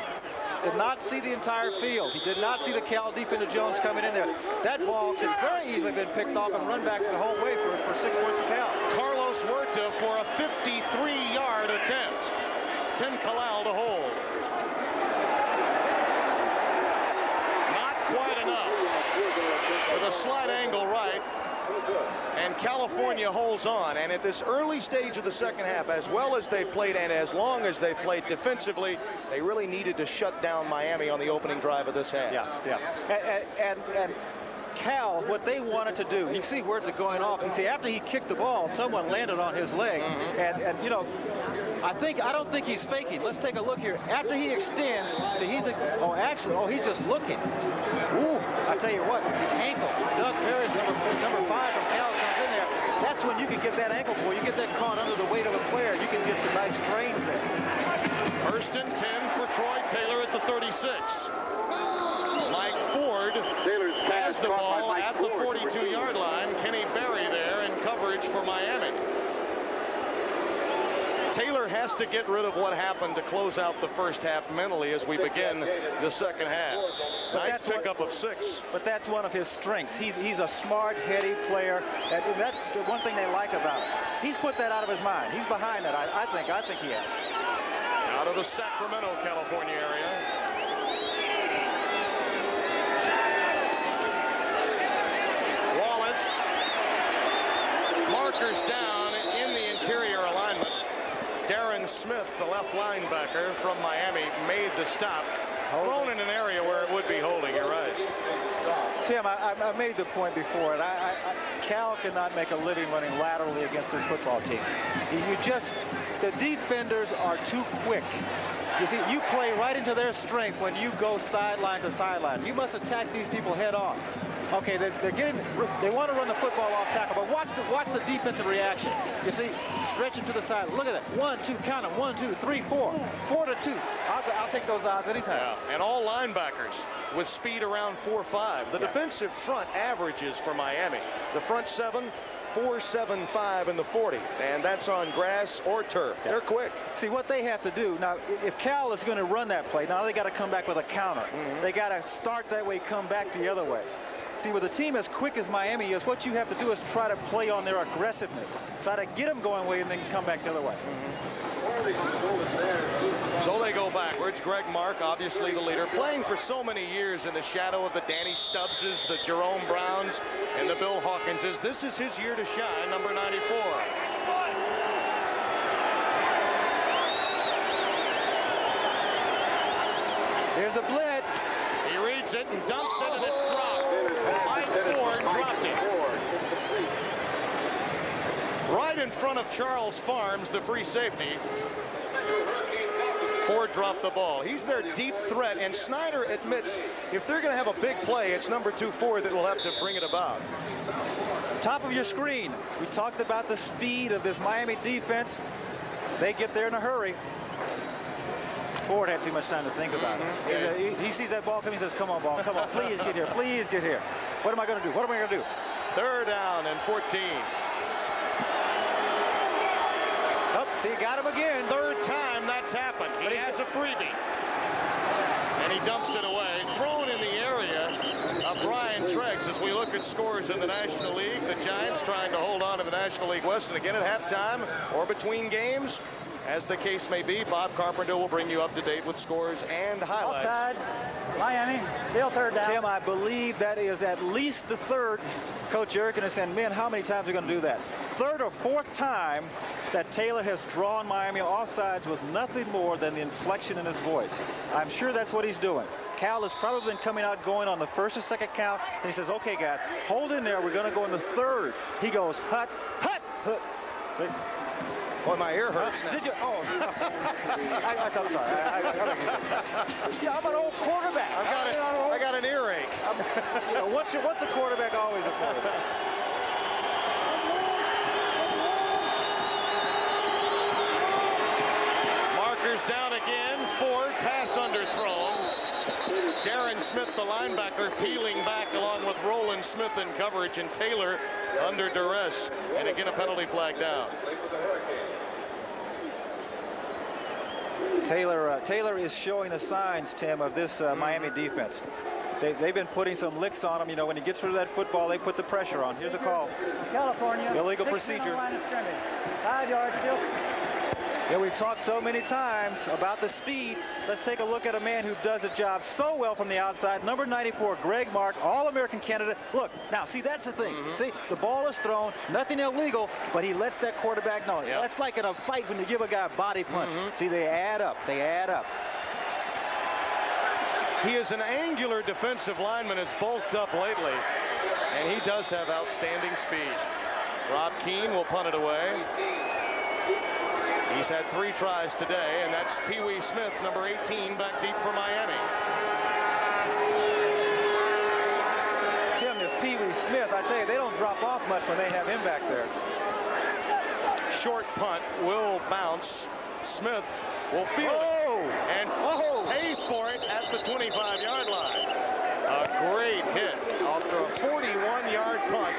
did not see the entire field. He did not see the Cal defender Jones coming in there. That ball could very easily have been picked off and run back the whole way for 6 points for Cal. Carlos Huerta for a 53-yard attempt. Tim Kalal to hold. Not quite enough. With a slight angle right. And California holds on. And at this early stage of the second half, as well as they played and as long as they played defensively, they really needed to shut down Miami on the opening drive of this half. And Cal, what they wanted to do, you see Huerta going off. You see, after he kicked the ball, someone landed on his leg. And you know, I don't think he's faking. Let's take a look here. After he extends, see, he's he's just looking. Ooh, I tell you what, the ankle. Doug Perry's number 5 from Cal comes in there. That's when you can get that ankle pull. You get that caught under the weight of a player. You can get some nice strains there. 1st and 10 for Troy Taylor at the 36. Mike Ford has the ball at the 42-yard line. Kenny Berry there in coverage for Miami. Taylor has to get rid of what happened to close out the first half mentally as we begin the second half. Nice pickup of 6. But that's one of his strengths. He's a smart, heady player. And that's the one thing they like about him. He's put that out of his mind. He's behind that, I think he has. Out of the Sacramento, California area. Wallace. Markers down in the interior alignment. Darren Smith, the left linebacker from Miami, made the stop. Thrown in an area where it would be holding. You're right. Tim, I made the point before, and Cal cannot make a living running laterally against this football team. The defenders are too quick. You see, you play right into their strength when you go sideline to sideline. You must attack these people head on. Okay, they want to run the football off tackle, but watch the defensive reaction. You see, stretching to the side. Look at that. 1, 2, count them. 1, 2, 3, 4. 4 to 2. I'll take those odds anytime. Yeah, and all linebackers with speed around 4.5. The defensive front averages for Miami. The front 7, 4.75 in the 40, and that's on grass or turf. They're quick. See what they have to do now. If Cal is going to run that play, now they got to come back with a counter. They got to start that way, come back the other way. See, with a team as quick as Miami is, what you have to do is try to play on their aggressiveness. Try to get them going away and then come back the other way. So they go backwards. Greg Mark, obviously the leader, playing for so many years in the shadow of the Danny Stubbses, the Jerome Browns, and the Bill Hawkinses. This is his year to shine, number 94. Here's the blitz. He reads it and dumps it, and it's dropped. Mike Ford dropped it. Right in front of Charles Farms, the free safety. Ford dropped the ball. He's their deep threat, and Snyder admits if they're going to have a big play, it's number 2 Ford that will have to bring it about. Top of your screen, we talked about the speed of this Miami defense. They get there in a hurry. Ford had too much time to think about it. He sees that ball coming, he says, come on, ball, come on, please get here, please get here. What am I going to do? What am I going to do? 3rd down and 14. Oh, see, got him again. 3rd time that's happened. He has a freebie. And he dumps it away. Thrown in the area of Brian Treggs. As we look at scores in the National League, the Giants trying to hold on to the National League West. And again at halftime or between games, as the case may be, Bob Carpenter will bring you up to date with scores and highlights. Offside. Miami, still 3rd down. Tim, I believe that is at least the 3rd. Coach Erickson has said, man, how many times are we going to do that? 3rd or 4th time that Taylor has drawn Miami offsides with nothing more than the inflection in his voice. I'm sure that's what he's doing. Cal has probably been coming out going on the 1st or 2nd count, and he says, okay, guys, hold in there. We're going to go in the 3rd. He goes, hut, hut, hut. See? Boy, my ear hurts now. Did you? Oh, I'm sorry. Yeah, I'm an old quarterback. I got an earache. What's a quarterback? Always a quarterback. Markers down again. Ford, pass underthrown. Darren Smith, the linebacker, peeling back along with Roland Smith in coverage, and Taylor under duress. And again, a penalty flag down. Taylor is showing the signs, Tim, of this Miami defense. They've been putting some licks on him. You know, when he gets rid of that football, they put the pressure on. Here's a call. California. Illegal procedure. 5 yards still. Yeah, we've talked so many times about the speed. Let's take a look at a man who does the job so well from the outside. Number 94, Greg Mark, All-American candidate. Look, now, see, that's the thing. See, the ball is thrown, nothing illegal, but he lets that quarterback know. Yep. That's like in a fight when you give a guy a body punch. See, they add up. They add up. He is an angular defensive lineman, has bulked up lately, and he does have outstanding speed. Rob Keane will punt it away. He's had 3 tries today, and that's Pee Wee Smith, number 18, back deep for Miami. Tim, this Pee Wee Smith, I tell you, they don't drop off much when they have him back there. Short punt will bounce. Smith will field it and pays for it at the 25-yard line. A great hit after a 41-yard punt.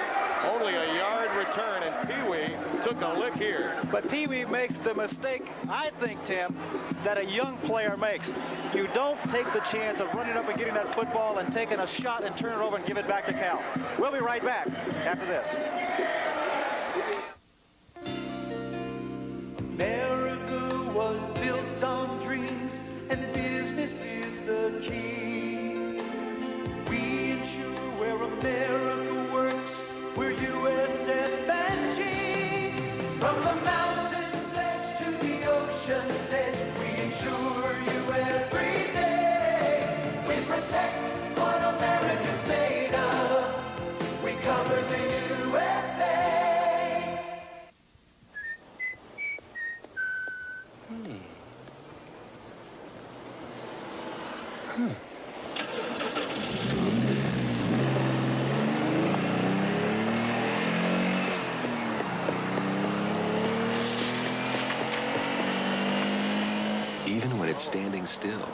Only a yard return, and Pee-wee took a lick here. But Pee-wee makes the mistake, I think, Tim, that a young player makes. You don't take the chance of running up and getting that football and taking a shot and turn it over and give it back to Cal. We'll be right back after this. America was built on dreams, and business is the key. We ensure where America works, we're USF&G. From the mountains edge to the ocean's edge, we ensure you every day. We protect what America's made of. We cover the USA. Even when it's standing still,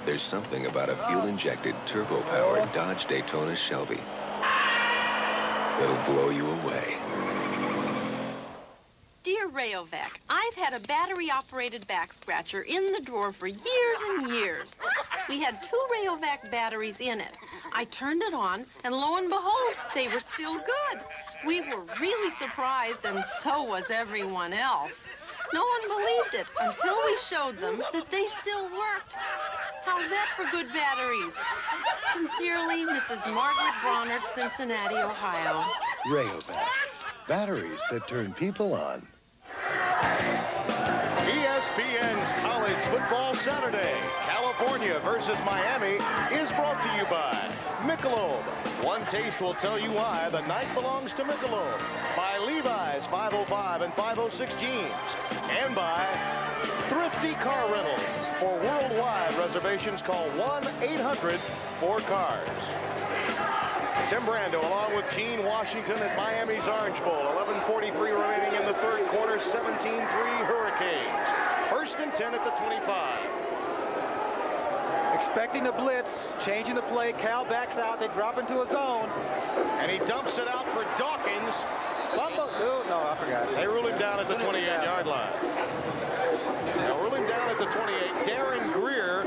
there's something about a fuel-injected, turbo-powered Dodge Daytona Shelby that'll blow you away. Dear Rayovac, I've had a battery-operated back scratcher in the drawer for years and years. We had 2 Rayovac batteries in it. I turned it on, and lo and behold, they were still good. We were really surprised, and so was everyone else. No one believed it until we showed them that they still worked. How's that for good batteries? Sincerely, Mrs. Margaret Bronert, Cincinnati, Ohio. Rayovac. Batteries that turn people on. ESPN's College Football Saturday, California versus Miami, is brought to you by Michelob. One taste will tell you why the night belongs to Michelob. By Levi's 505 and 506 jeans. And by Thrifty Car Rentals. For worldwide reservations, call 1-800-4CARS. Tim Brando along with Gene Washington at Miami's Orange Bowl. 11:43 remaining in the third quarter. 17-3 Hurricanes. First and 10 at the 25. Expecting the blitz, changing the play. Cal backs out. They drop into a zone. And he dumps it out for Dawkins. No, I forgot. They rule him down at the 28-yard line. They'll rule him down at the 28. Darren Greer,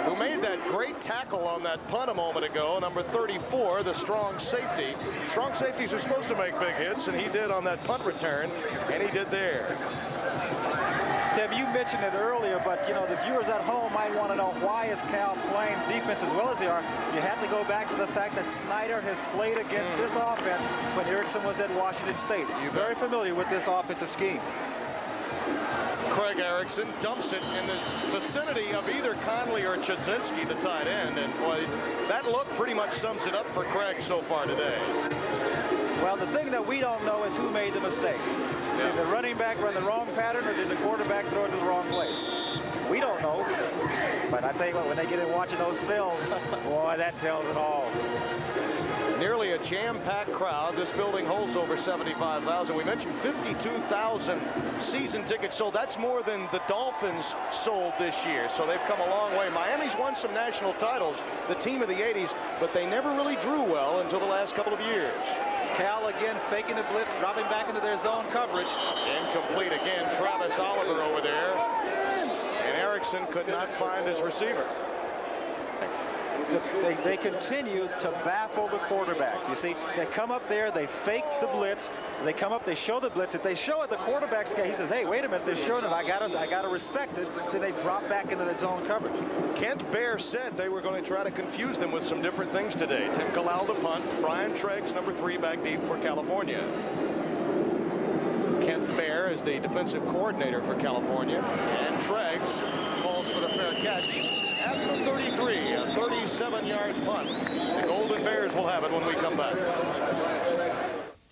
who made that great tackle on that punt a moment ago, number 34, the strong safety. Strong safeties are supposed to make big hits, and he did on that punt return, and he did there. Tim, you mentioned it earlier, but, you know, the viewers at home might want to know why is Cal playing defense as well as they are. You have to go back to the fact that Snyder has played against this offense when Erickson was at Washington State. You're very familiar with this offensive scheme. Craig Erickson dumps it in the vicinity of either Conley or Chudzinski, the tight end, and boy, that look pretty much sums it up for Craig so far today. Well, the thing that we don't know is who made the mistake. Did the running back run the wrong pattern, or did the quarterback throw it to the wrong place? We don't know. But I tell you what, when they get in watching those films, boy, that tells it all. Nearly a jam-packed crowd. This building holds over 75,000. We mentioned 52,000 season tickets sold. That's more than the Dolphins sold this year. So they've come a long way. Miami's won some national titles, the team of the 80s, but they never really drew well until the last couple of years. Cal again faking the blitz, dropping back into their zone coverage. Incomplete again. Travis Oliver over there. And Erickson could not find his receiver. They continue to baffle the quarterback. You see, they come up there, they fake the blitz, they come up, they show the blitz. If they show it, the quarterback's guy, he says, hey, wait a minute, they're showing it, I gotta respect it. Then they drop back into the zone coverage. Kent Baer said they were going to try to confuse them with some different things today. Tim Kalal to punt, Brian Treggs, number 3, back deep for California. Kent Baer is the defensive coordinator for California, and Treggs falls for the fair catch at the 33, a 37-yard punt. The Golden Bears will have it when we come back.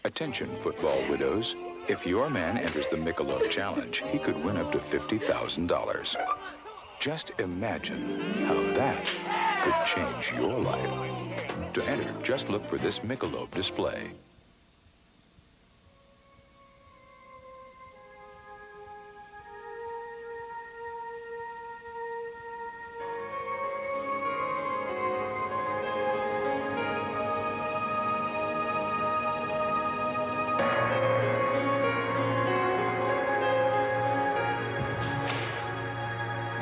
Attention, football widows. If your man enters the Michelob Challenge, he could win up to $50,000. Just imagine how that could change your life. To enter, just look for this Michelob display.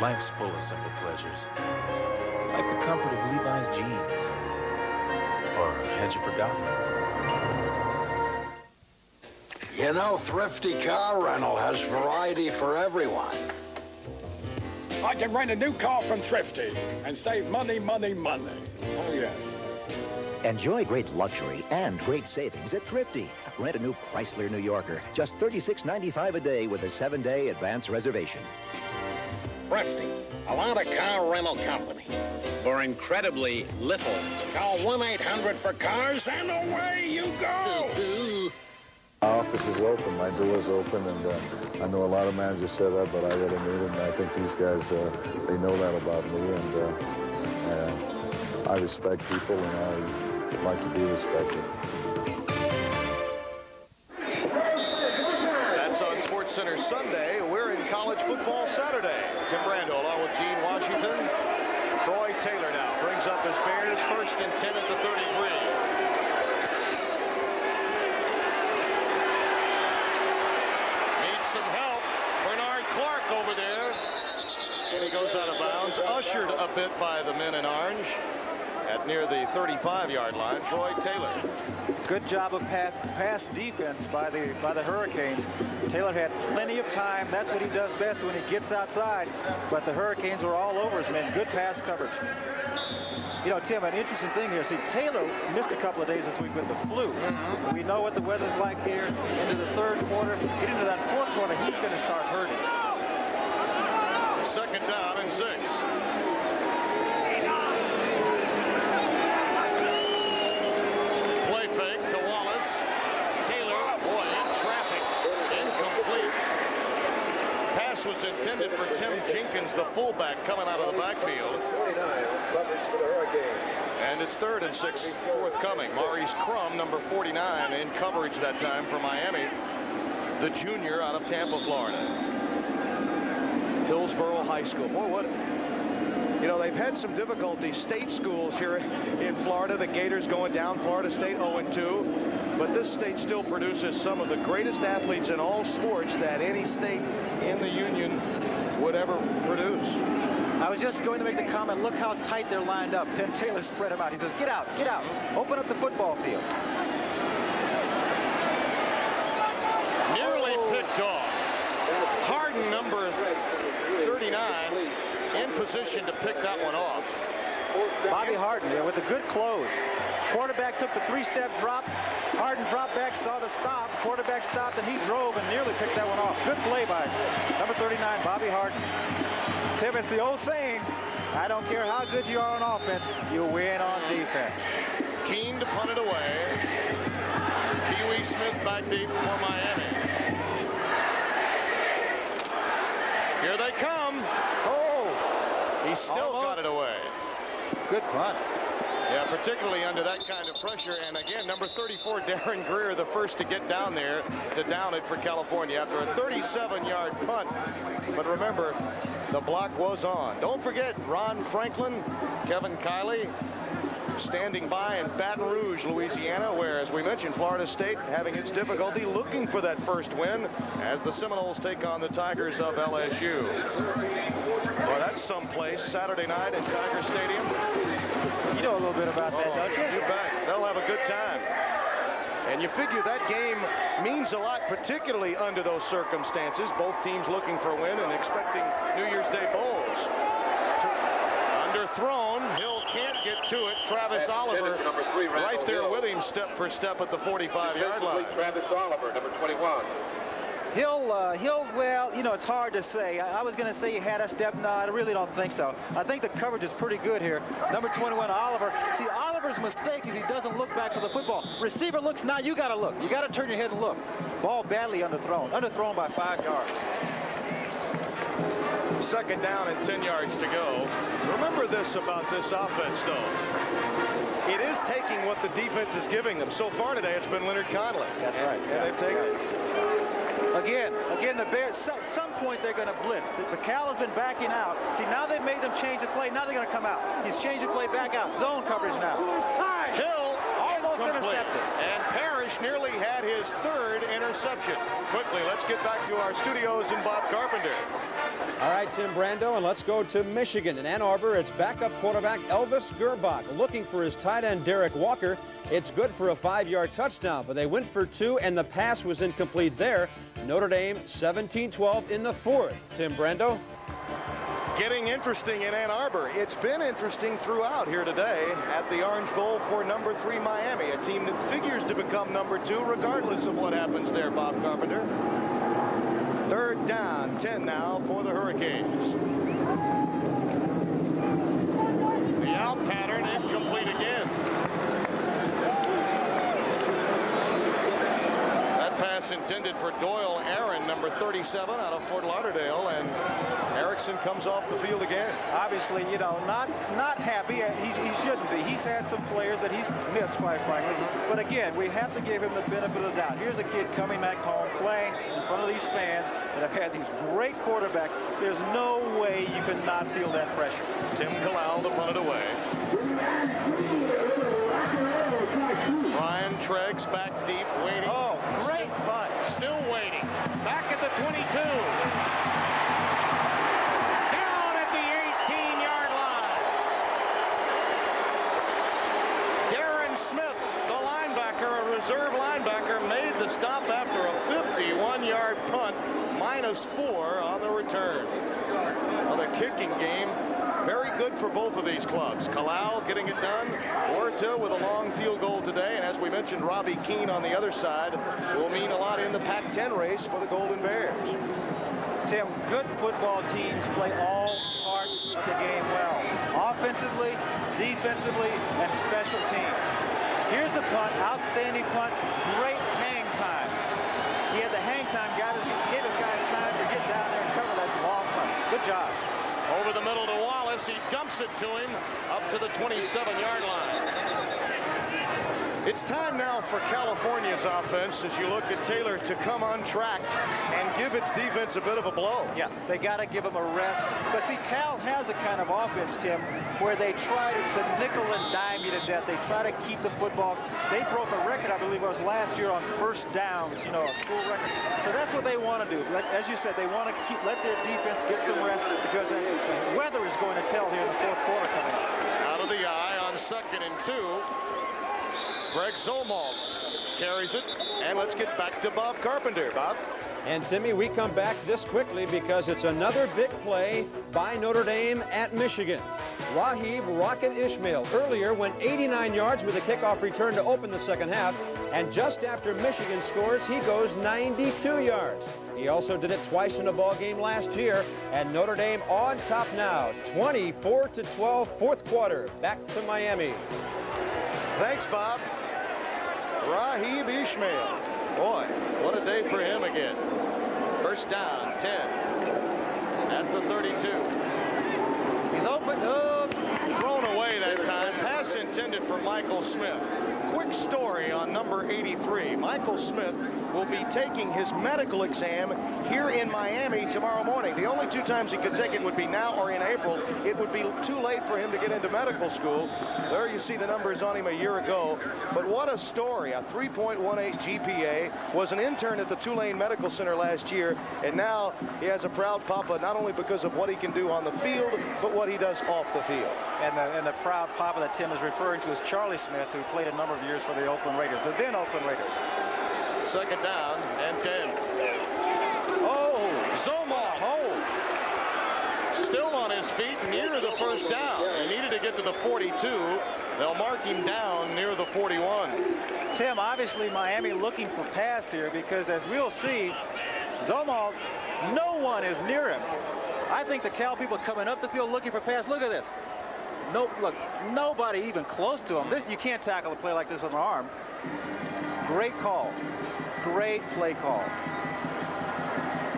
Life's full of simple pleasures, like the comfort of Levi's jeans. Or had you forgotten? You know, Thrifty Car Rental has variety for everyone. I can rent a new car from Thrifty and save money, money, money. Oh, yeah. Enjoy great luxury and great savings at Thrifty. Rent a new Chrysler New Yorker, just $36.95 a day with a 7-day advance reservation. Thrifty, a lot of car rental companies. For incredibly little, call 1-800-for-cars and away you go. Our office is open, my door is open, and I know a lot of managers say that, but I really mean it, and I think these guys, they know that about me, and I respect people, and I like to be respected. That's on SportsCenter Sunday. We're in college football Saturday. Tim Brando along with Gene Washington. Troy Taylor now brings up his Bears, 1st and 10 at the 33. Over there, and he goes out of bounds, ushered a bit by the men in orange at near the 35-yard line. Troy Taylor. Good job of pass defense by the Hurricanes. Taylor had plenty of time. That's what he does best when he gets outside, but the Hurricanes were all over his men. Good pass coverage. You know, Tim, an interesting thing here. See, Taylor missed a couple of days this week with the flu. We know what the weather's like here. Into the 3rd quarter, get into that 4th quarter, he's going to start hurting. 2nd down and 6. Play fake to Wallace. Taylor, boy, in traffic, incomplete. Pass was intended for Tim Jenkins, the fullback, coming out of the backfield. And it's 3rd and 6 forthcoming. Maurice Crum, number 49, in coverage that time for Miami. The junior out of Tampa, Florida. Hillsborough High School. Boy, what, you know, they've had some difficulty. State schools here in Florida. The Gators going down. Florida State 0-2. But this state still produces some of the greatest athletes in all sports that any state in the union would ever produce. I was just going to make the comment, look how tight they're lined up. Then Taylor spread them out. He says, get out, get out. Open up the football field. Nearly picked off. Harden, number 39, in position to pick that one off. Bobby Harden there with a good close. Quarterback took the 3-step drop. Harden dropped back, saw the stop. Quarterback stopped, and he drove and nearly picked that one off. Good play by number 39, Bobby Harden. Tim, it's the old saying, I don't care how good you are on offense, you win on defense. Keen to punt it away. Pee Wee Smith back deep for Miami. Here they come. Oh, he still got it away. Good punt. Yeah, particularly under that kind of pressure. And again, number 34, Darren Greer, the first to get down there to down it for California after a 37-yard punt. But remember, the block was on. Don't forget Ron Franklin, Kevin Kiley, standing by in Baton Rouge, Louisiana, where, as we mentioned, Florida State having its difficulty looking for that first win as the Seminoles take on the Tigers of LSU. Well, that's someplace Saturday night at Tiger Stadium. You know a little bit about that, don't you? You bet. They'll have a good time. And you figure that game means a lot, particularly under those circumstances. Both teams looking for a win and expecting New Year's Day bowls. Underthrown. Hill can't get to it. Travis Oliver right there with him step for step at the 45-yard line. Travis Oliver, number 21. Hill, well, you know, it's hard to say. I was going to say he had a step. No, I really don't think so. I think the coverage is pretty good here. Number 21, Oliver. See, Oliver's mistake is he doesn't look back for the football. Receiver looks, now you got to look. You got to turn your head and look. Ball badly underthrown. Underthrown by 5 yards. 2nd down and 10 yards to go. Remember this about this offense, though. It is taking what the defense is giving them. So far today, it's been Leonard Conley. That's right. And they've taken it. Again, the Bears, at some point they're going to blitz. The Cal has been backing out. See, now they've made them change the play. Now they're going to come out. He's changed the play back out. Zone coverage now. Hill almost incomplete. And Parrish nearly had his third interception. Quickly, let's get back to our studios in Bob Carpenter. All right, Tim Brando, and let's go to Michigan. In Ann Arbor, it's backup quarterback Elvis Gerbach looking for his tight end Derek Walker. It's good for a 5-yard touchdown, but they went for 2, and the pass was incomplete there. Notre Dame 17-12 in the 4th. Tim Brando. Getting interesting in Ann Arbor. It's been interesting throughout here today at the Orange Bowl for number 3 Miami, a team that figures to become number 2 regardless of what happens there, Bob Carpenter. 3rd down, 10 now for the Hurricanes. The out pattern incomplete again. That pass intended for Doyle Aaron, number 37 out of Fort Lauderdale, and Erickson comes off the field again. Obviously, you know, not happy. He shouldn't be. He's had some players that he's missed, quite frankly. But again, we have to give him the benefit of the doubt. Here's a kid coming back home, playing in front of these fans that have had these great quarterbacks. There's no way you could not feel that pressure. Tim Kalal to punt it away. Brian Treggs back deep, waiting. Oh, great punt. Still waiting. Back at the 22. Reserve linebacker made the stop after a 51-yard punt, -4 on the return. Well, the kicking game, very good for both of these clubs. Kalal getting it done. Huerta with a long field goal today. And as we mentioned, Robbie Keane on the other side will mean a lot in the Pac-10 race for the Golden Bears. Tim, good football teams play all parts of the game well. Offensively, defensively, and special teams. Here's the punt, outstanding punt, great hang time. He had the hang time, gave his guys time to get down there and cover that long punt. Good job. Over the middle to Wallace, he dumps it to him up to the 27-yard line. It's time now for California's offense, as you look at Taylor, to come untracked and give its defense a bit of a blow. Yeah, they got to give him a rest. But see, Cal has a kind of offense, Tim, where they try to nickel and dime you to death. They try to keep the football. They broke a record, I believe it was last year, on first downs, you know, a school record. So that's what they want to do. As you said, they want to let their defense get some rest because the weather is going to tell here in the 4th quarter coming up. Out of the eye on 2nd and 2. Greg Zolmalt carries it, and let's get back to Bob Carpenter. Bob? And, Timmy, we come back this quickly because it's another big play by Notre Dame at Michigan. Rahib Rocket Ishmael earlier went 89 yards with a kickoff return to open the second half, and just after Michigan scores, he goes 92 yards. He also did it twice in a ball game last year, and Notre Dame on top now, 24-12, 4th quarter. Back to Miami. Thanks, Bob. Rahib Ishmael. Boy, what a day for him again. First down, 10. At the 32. He's open. Thrown away that time. Pass intended for Michael Smith. Quick story on number 83. Michael Smith will be taking his medical exam here in Miami tomorrow morning. The only 2 times he could take it would be now or in April. It would be too late for him to get into medical school. There you see the numbers on him a year ago. But what a story. A 3.18 GPA. Was an intern at the Tulane Medical Center last year. And now he has a proud papa, not only because of what he can do on the field, but what he does off the field. And the proud papa that Tim is referring to is Charlie Smith, who played a number of years for the Oakland Raiders, the then Oakland Raiders. 2nd down and 10. Oh, Zolmalt. Still on his feet near the first down. He needed to get to the 42. They'll mark him down near the 41. Tim, obviously Miami looking for pass here because, as we'll see, Zolmalt, no one is near him. I think the Cal people coming up the field looking for pass. Look at this. No, look, nobody even close to him. You can't tackle a play like this with an arm. Great call. Great play call.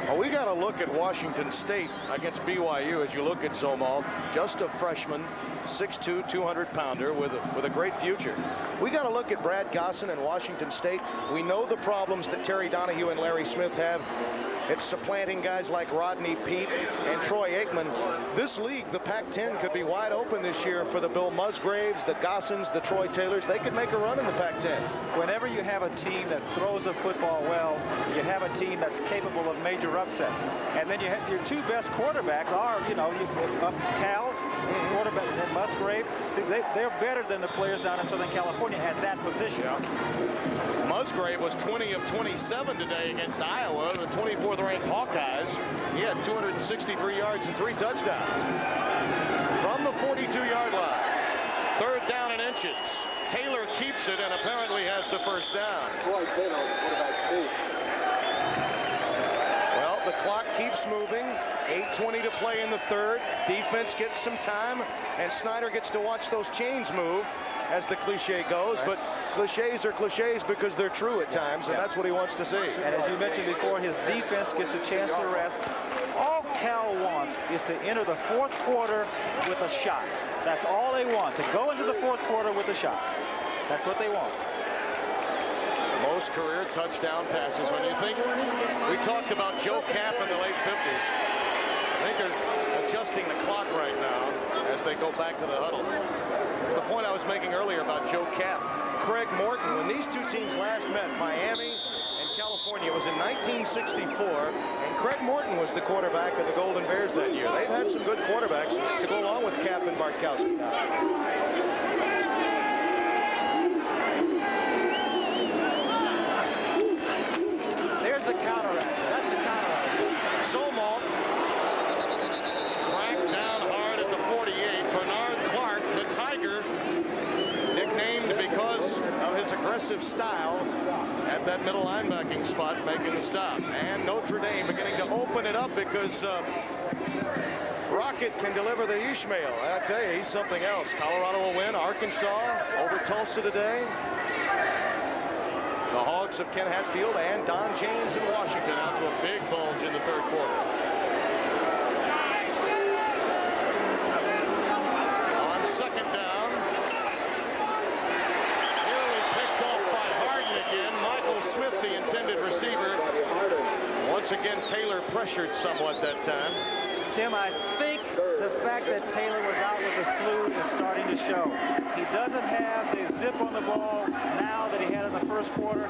Well, we got to look at Washington State against BYU as you look at Zolmalt. Just a freshman, 6'2", 200-pounder with a great future. We got to look at Brad Gosson and Washington State. We know the problems that Terry Donahue and Larry Smith have. It's supplanting guys like Rodney Peete and Troy Aikman. This league, the Pac-10, could be wide open this year for the Bill Musgraves, the Gossons, the Troy Taylors. They could make a run in the Pac-10. Whenever you have a team that throws the football well, you have a team that's capable of major upsets. And then you have your two best quarterbacks are, Cal, quarterback, and Musgrave. They're better than the players down in Southern California at that position. Yeah. Musgrave was 20 of 27 today against Iowa, the 24th-ranked Hawkeyes. He had 263 yards and 3 touchdowns. From the 42-yard line, 3rd down and inches. Taylor keeps it and apparently has the first down. Well, the clock keeps moving. 8:20 to play in the 3rd. Defense gets some time, and Snyder gets to watch those chains move, as the cliche goes. But cliches are cliches because they're true at times, and that's what he wants to see. And as you mentioned before, his defense gets a chance to rest. All Cal wants is to enter the 4th quarter with a shot. That's all they want, to go into the 4th quarter with a shot. That's what they want. Most career touchdown passes. When you think, we talked about Joe Kapp in the late 50s. I think they're adjusting the clock right now as they go back to the huddle. The point I was making earlier about Joe Kapp, Craig Morton, when these two teams last met, Miami and California, it was in 1964, and Craig Morton was the quarterback of the Golden Bears that year. They've had some good quarterbacks to go along with Kapp and Bartkowski. There's the counteract. That's the counteract. Somalt cracked down hard at the 48. Bernard Clark, the Tiger, nicknamed because of his aggressive style at that middle linebacking spot, making the stop. And Notre Dame beginning to open it up because Rocket can deliver the Ishmael. I tell you, he's something else. Colorado will win. Arkansas over Tulsa today. The Hogs of Ken Hatfield and Don James in Washington out to a big bulge in the 3rd quarter. On 2nd down, nearly picked off by Harden again. Michael Smith, the intended receiver. Once again, Taylor pressured somewhat that time. Tim, I think the fact that Taylor was out with the flu is starting to show. He doesn't have the zip on the ball now that he had in the 1st quarter.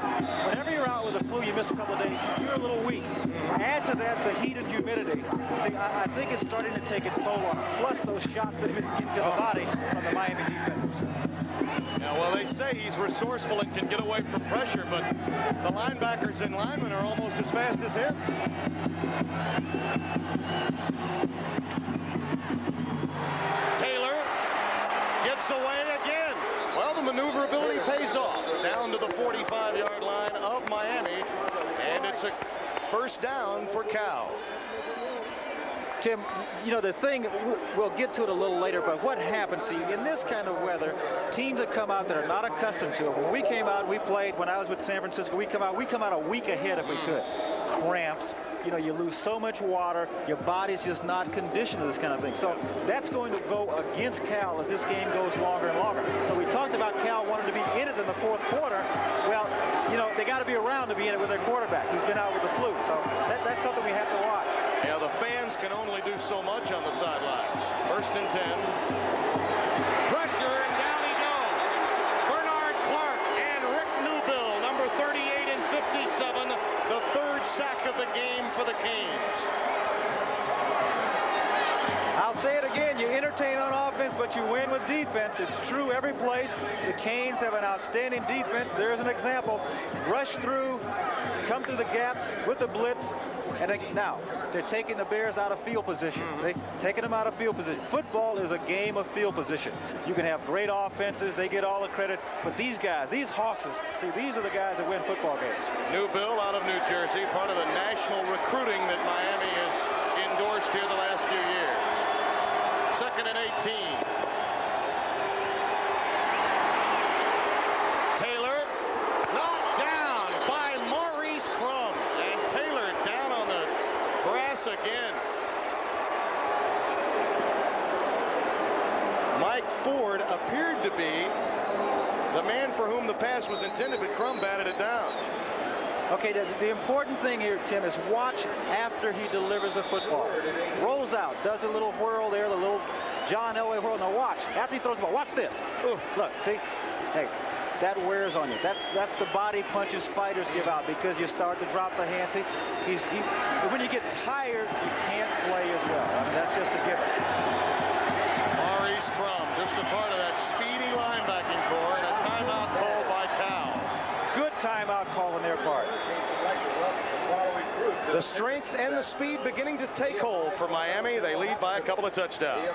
Whenever you're out with the flu, you miss a couple of days, you're a little weak. Add to that the heat and humidity. See, I think it's starting to take its toll on him. Plus those shots that hit to the body from the Miami defenders. Yeah, well, they say he's resourceful and can get away from pressure, but the linebackers and linemen are almost as fast as him. Taylor gets away again. Well, the maneuverability pays off. Down to the 45-yard line of Miami, and it's a 1st down for Cal. Tim, the thing, we'll get to it a little later, but what happens, see, in this kind of weather, teams that come out that are not accustomed to it. When we came out, we played, when I was with San Francisco, we come out a week ahead if we could. Cramps, you lose so much water, your body's just not conditioned to this kind of thing. So that's going to go against Cal as this game goes longer and longer. So we talked about Cal wanting to be in it in the 4th quarter. Well, they got to be around to be in it with their quarterback who's been out with the flu. So that's something we have to watch. Yeah, the fans can only do so much on the sidelines. 1st and 10. Pressure, and down he goes. Bernard Clark and Rick Newbill, number 38 and 57, the 3rd sack of the game for the Canes. I'll say it again, you entertain on offense, but you win with defense. It's true every place. The Canes have an outstanding defense. There's an example. Rush through, come through the gaps with the blitz. And now, they're taking the Bears out of field position. They're taking them out of field position. Football is a game of field position. You can have great offenses. They get all the credit. But these guys, these horses, see, these are the guys that win football games. Newbill out of New Jersey, part of the national recruiting that Miami has endorsed here the last few years. 2nd and 18. Taylor knocked down by Maurice Crum. And Taylor down on the grass again. Mike appeared to be the man for whum the pass was intended, but Crum batted it down. Okay, the important thing here, Tim, is watch after he delivers the football. Rolls out, does a little whirl there, the little John Elway whirl. Now watch, after he throws the ball, watch this. Ooh, look, see? Hey, that wears on you. That's the body punches fighters give out because you start to drop the hand. See, when you get tired, you can't play as well. I mean, that's just a given. Maurice Crum, just a part of that speedy linebacking core, and a timeout called by Cal. Good timeout call on their part. The strength and the speed beginning to take hold for Miami. They lead by a couple of touchdowns.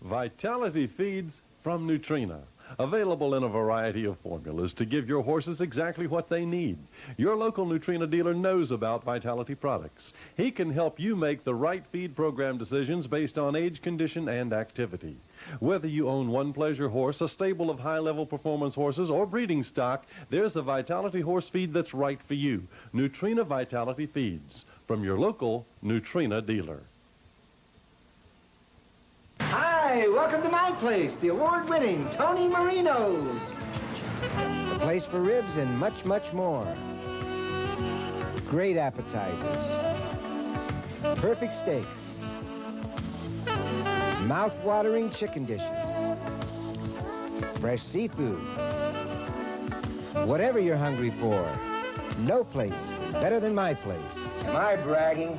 Vitality Feeds from Nutrena. Available in a variety of formulas to give your horses exactly what they need. Your local Nutrena dealer knows about Vitality products. He can help you make the right feed program decisions based on age, condition, and activity. Whether you own one pleasure horse, a stable of high-level performance horses, or breeding stock, there's a Vitality horse feed that's right for you. Nutrena Vitality Feeds from your local Nutrena dealer. Hi, welcome to my place, the award-winning Tony Marino's. A place for ribs and much, much more. Great appetizers. Perfect steaks. Mouth-watering chicken dishes. Fresh seafood. Whatever you're hungry for, no place is better than my place. Am I bragging?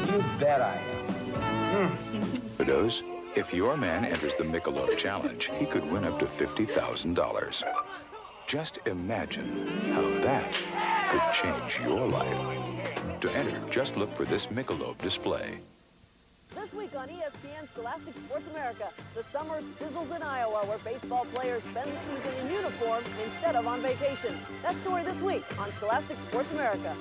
You bet I am. Kiddos, if your man enters the Michelob Challenge, he could win up to $50,000. Just imagine how that could change your life. To enter, just look for this Michelob display. This week on ESPN Scholastic Sports America, the summer sizzles in Iowa where baseball players spend the season in uniform instead of on vacation. That story this week on Scholastic Sports America.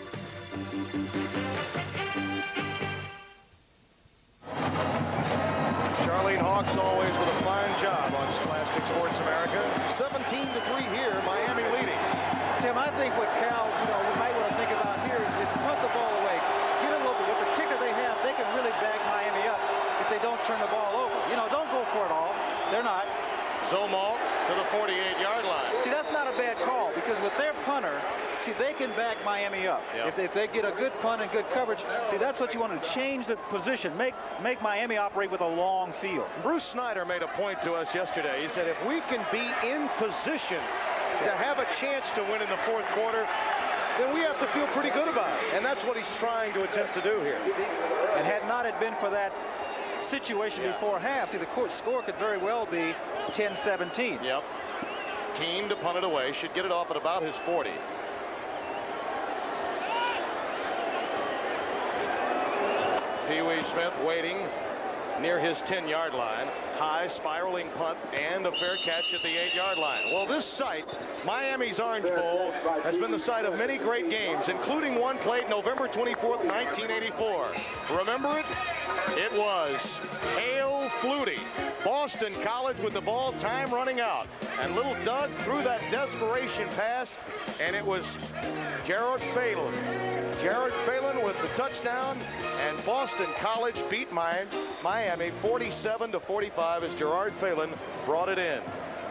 Charlene Hawks always with a fine job on Scholastic Sports America. 17-3 here, Miami leading. Tim, I think what Cal, we might want to think about here is punt the ball away. Get a little bit. With the kicker they have, they can really bag Miami up if they don't turn the ball over. Don't go for it all. They're not. Zomal to the 48-yard line. See, that's not a bad call because with their punter, see, they can back Miami up. Yep. If they get a good punt and good coverage, see, that's what you want to change the position. Make Miami operate with a long field. Bruce Snyder made a point to us yesterday. He said if we can be in position to have a chance to win in the fourth quarter, then we have to feel pretty good about it. And that's what he's trying to attempt to do here. And had not it been for that situation before half, see, the score could very well be 10-17. Yep. Keen to punt it away. Should get it off at about his 40. Pee Wee Smith waiting near his 10-yard line. High spiraling punt and a fair catch at the 8-yard line. Well, this site, Miami's Orange Bowl, has been the site of many great games, including one played November 24th, 1984. Remember it? It was Hail Flutie. Boston College with the ball, time running out. And little Doug threw that desperation pass, and it was Gerard Phelan. Gerard Phelan with the touchdown, and Boston College beat Miami 47-45 as Gerard Phelan brought it in.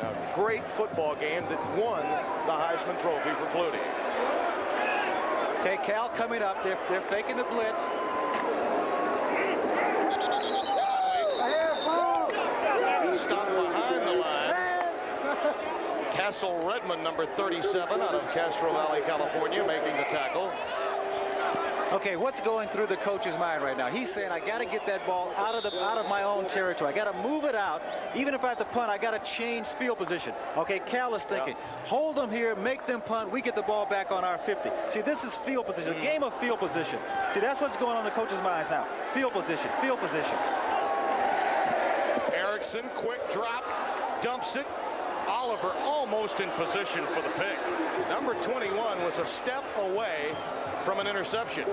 A great football game that won the Heisman Trophy for Flutie. Okay, Cal coming up. They're faking the blitz. Stopped behind the line. Castle Redmond, number 37, out of Castro Valley, California, making the tackle. Okay, what's going through the coach's mind right now? He's saying, I got to get that ball out of my own territory. I got to move it out. Even if I have to punt, I got to change field position. Okay, Cal is thinking, hold them here, make them punt. We get the ball back on our 50. See, this is field position, a game of field position. See, that's what's going on in the coach's minds now. Field position, field position. Erickson, quick drop, dumps it. Oliver almost almost in position for the pick. Number 21 was a step away from an interception.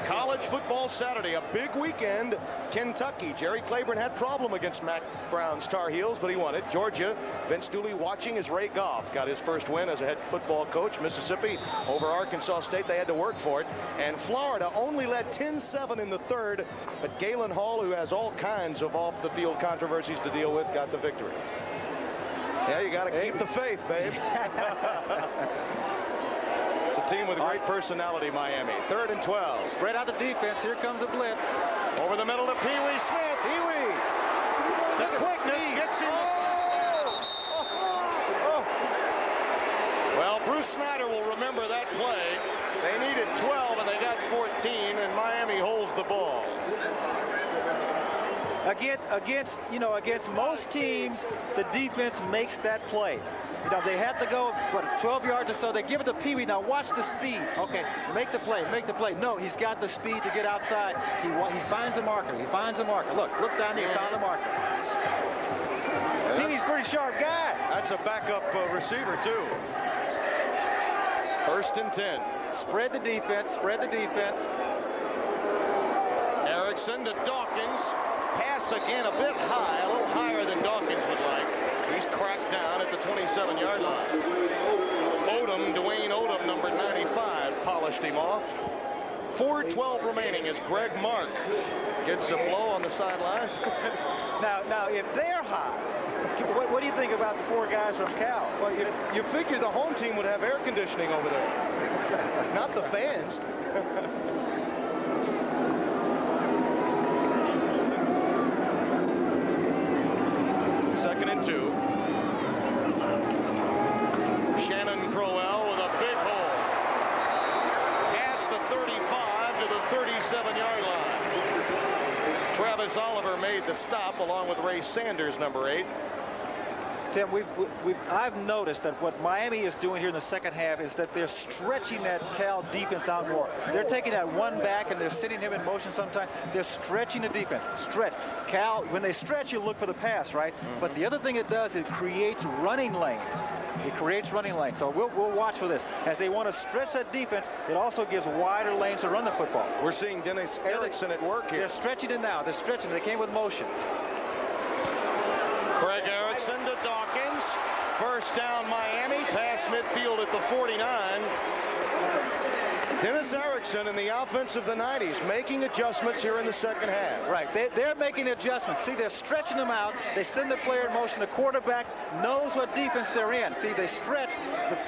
College football Saturday, a big weekend. Kentucky. Jerry Claiborne had problem against Mac Brown's Tar Heels, but he won it. Georgia, Vince Dooley watching as Ray Goff got his first win as a head football coach. Mississippi over Arkansas State. They had to work for it. And Florida only led 10-7 in the third, but Galen Hall, who has all kinds of off-the-field controversies to deal with, got the victory. Yeah, you got to keep the faith, babe. It's a team with great personality, Miami. 3rd and 12. Spread out the defense. Here comes the blitz. Over the middle to Pee Wee Smith. Pee Wee. The quickness gets him. Well, Bruce Snyder will remember that play. They needed 12 and they got 14, and Miami holds the ball. Against most teams, the defense makes that play. You know, they had to go, 12 yards or so. They give it to Pee Wee. Now watch the speed. Okay, make the play, make the play. No, he's got the speed to get outside. He finds a marker. He finds a marker. Look down there. He found the marker. Pee Wee's a pretty sharp guy. That's a backup receiver, too. 1st and 10. Spread the defense. Spread the defense. Erickson to Dawkins. Pass again a bit high, a little higher than Dawkins would like. He's cracked down at the 27-yard line. Dwayne Odom, number 95, polished him off. 4:12 remaining as Greg Mark gets a blow on the sidelines. Now, if they're hot, what do you think about the 4 guys from Cal? Well, you figure the home team would have air conditioning over there, not the fans. 2nd and 2. Shannon Crowell with a big hole. Past the 35 to the 37-yard line. Travis Oliver made the stop along with Ray Sanders, number 8. Tim, I've noticed that what Miami is doing here in the second half is that they're stretching that Cal defense out more. They're taking that one back and they're sitting him in motion sometimes. They're stretching the defense. Stretch. Cal, when they stretch, you look for the pass, right? But the other thing it does, it creates running lanes. It creates running lanes. So we'll watch for this. As they want to stretch that defense, it also gives wider lanes to run the football. We're seeing Dennis Erickson at work here. They're stretching it now. They're stretching it. They came with motion. Craig Erickson to Dawkins. First down Miami. Past midfield at the 49. Dennis Erickson in the offense of the 90s making adjustments here in the second half. Right. They're making adjustments. See, they're stretching them out. They send the player in motion. The quarterback knows what defense they're in. See, they stretch.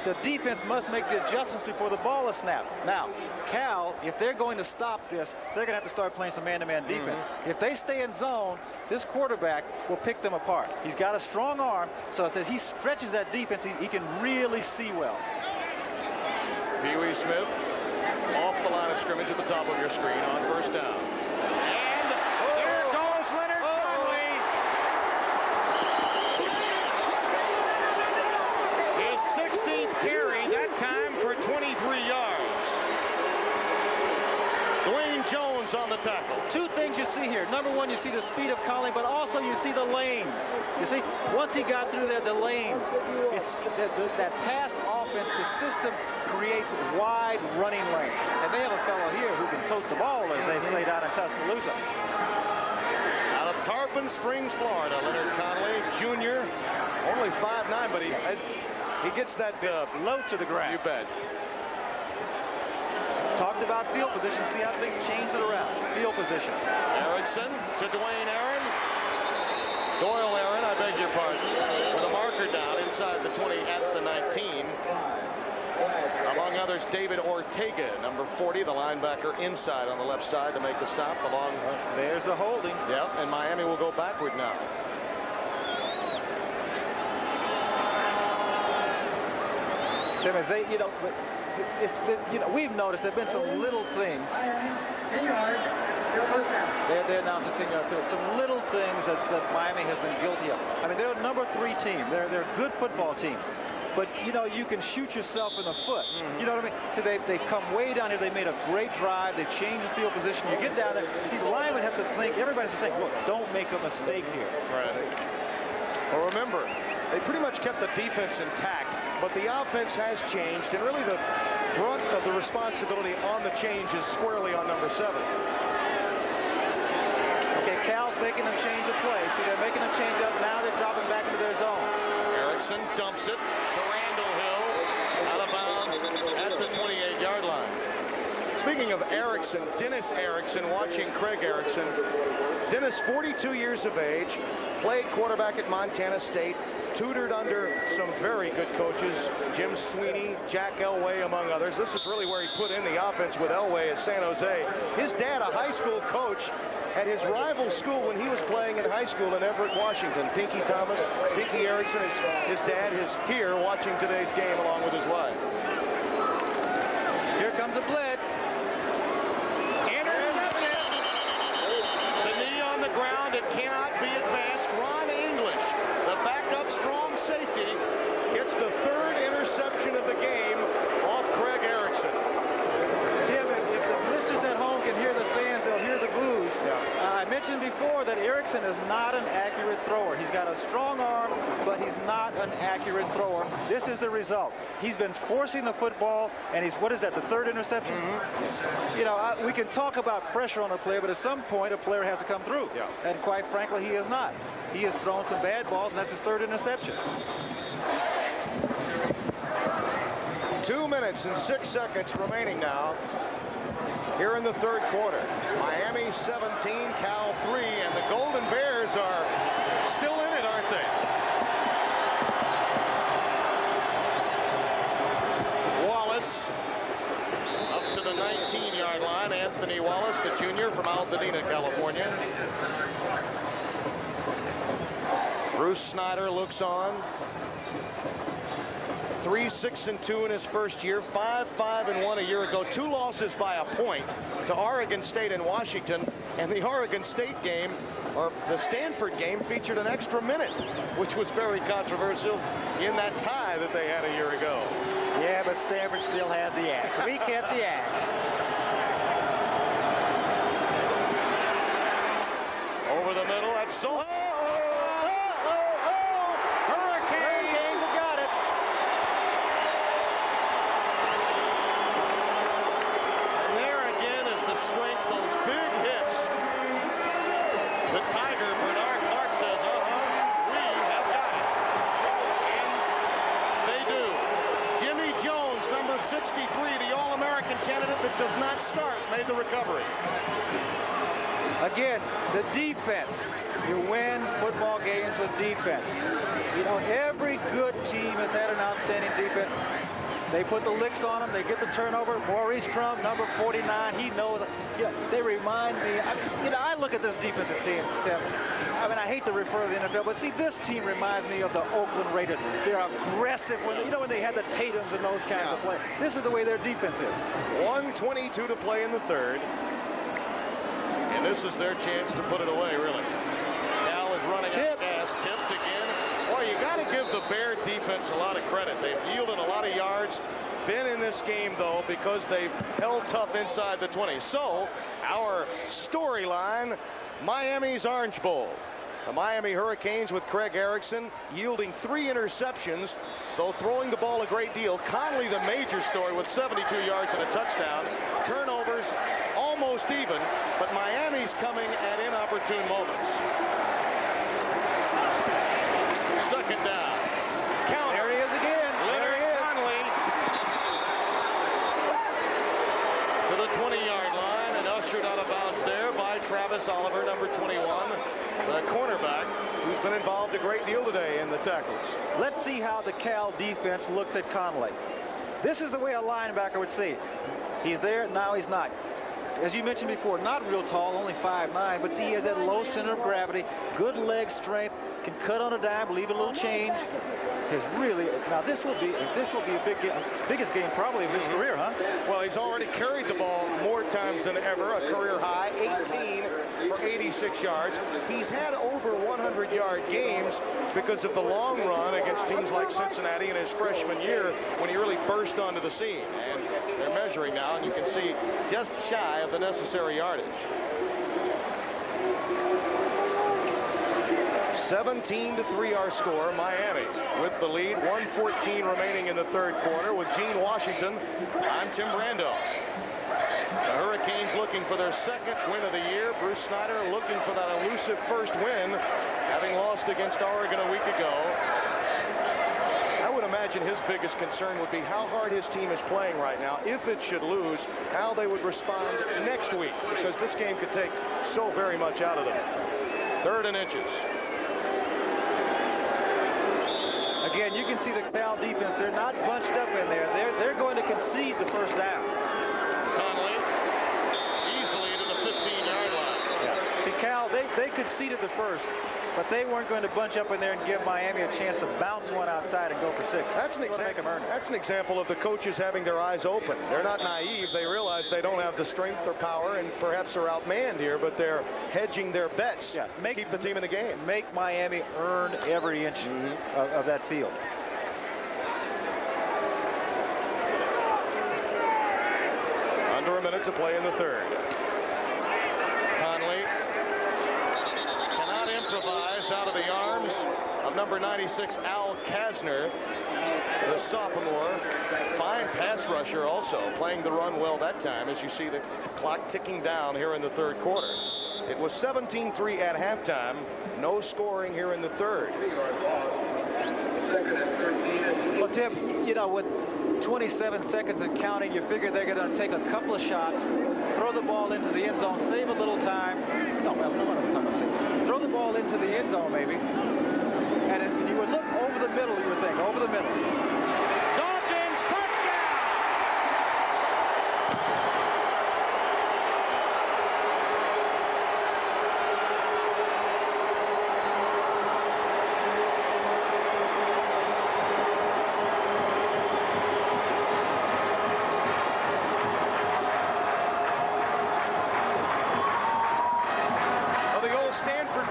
The defense must make the adjustments before the ball is snapped. Now, Cal, if they're going to stop this, they're going to have to start playing some man-to-man defense. If they stay in zone, this quarterback will pick them apart. He's got a strong arm, so as he stretches that defense, he can really see well. Pee Wee Smith off the line of scrimmage at the top of your screen on first down. And there goes Leonard Conley. His 16th carry, that time for 23 yards. Dwayne Jones on the tackle. 2 things you see here. Number 1, you see the speed of Conley, but also you see the lanes. You see, once he got through there, the lanes. It's that pass offense, the system creates wide running lanes. And they have a fellow here who can tote the ball as they play down in Tuscaloosa. Out of Tarpon Springs, Florida, Leonard Conley, Jr., only 5'9", but he gets that low to the ground. You bet. Talked about field position. See how they change it around. Field position. Erickson to Dwayne Aaron. Doyle Aaron, I beg your pardon, with a marker down inside the 20 at the 19. Among others, David Ortega, number 40, the linebacker inside on the left side to make the stop. Along. There's the holding. Yep, and Miami will go backward now. Tim, as they, we've noticed there've been some little things. They're announcing 10-yard field. Some little things that Miami has been guilty of. I mean, they're a number 3 team. They're a good football team. But, you can shoot yourself in the foot. You know what I mean? So they come way down here. They made a great drive. They changed the field position. You get down there. See, the linemen have to think. Everybody has to think, look, don't make a mistake here. Right. Well, remember, they pretty much kept the defense intact but the offense has changed, and really the brunt of the responsibility on the change is squarely on number 7. Okay, Cal's making them change the play. See, they're making them change up. Now they're dropping back into their zone. Erickson dumps it to Randall Hill, out of bounds at the 28-yard line. Speaking of Erickson, Dennis Erickson, watching Craig Erickson. Dennis, 42 years of age, played quarterback at Montana State, tutored under some very good coaches, Jim Sweeney, Jack Elway, among others. This is really where he put in the offense with Elway at San Jose. His dad, a high school coach at his rival school when he was playing in high school in Everett, Washington. Pinky Thomas, Pinky Erickson, his dad is here watching today's game along with his wife. Here comes a blitz. The knee on the ground, it cannot be advanced. Ron English, the backup strong safety, gets the 3rd interception of the game off Craig Erickson. Tim, if the listeners at home can hear the fans, they'll hear the boos. I mentioned before that Erickson is not an accurate thrower. He's got a strong arm, but he's not an accurate thrower. This is the result. He's been forcing the football, and he's, what is that, the 3rd interception? You know, we can talk about pressure on a player, but at some point a player has to come through. And quite frankly, he is not. He has thrown some bad balls, and that's his 3rd interception. 2 minutes and 6 seconds remaining now here in the 3rd quarter. Miami 17, Cal 3, and the Golden Bears are still in it, aren't they? Wallace up to the 19-yard line. Anthony Wallace, the junior from Altadena, California. Bruce Snyder looks on. 3-6-2 in his first year, 5-5-1 a year ago. 2 losses by a point to Oregon State and Washington. And the Oregon State game, or the Stanford game, featured an extra minute, which was very controversial in that tie that they had a year ago. Yeah, but Stanford still had the axe. We kept the axe. Over the middle, that's so. That does not start, made the recovery. Again, the defense. You win football games with defense. You know, every good team has had an outstanding defense. They put the licks on them. They get the turnover. Maurice Crum, number 49, he knows. You know, they remind me. I look at this defensive team, Tim. I mean, I hate to refer to the NFL, but see, this team reminds me of the Oakland Raiders. They're aggressive. When they had the Tatums and those kinds of play. This is the way their defense is. 1:22 to play in the 3rd. And this is their chance to put it away, really. Cal is running out of gas. Tipped again. Well, you got to give the Bear defense a lot of credit. They've yielded a lot of yards. Been in this game, though, because they've held tough inside the 20. So, our storyline, Miami's Orange Bowl. The Miami Hurricanes with Craig Erickson yielding 3 interceptions, though throwing the ball a great deal. Conley, the major story, with 72 yards and a touchdown. Turnovers almost even, but Miami's coming at inopportune moments. 2nd down. Count. There he is again. Leonard Conley to the 20-yard line and ushered out of bounds there by Travis Oliver, number 21, the cornerback, who's been involved a great deal today in the tackles. Let's see how the Cal defense looks at Conley. This is the way a linebacker would see it. He's there, now he's not. As you mentioned before, not real tall, only 5'9", but see, he has that low center of gravity, good leg strength, can cut on a dime, leave a little change. Now this will be a big game, biggest game probably of his career, huh? Well, he's already carried the ball more times than ever, a career high, 18 for 86 yards. He's had over 100-yard games because of the long run against teams like Cincinnati in his freshman year when he really burst onto the scene. And they're measuring now, and you can see just shy of the necessary yardage. 17-3 our score. Miami with the lead. 1:14 remaining in the third quarter. With Gene Washington, I'm Tim Brando. The Hurricanes looking for their second win of the year. Bruce Snyder looking for that elusive first win, having lost against Oregon a week ago. I would imagine his biggest concern would be how hard his team is playing right now. If it should lose, how they would respond next week, because this game could take so very much out of them. 3rd and inches. Again, you can see the Cal defense. They're not bunched up in there. They're going to concede the first down. Conley easily to the 15-yard line. Yeah. See, Cal, they conceded the first, but they weren't going to bunch up in there and give Miami a chance to bounce one outside and go for 6. That's an example of the coaches having their eyes open. They're not naive. They realize they don't have the strength or power, and perhaps are outmanned here, but they're hedging their bets to keep the team in the game. Make Miami earn every inch of that field. Under a minute to play in the third. Conley cannot improvise out of the arms of number 96, Al Kasner, the sophomore. Fine pass rusher also, playing the run well that time, as you see the clock ticking down here in the third quarter. It was 17-3 at halftime. No scoring here in the third. Well, Tim, you know, with 27 seconds and counting, you figure they're going to take a couple of shots, throw the ball into the end zone, save a little time. No, well, no, what I'm talking about. Throw the ball into the end zone, maybe. And if you would look over the middle, you would think, over the middle. Dawkins, touchdown!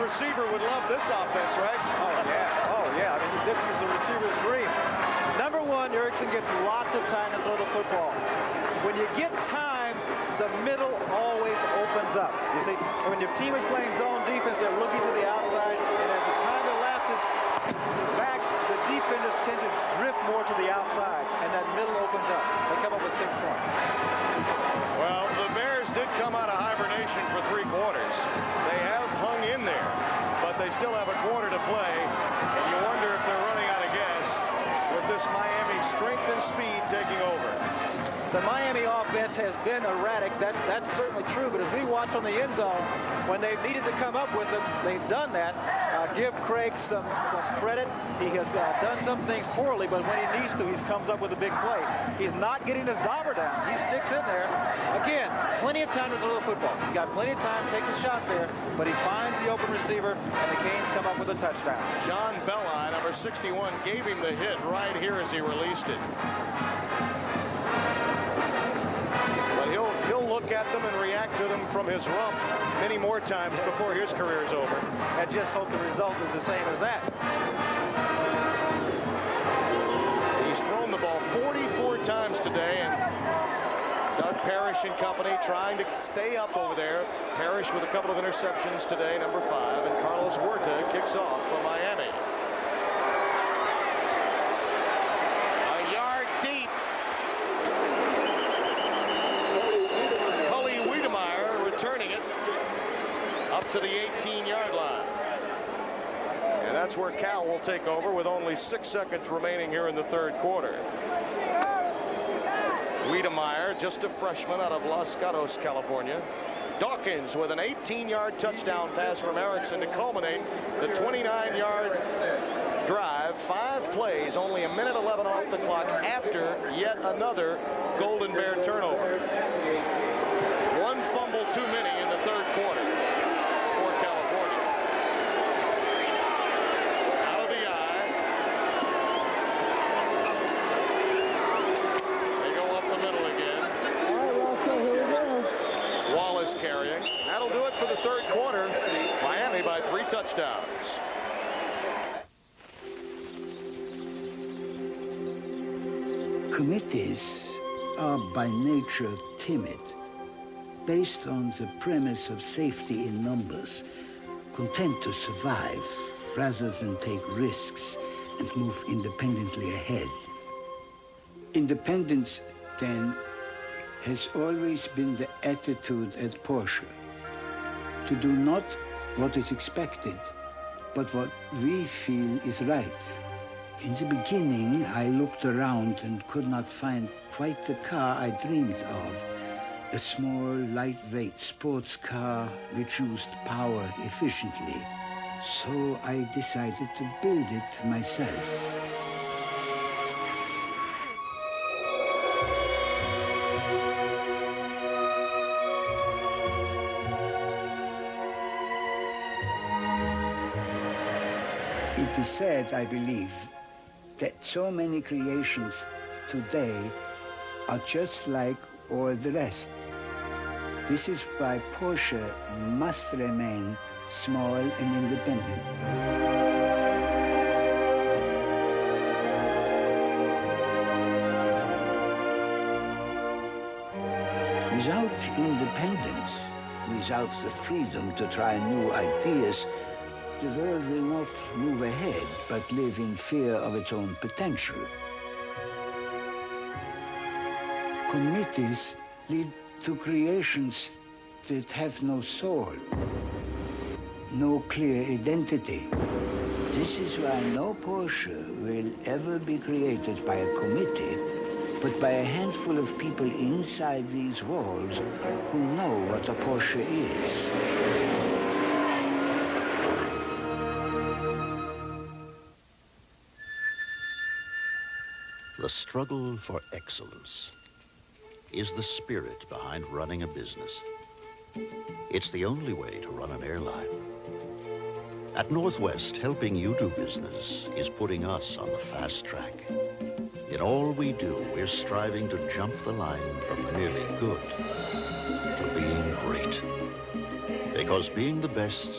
Receiver would love this offense, right? Oh yeah. I mean, this is a receiver's dream. Number one, Erickson gets lots of time to throw the football. When you get time, the middle always opens up. You see, when your team is playing zone defense, they're looking to the outside, and as the time elapses, the defenders tend to drift more to the outside, and that middle opens up. They come up with 6 points. Well, the Bears did come out of hibernation for 3 quarters. They have hung in there, but they still have a quarter to play, and you wonder if they're running out of gas with this Miami strength and speed taking over. The Miami offense has been erratic. That's certainly true, but as we watch on the end zone, when they've needed to come up with them, they've done that. Give Craig some credit. He has done some things poorly, but when he needs to, he comes up with a big play. He's not getting his dauber down. He sticks in there. Again, plenty of time to throw the football. He's got plenty of time, takes a shot there, but he finds the open receiver, and the Canes come up with a touchdown. John Belli, number 61, gave him the hit right here as he released it. But he'll look at them and react to them from his rump many more times before his career is over. I just hope the result is the same as that. He's thrown the ball 44 times today, and Doug Parrish and company trying to stay up over there. Parrish with a couple of interceptions today, number 5, and Carlos Huerta kicks off for Miami. A yard deep. Cully Wiedemeyer returning it up to the 18-yard line. And that's where Cal will take over with only 6 seconds remaining here in the third quarter. Wiedemeyer, just a freshman out of Los Gatos, California. Dawkins with an 18-yard touchdown pass from Erickson to culminate the 29-yard drive. 5 plays, only 1:11 off the clock after yet another Golden Bear turnover. 1 fumble too many in the third quarter for California. Out of the eye. They go up the middle again. Wallace carrying. That'll do it for the third quarter. Miami by 3 touchdowns. Committees are by nature timid, based on the premise of safety in numbers, content to survive rather than take risks and move independently ahead. Independence, then, has always been the attitude at Porsche. To do not what is expected, but what we feel is right. In the beginning, I looked around and could not find quite the car I dreamed of. A small, lightweight sports car which used power efficiently. So I decided to build it myself. It is sad, I believe, that so many creations today are just like all the rest. This is why Porsche must remain small and independent. Without independence, without the freedom to try new ideas, the world will not move ahead, but live in fear of its own potential. Committees lead to creations that have no soul, no clear identity. This is why no Porsche will ever be created by a committee, but by a handful of people inside these walls who know what a Porsche is. The struggle for excellence is the spirit behind running a business. It's the only way to run an airline. At Northwest, helping you do business is putting us on the fast track. In all we do, we're striving to jump the line from merely good to being great. Because being the best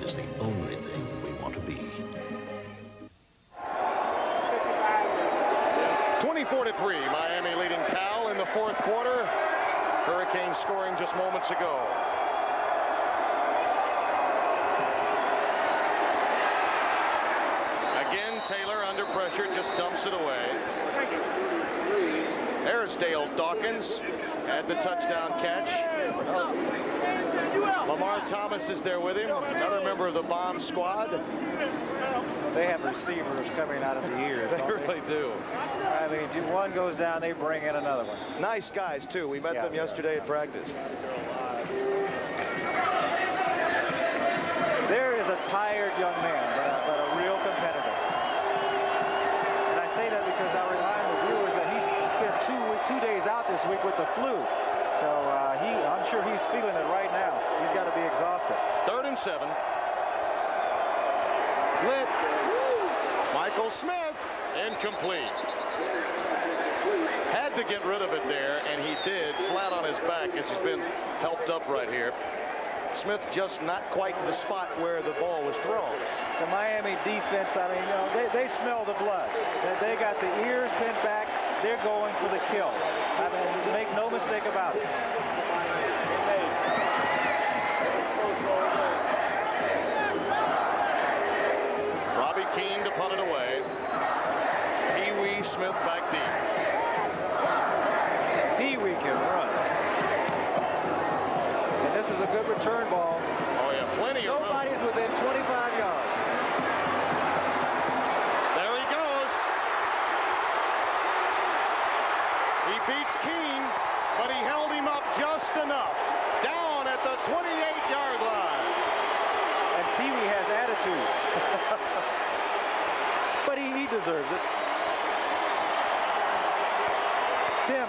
is the only thing we want to be. 24-3, Miami leading Cal in the fourth quarter. Hurricanes scoring just moments ago. Again, Taylor under pressure just dumps it away. There's Dale Dawkins at the touchdown catch. Lamar Thomas is there with him, another member of the bomb squad. They have receivers coming out of the ears. They really do. I mean, one goes down, they bring in another one. Nice guys, too. We met them yesterday at practice. There is a tired young man, but a real competitor. And I say that because I remind the viewers that he spent two days out this week with the flu. So I'm sure he's feeling it right now. He's got to be exhausted. 3rd and 7. Blitz. Michael Smith. Incomplete. Had to get rid of it there, and he did, flat on his back as he's been helped up right here. Smith just not quite to the spot where the ball was thrown. The Miami defense, I mean, you know, they smell the blood. They got the ears pinned back. They're going for the kill. I mean, make no mistake about it. Robbie Keane to punt it away. Pee-wee Smith back deep. Pee-wee can run. And this is a good return ball. Oh, yeah, plenty of room. Nobody's within 25 yards. There he goes. He beats Keane, but he held him up just enough. Down at the 28-yard line. And Pee-wee has attitude. But he deserves it. Tim,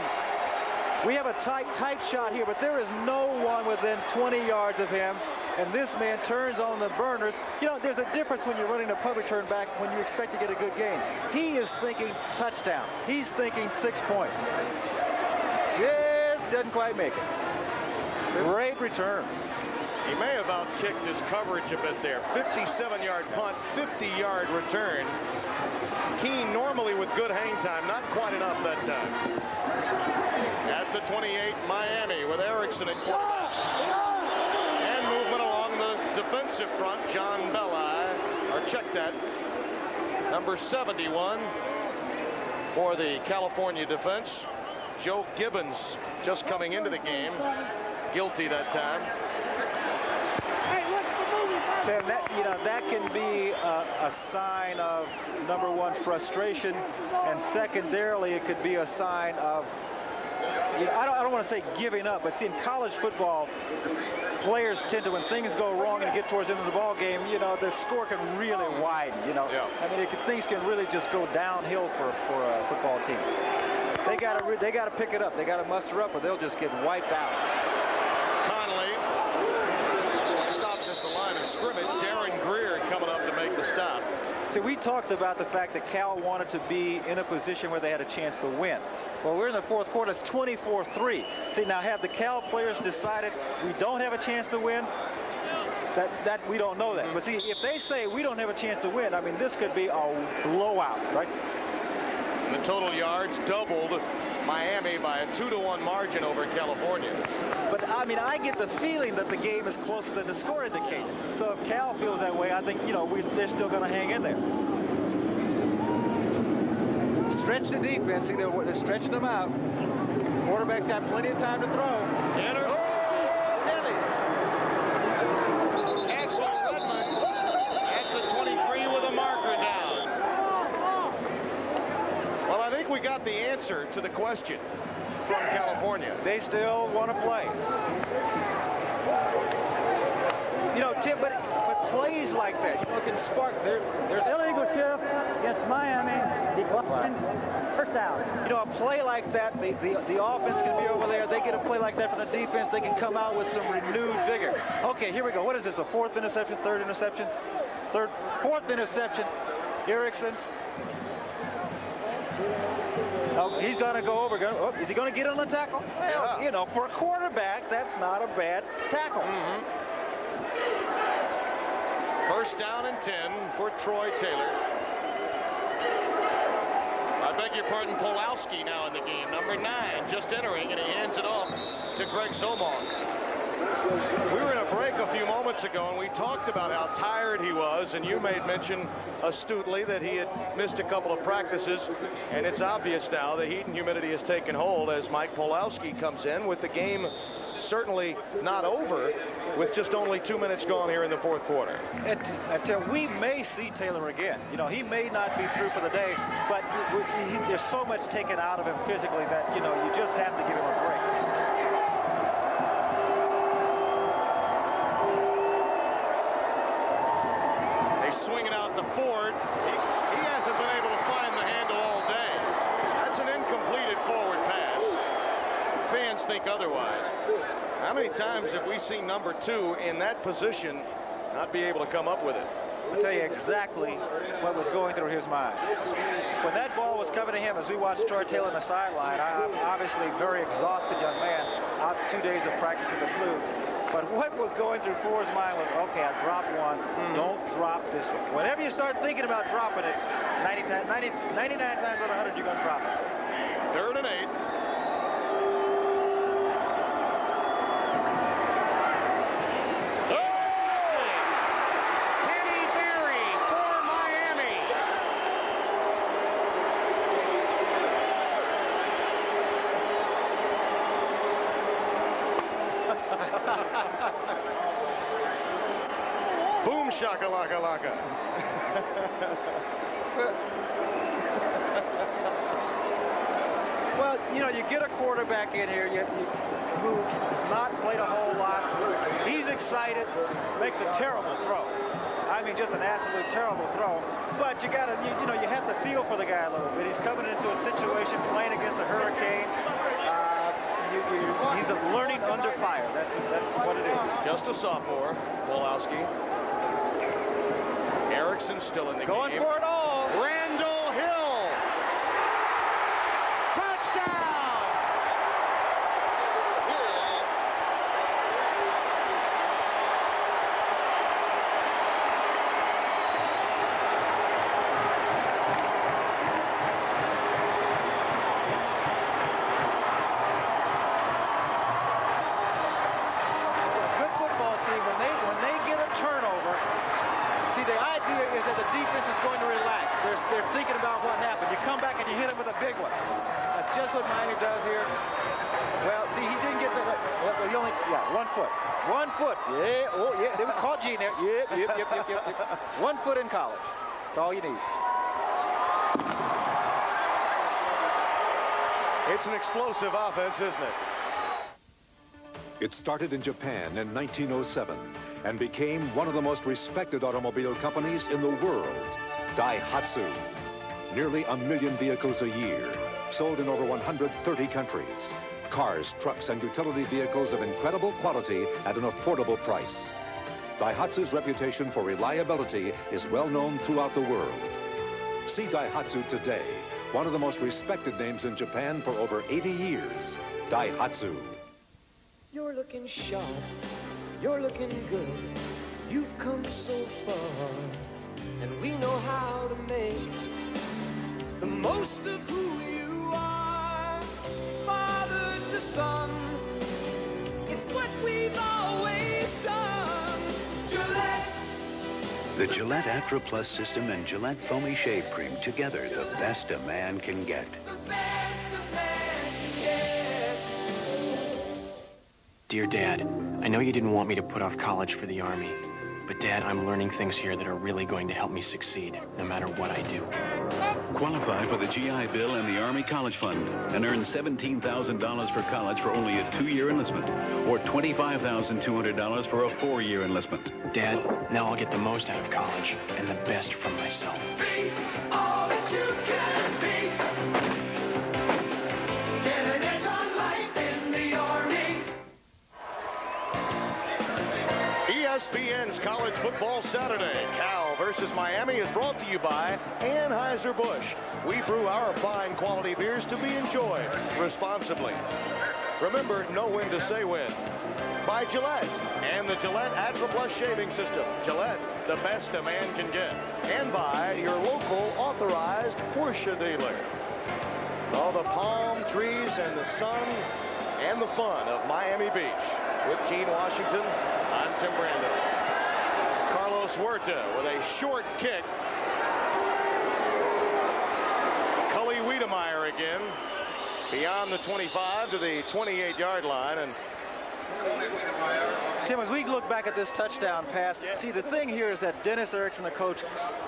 we have a tight shot here, but there is no one within 20 yards of him. And this man turns on the burners. You know, there's a difference when you're running a punt return back when you expect to get a good game. He is thinking touchdown. He's thinking 6 points. Just doesn't quite make it. Great return. He may have outkicked his coverage a bit there. 57-yard punt, 50-yard return. Keane normally with good hang time, not quite enough that time. At the 28, Miami with Erickson at quarterback. And movement along the defensive front, John Belli or check that, number 71 for the California defense. Joe Gibbons just coming into the game. Guilty that time. Tim, that can be a sign of, number one, frustration, and secondarily, it could be a sign of, I don't want to say giving up, but see, in college football, players tend to, when things go wrong and get towards the end of the ball game, the score can really widen. Yeah. I mean, things can really just go downhill for a football team. They got to pick it up. They got to muster up, or they'll just get wiped out. Conley stopped at the line of scrimmage. Darren Greer coming up to make the stop. See, we talked about the fact that Cal wanted to be in a position where they had a chance to win. Well, we're in the fourth quarter. It's 24-3. See, now have the Cal players decided we don't have a chance to win? That we don't know that. But see, if they say we don't have a chance to win, I mean, this could be a blowout, right? The total yards doubled Miami by a 2-1 margin over California. But, I mean, I get the feeling that the game is closer than the score indicates. So if Cal feels that way, I think, they're still going to hang in there. Stretch the defense. See, they're stretching them out. Quarterback's got plenty of time to throw. Castle Redmond at the 23 with a marker down. Well, I think we got the answer to the question from California. They still want to play. Tim, but plays like that, can spark. There's illegal shift against Miami. Decline. First down. A play like that, the offense can be over there. They get a play like that from the defense. They can come out with some renewed vigor. Okay, here we go. What is this? The fourth interception, third interception, fourth interception. Erickson. Oh, he's going to go over. Is he going to get on the tackle? Well, for a quarterback, that's not a bad tackle. First down and 10 for Troy Taylor. I beg your pardon, Pulowski now in the game. Number 9 just entering, and he hands it off to Greg Zomong. We were in a break a few moments ago, and we talked about how tired he was, and you made mention astutely that he had missed a couple of practices, and it's obvious now the heat and humidity has taken hold as Mike Pulowski comes in with the game certainly not over with just only 2 minutes gone here in the fourth quarter. Until we may see Taylor again. He may not be through for the day, but there's so much taken out of him physically that, you just have to give him a break. They swing it out to Ford. He hasn't been able to find the handle all day. That's an incompleted forward pass. Fans think otherwise. How many times have we seen number 2 in that position not be able to come up with it? I'll tell you exactly what was going through his mind. When that ball was coming to him, as we watched Troy Taylor on the sideline, I'm obviously a very exhausted young man, out 2 days of practice with the flu. But what was going through Ford's mind was, okay, I dropped one, don't drop this one. Whenever you start thinking about dropping it, 99 times out of 100, you're going to drop it. 3rd and 8. Boom shakalaka-laka. Well, you get a quarterback in here who has not played a whole lot. He's excited, makes a terrible throw. I mean, just an absolute terrible throw. But you have to feel for the guy a little bit. He's coming into a situation playing against the Hurricanes. He's learning under fire. That's what it is. Just a sophomore, Pulowski. Erickson still in the game. Going for it all. Randall Hill. Touchdown. Good football team, when they get a turnover, see, the idea is notice what Miami does here? Well, see, he didn't get the, he only, 1 foot. 1 foot. Yeah, oh, yeah, they caught Gene there. Yep. 1 foot in college. That's all you need. It's an explosive offense, isn't it? It started in Japan in 1907 and became one of the most respected automobile companies in the world, Daihatsu. Nearly 1 million vehicles a year, sold in over 130 countries. Cars, trucks, and utility vehicles of incredible quality at an affordable price. Daihatsu's reputation for reliability is well known throughout the world. See Daihatsu today, one of the most respected names in Japan for over 80 years, Daihatsu. You're looking sharp, you're looking good, you've come so far, and we know how to make the most of who you are. Father to son, it's what we've always done. Gillette. The Gillette Actra Plus system and Gillette Foamy Shave Cream, together the best a man can get. Dear Dad, I know you didn't want me to put off college for the Army, but Dad, I'm learning things here that are really going to help me succeed, no matter what I do. Qualify for the GI Bill and the Army College Fund and earn $17,000 for college for only a 2-year enlistment, or $25,200 for a 4-year enlistment. Dad, now I'll get the most out of college and the best from myself. Be all that you can be. Get an edge on life in the Army. ESPN's College Football Saturday. Cal versus Miami is brought to you by Anheuser-Busch. We brew our fine quality beers to be enjoyed responsibly. Remember, know when to say when. By Gillette and the Gillette Actra Plus shaving system. Gillette, the best a man can get. And by your local authorized Porsche dealer. All the palm trees and the sun and the fun of Miami Beach. With Gene Washington, I'm Tim Brando. Carlos Huerta with a short kick. Cully Wiedemeyer again. Beyond the 25 to the 28-yard line. And Tim, as we look back at this touchdown pass, see, the thing here is that Dennis Erickson, the coach,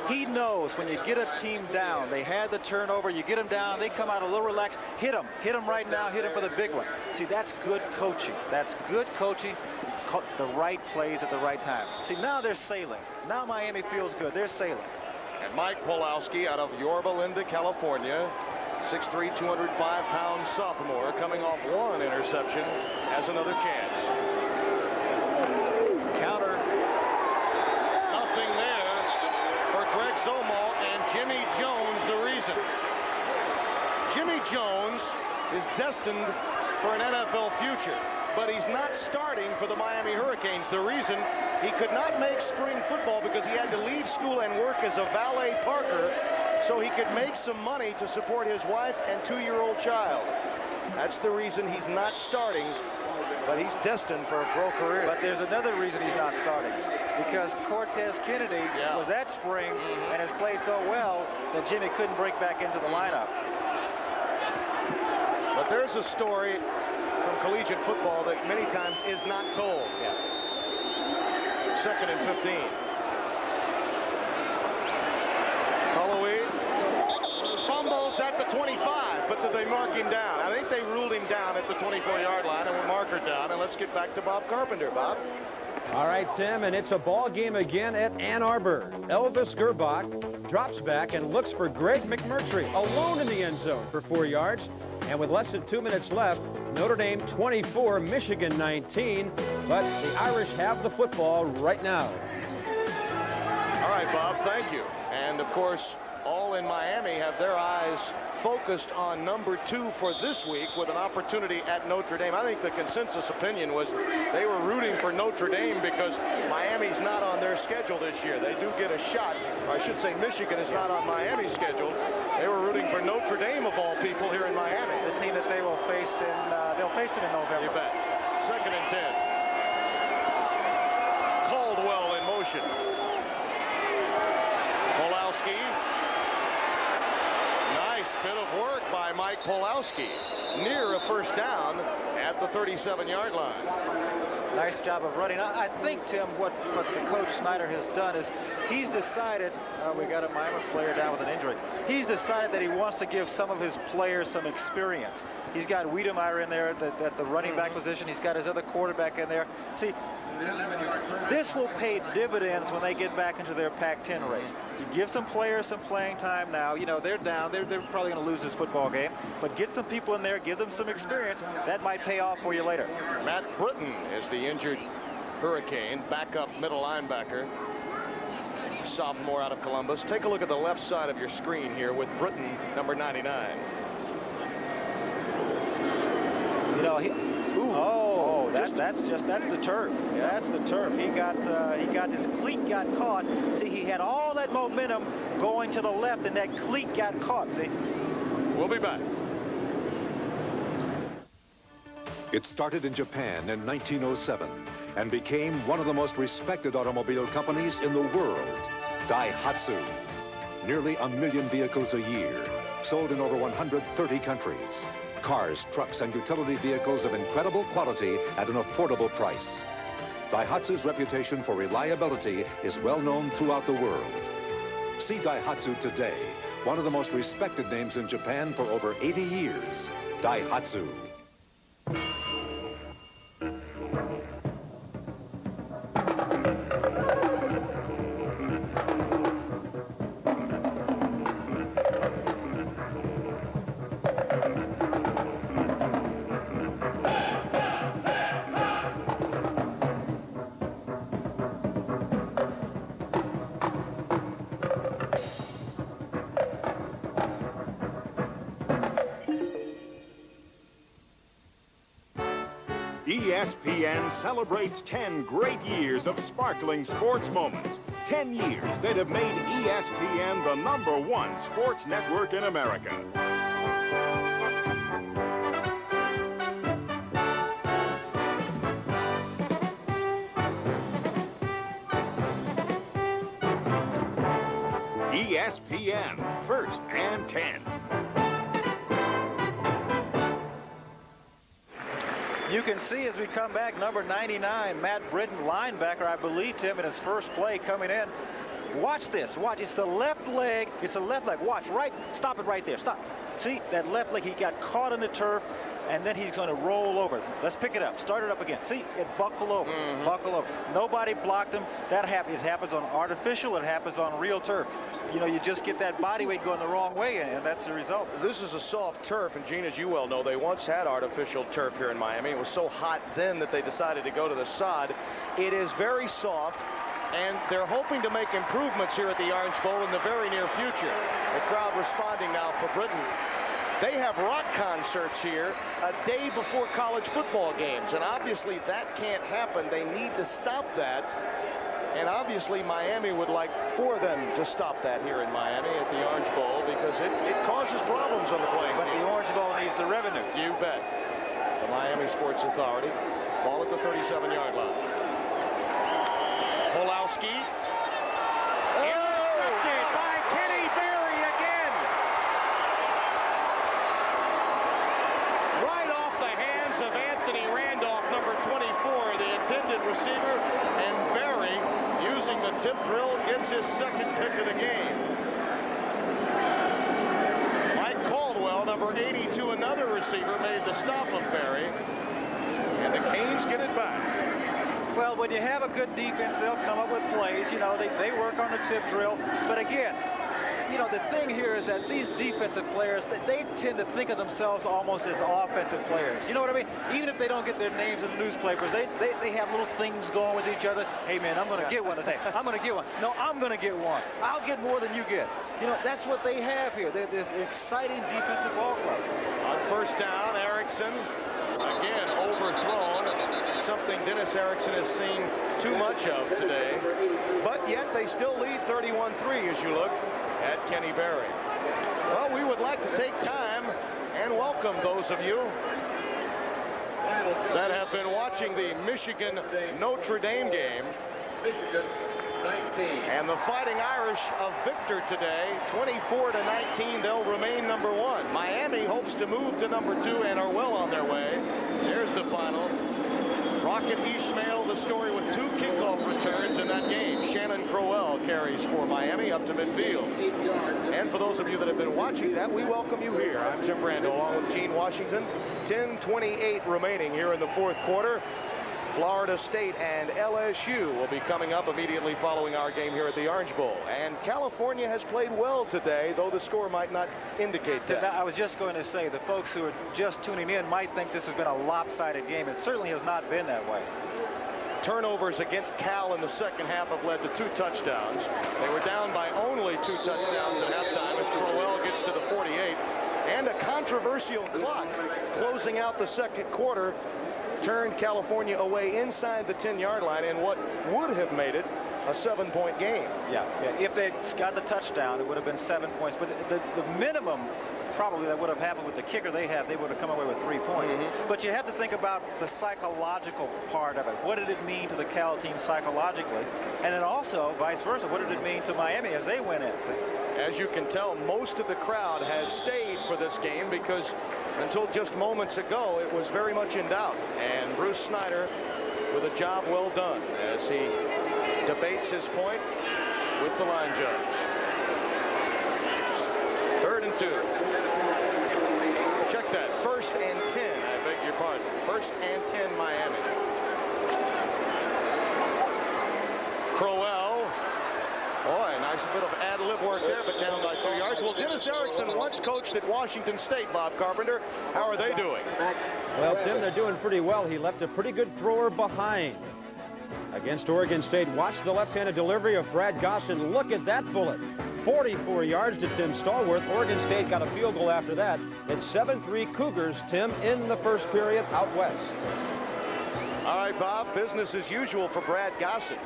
he knows when you get a team down, they had the turnover, you get them down, they come out a little relaxed, hit them right now, hit them for the big one. See, that's good coaching. That's good coaching, the right plays at the right time. See, now they're sailing. Now Miami feels good. They're sailing. And Mike Pulowski out of Yorba Linda, California, 6'3", 205-pound sophomore, coming off one interception, has another chance. Counter. Nothing there for Greg Zomalt and Jimmy Jones, the reason. Jimmy Jones is destined for an NFL future, but he's not starting for the Miami Hurricanes. The reason, he could not make spring football because he had to leave school and work as a valet parker so he could make some money to support his wife and 2-year-old child. That's the reason he's not starting, but he's destined for a pro career. But there's another reason he's not starting, because Cortez Kennedy was at spring and has played so well that Jimmy couldn't break back into the lineup. But there's a story from collegiate football that many times is not told. 2nd and 15. Holloway fumbles at the 25, but did they mark him down? I think they ruled him down at the 24-yard line and will mark her down. And let's get back to Bob Carpenter. Bob? All right, Tim, and it's a ball game again at Ann Arbor. Elvis Gerbach drops back and looks for Greg McMurtry alone in the end zone for 4 yards. And with less than 2 minutes left, Notre Dame 24, Michigan 19. But the Irish have the football right now. All right, Bob, thank you. And, of course, all in Miami have their eyes focused on number 2 for this week with an opportunity at Notre Dame. I think the consensus opinion was they were rooting for Notre Dame because Miami's not on their schedule this year. They do get a shot, or I should say Michigan is not on Miami's schedule. They were rooting for Notre Dame, of all people, here in Miami. The team that they will face they'll face them in November. You bet. 2nd and 10. Caldwell in motion. Pulowski. Nice bit of work by Mike Pulowski near a first down at the 37-yard line. Nice job of running. I think, Tim, what the coach Snyder has done is he's decided, we got a Miami player down with an injury. He's decided that he wants to give some of his players some experience. He's got Wiedemeyer in there at the running back position. He's got his other quarterback in there. See, this will pay dividends when they get back into their Pac-10 race. You give some players some playing time now. You know, they're down. They're probably going to lose this football game. But get some people in there, give them some experience. That might pay off for you later. Matt Britton is the injured Hurricane, backup middle linebacker, sophomore out of Columbus. Take a look at the left side of your screen here with Britton, number 99. You know, that's the turf. Yeah, that's the turf. He got his cleat got caught. See, he had all that momentum going to the left, and that cleat got caught. See. We'll be back. It started in Japan in 1907 and became one of the most respected automobile companies in the world, Daihatsu. Nearly 1 million vehicles a year, sold in over 130 countries. Cars, trucks, and utility vehicles of incredible quality at an affordable price. Daihatsu's reputation for reliability is well known throughout the world. See Daihatsu today, one of the most respected names in Japan for over 80 years, Daihatsu. ESPN celebrates 10 great years of sparkling sports moments. 10 years that have made ESPN the #1 sports network in America. ESPN, first and 10. You can see as we come back, number 99, Matt Britton, linebacker, I believe, Tim, in his first play coming in. Watch this. Watch. It's the left leg. It's the left leg. Watch. Right. Stop it right there. Stop. See, that left leg, he got caught in the turf, and then he's going to roll over. Let's pick it up. Start it up again. See, it buckle over. Buckle over. Nobody blocked him. That happens. It happens on artificial. It happens on real turf. You know, you just get that body weight going the wrong way, and that's the result. This is a soft turf, and Gene, as you well know, they once had artificial turf here in Miami. It was so hot then that they decided to go to the sod. It is very soft, and they're hoping to make improvements here at the Orange Bowl in the very near future. The crowd responding now for Britton. They have rock concerts here a day before college football games, and obviously that can't happen. They need to stop that. And obviously, Miami would like for them to stop that here in Miami at the Orange Bowl because it causes problems on the playing field. But the Orange Bowl needs the revenue. You bet. The Miami Sports Authority. Ball at the 37-yard line. Pulowski. Intercepted by Kenny Berry again. Right off the hands of Anthony Randolph, number 24, the intended receiver, and Berry, using the tip drill, gets his second pick of the game. Mike Caldwell, number 82, another receiver, made the stop of Berry. And the Canes get it back. Well, when you have a good defense, they'll come up with plays. You know, they work on the tip drill. But again, you know, the thing here is that these defensive players, they tend to think of themselves almost as offensive players. You know what I mean? Even if they don't get their names in the newspapers, they have little things going with each other. Hey, man, I'm going to get one today. I'm going to get one. No, I'm going to get one. I'll get more than you get. You know, that's what they have here. They're exciting defensive ball club. On first down, Erickson, again, overthrown. Something Dennis Erickson has seen too much of today. But yet they still lead 31-3 as you look at Kenny Berry. Well, we would like to take time and welcome those of you that have been watching the Michigan-Notre Dame game. And the Fighting Irish of Victor today, 24-19, they'll remain number 1. Miami hopes to move to number 2 and are well on their way. There's the final. Rocket Ishmael, the story with 2 kickoff returns in that game. Shannon Crowell carries for Miami up to midfield. And for those of you that have been watching that, we welcome you here. I'm Jim Brando along with Gene Washington. 10:28 remaining here in the 4th quarter. Florida State and LSU will be coming up immediately following our game here at the Orange Bowl. And California has played well today, though the score might not indicate that. I was just going to say, the folks who are just tuning in might think this has been a lopsided game. It certainly has not been that way. Turnovers against Cal in the second half have led to 2 touchdowns. They were down by only 2 touchdowns at halftime as Crowell gets to the 48. And a controversial clock closing out the second quarter turned California away inside the 10-yard line in what would have made it a 7-point game. Yeah. If they got the touchdown, it would have been 7 points. But the minimum probably that would have happened with the kicker they have, they would have come away with 3 points. But you have to think about the psychological part of it. What did it mean to the Cal team psychologically? And then also, vice versa, what did it mean to Miami as they went in? As you can tell, most of the crowd has stayed for this game because until just moments ago, it was very much in doubt. And Bruce Snyder with a job well done as he debates his point with the line judge. 3rd and 2. Check that. 1st and 10. I beg your pardon. 1st and 10 Miami. Crowell. Boy, nice bit of ad-lib work there, but down by 2 yards. Well, Dennis Erickson once coached at Washington State, Bob Carpenter. How are they doing? Well, Tim, they're doing pretty well. He left a pretty good thrower behind against Oregon State. Watch the left-handed delivery of Brad Gossin. Look at that bullet. 44 yards to Tim Stallworth. Oregon State got a field goal after that. It's 7-3 Cougars, Tim, in the first period out west. All right, Bob, business as usual for Brad Gossin.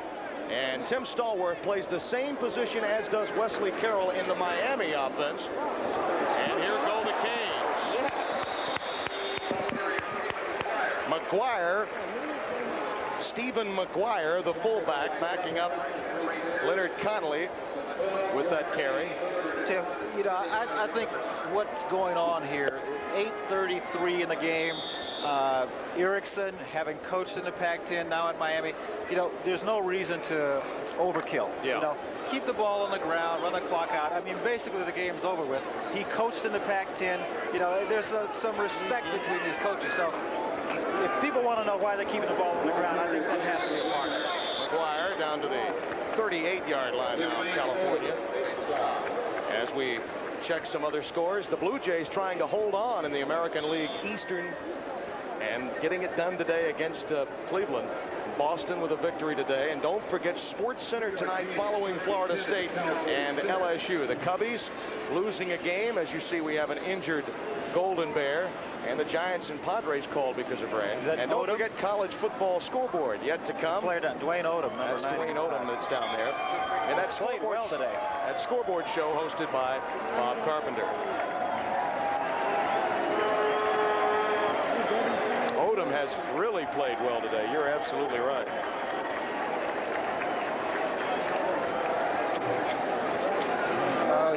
And Tim Stallworth plays the same position as does Wesley Carroll in the Miami offense. And here go the Canes. McGuire, Stephen McGuire, the fullback, backing up Leonard Connolly with that carry. Tim, you know, I think what's going on here, 8:33 in the game. Erickson, having coached in the Pac-10, now at Miami, you know, there's no reason to overkill. Yeah. You know, keep the ball on the ground, run the clock out. I mean, basically the game's over with. He coached in the Pac-10. You know, there's some respect between these coaches. So if people want to know why they're keeping the ball on the ground, I think that has to be a part of it. McGuire down to the 38-yard line now in California. As we check some other scores, the Blue Jays trying to hold on in the American League Eastern and getting it done today against Cleveland. Boston with a victory today. And don't forget Sports Center tonight following Florida State and LSU. The Cubbies losing a game. As you see, we have an injured Golden Bear. And the Giants and Padres called because of rain. And don't forget college football scoreboard yet to come. Player down, Dwayne Odom. That's Dwayne Odom that's down there. And that scoreboard well today. That scoreboard show hosted by Bob Carpenter. Odom has really played well today. You're absolutely right.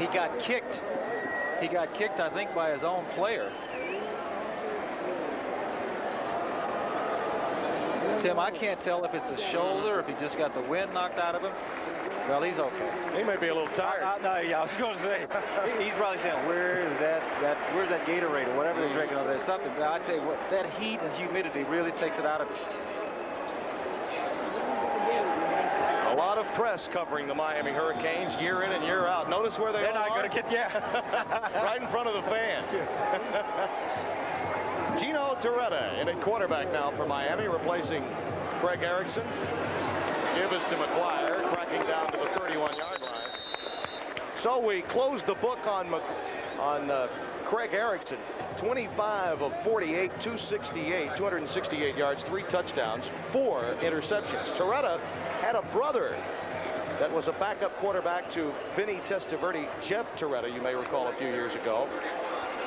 He got kicked. He got kicked, I think, by his own player. Tim, I can't tell if it's a shoulder, if he just got the wind knocked out of him. Well, he's okay. He may be a little tired. No, yeah, I was going to say, he's probably saying, where's that Gatorade or whatever they're drinking? There's something. But I tell you what, that heat and humidity really takes it out of you. A lot of press covering the Miami Hurricanes year in and year out. Notice where they're not going to get, right in front of the fan. Gino Torretta in at quarterback now for Miami, replacing Craig Erickson. Give is to McGuire, cracking down to the 31-yard line. So we close the book on Craig Erickson. 25 of 48, 268 yards, 3 touchdowns, 4 interceptions. Torretta had a brother that was a backup quarterback to Vinny Testaverde, Jeff Torretta, you may recall a few years ago.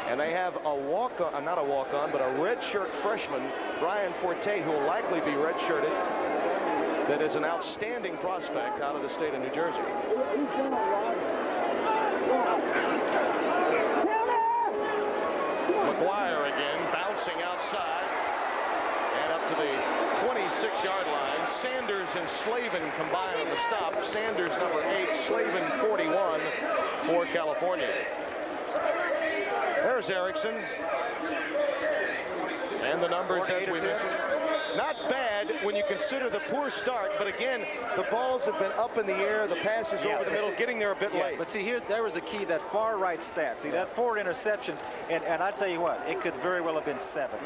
And they have a walk-on, not a walk-on, but a redshirt freshman, Brian Forte, who will likely be redshirted that is an outstanding prospect out of the state of New Jersey. McGuire again, bouncing outside and up to the 26-yard line. Sanders and Slavin combine on the stop. Sanders number 8, Slavin 41 for California. There's Erickson. And the numbers, as we mentioned, not bad when you consider the poor start, but again, the balls have been up in the air, the passes over the middle, getting there a bit late. But see, here, there was a key, that far right stat. See, that 4 interceptions, and I tell you what, it could very well have been 7.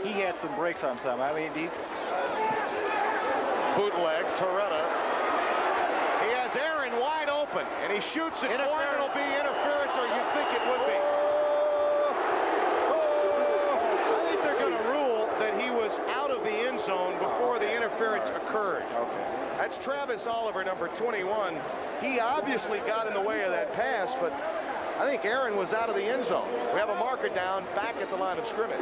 He had some breaks on some. I mean, bootleg, Toretta. He has Aaron wide open, and he shoots it for him. It'll be interference, or you think it would be. I think they're going to rule that he was out of the end zone before the interference occurred. That's Travis Oliver, number 21. He obviously got in the way of that pass, but I think Aaron was out of the end zone. We have a marker down back at the line of scrimmage.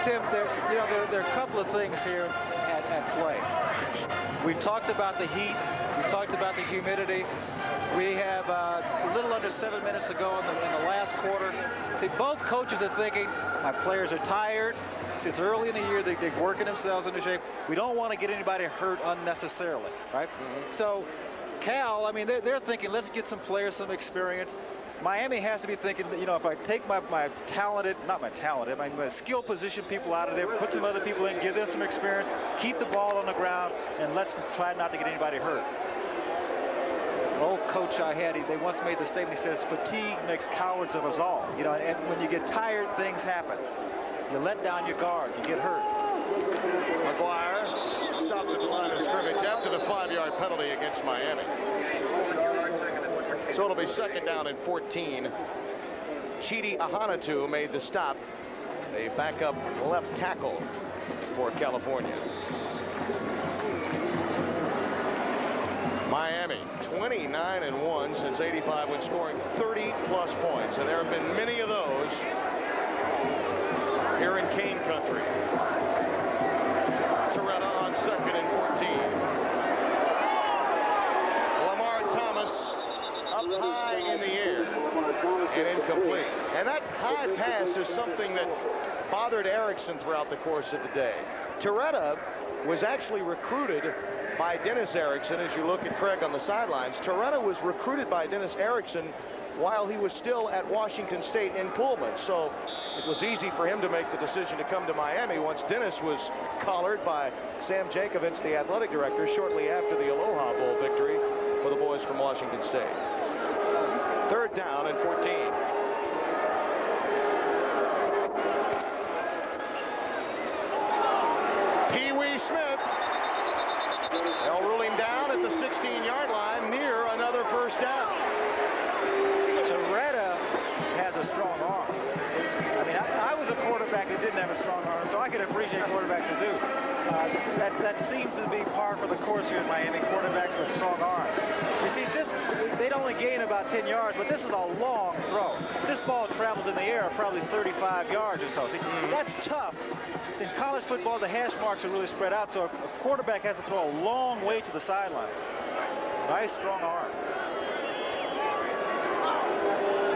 Tim, there are a couple of things here at play. We've talked about the heat. We've talked about the humidity. We have a little under 7 minutes to go in the last quarter. See, both coaches are thinking, my players are tired. It's early in the year. They're working themselves into shape. We don't want to get anybody hurt unnecessarily, right? So Cal, I mean, they're thinking, let's get some players some experience. Miami has to be thinking that, if I take my skill position people out of there, put some other people in, give them some experience, keep the ball on the ground, and let's try not to get anybody hurt. An old coach I had, they once made the statement, he says, fatigue makes cowards of us all. And when you get tired, things happen. You let down your guard, you get hurt. McGuire stopped at the line of scrimmage after the 5-yard penalty against Miami. So it'll be second down and 14. Chidi Ahanatu made the stop. A backup left tackle for California. Miami 29-1 since '85 when scoring 30-plus points, and there have been many of those here in Cane Country. Toretta on second and 14. Lamar Thomas up high in the air and incomplete. And that high pass is something that bothered Erickson throughout the course of the day. Toretta was actually recruited by Dennis Erickson. As you look at Craig on the sidelines, Toretta was recruited by Dennis Erickson while he was still at Washington State in Pullman. So it was easy for him to make the decision to come to Miami once Dennis was collared by Sam Jankovich, the athletic director, shortly after the Aloha Bowl victory for the boys from Washington State. Third down and 14. Pee-wee Smith. They'll rule him down at the 16-yard line near another first down. Toretta has a strong arm. I mean, I was a quarterback that didn't have a strong arm, so I can appreciate quarterbacks who do. That seems to be par for the course here in Miami, quarterbacks with strong arms. You see, they'd only gain about 10 yards, but this is a long throw. This ball travels in the air probably 35 yards or so. See, that's tough. In college football, the hash marks are really spread out, so a quarterback has to throw a long way to the sideline. Nice, strong arm.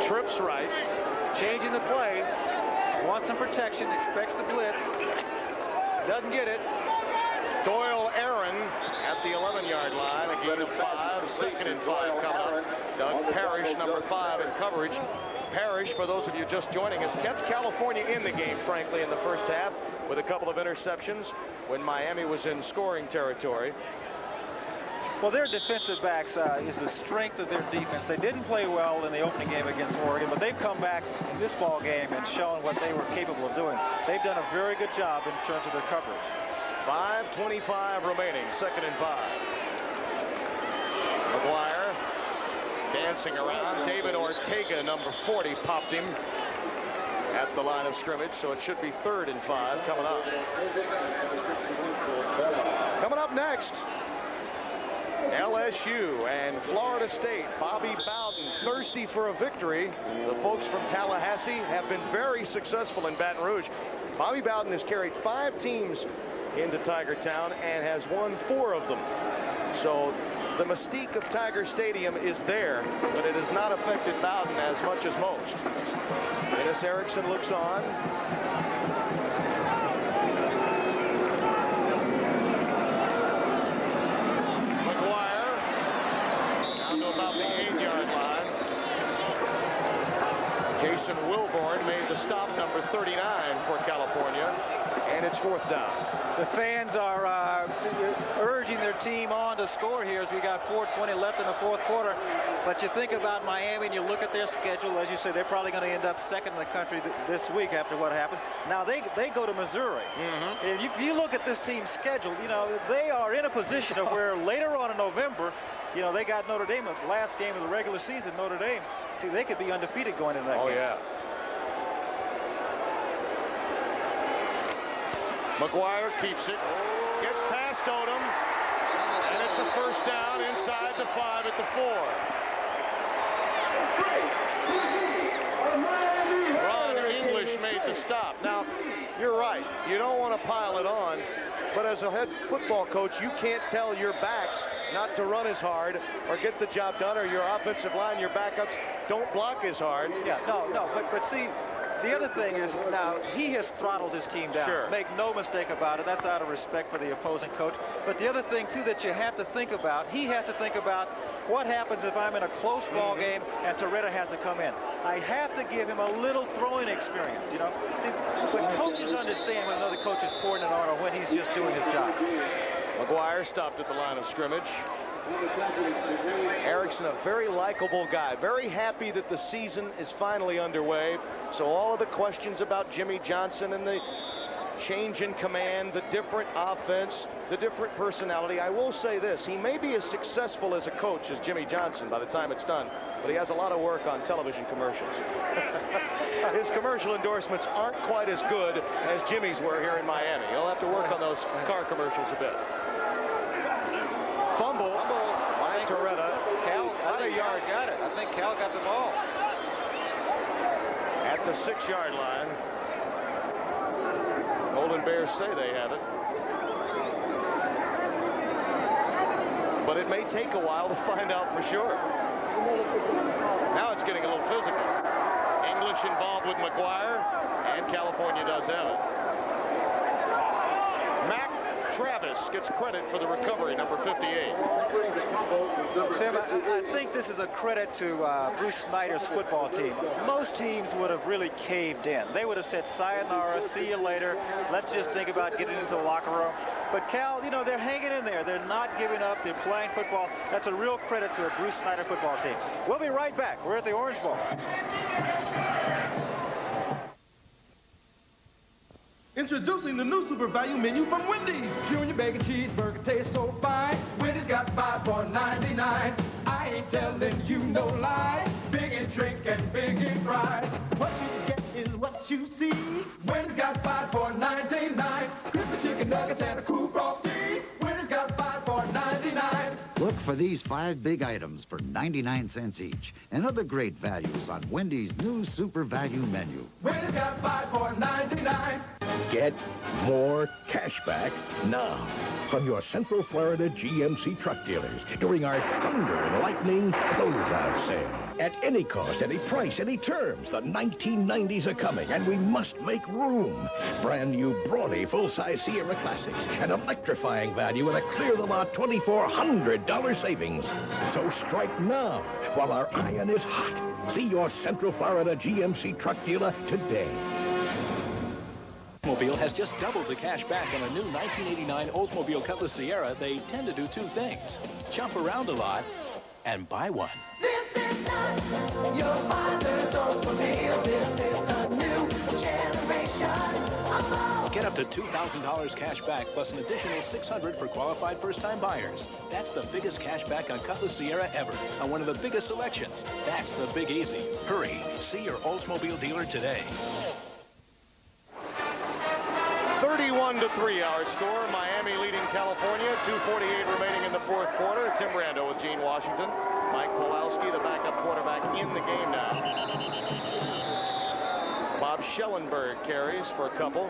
Trips right. Changing the play. Wants some protection, expects the blitz. Doesn't get it. Doyle Aaron at the 11-yard line. A gain of 5. Second and 5 coming up. Doug Parrish, number 5 in coverage. Parrish, for those of you just joining us, kept California in the game, frankly, in the first half with a couple of interceptions when Miami was in scoring territory. Well, their defensive backs is the strength of their defense. They didn't play well in the opening game against Oregon, but they've come back in this ball game and shown what they were capable of doing. They've done a very good job in terms of their coverage. 5:25 remaining, second and 5. McGuire dancing around. David Ortega, number 40, popped him at the line of scrimmage, so it should be 3rd and 5 coming up. Coming up next, LSU and Florida State. Bobby Bowden thirsty for a victory. The folks from Tallahassee have been very successful in Baton Rouge. Bobby Bowden has carried 5 teams into Tiger Town and has won 4 of them. So the mystique of Tiger Stadium is there, but it has not affected Bowden as much as most. Dennis Erickson looks on. McGuire down to about the 8-yard line. Jason Wilborn made the stop, number 39 for California, and it's 4th down. The fans are urging their team on to score here as we got 4:20 left in the 4th quarter. But you think about Miami and you look at their schedule, as you say, they're probably going to end up 2nd in the country this week after what happened. Now they go to Missouri. If you look at this team's schedule, you know, they are in a position of where later on in November, you know, they got Notre Dame, the last game of the regular season, Notre Dame. See, they could be undefeated going into that game. Oh, yeah. McGuire keeps it, gets past Odom, and it's a 1st down inside the 5 at the 4. Ron English made the stop. Now, you're right. You don't want to pile it on, but as a head football coach, you can't tell your backs not to run as hard or get the job done, or your offensive line, your backups, don't block as hard. Yeah, no, but see, the other thing is, now, he has throttled his team down. Sure. Make no mistake about it. That's out of respect for the opposing coach. But the other thing, too, that you have to think about, he has to think about what happens if I'm in a close ball game and Toretta has to come in. I have to give him a little throwing experience, you know. See, but coaches understand when another coach is pouring it on or when he's just doing his job. McGuire stopped at the line of scrimmage. Erickson, a very likable guy, very happy that the season is finally underway. So all of the questions about Jimmy Johnson and the change in command, the different offense, the different personality. I will say this, he may be as successful as a coach as Jimmy Johnson by the time it's done, but he has a lot of work on television commercials. His commercial endorsements aren't quite as good as Jimmy's were here in Miami. He'll have to work on those car commercials a bit. Fumble by Toretta. Cal, I think Yard got it. I think Cal got the ball. At the 6-yard line. Golden Bears say they have it. But it may take a while to find out for sure. Now it's getting a little physical. English involved with McGuire, and California does have it. Mac Travis gets credit for the recovery, number 58. Tim, I think this is a credit to Bruce Snyder's football team. Most teams would have really caved in. They would have said, sayonara, see you later. Let's just think about getting into the locker room. But Cal, you know, they're hanging in there. They're not giving up. They're playing football. That's a real credit to a Bruce Snyder football team. We'll be right back. We're at the Orange Bowl. Introducing the new super value menu from Wendy's. Junior bacon cheeseburger tastes so fine. Wendy's got 5 for $9.99. I ain't telling you no lies. Big in drink and big in fries. What you get is what you see. Wendy's got 5 for $9.99. Crispy chicken nuggets and a cool frosty. Wendy's got 5 for $9.99. Look for these 5 big items for 99 cents each. And other great values on Wendy's new super value menu. Wendy's got 5 for $9.99. Get more cash back now from your Central Florida GMC truck dealers during our Thunder and Lightning closeout sale. At any cost, any price, any terms, the 1990s are coming, and we must make room. Brand new brawny full-size Sierra Classics, an electrifying value, and a clear-the-lot $2,400 savings. So strike now while our iron is hot. See your Central Florida GMC truck dealer today. Oldsmobile has just doubled the cash back on a new 1989 Oldsmobile Cutlass Sierra. They tend to do 2 things: jump around a lot and buy one. This is not your father's Oldsmobile. This is the new generation of Get up to $2,000 cash back plus an additional $600 for qualified first-time buyers. That's the biggest cash back on Cutlass Sierra ever, on one of the biggest selections. That's the Big Easy. Hurry, see your Oldsmobile dealer today. 31 31-3 our score. Miami leading California. 2:48 remaining in the fourth quarter. Tim Brando with Gene Washington. Mike Pawlowski, the backup quarterback, in the game now. Bob Schellenberg carries for a couple.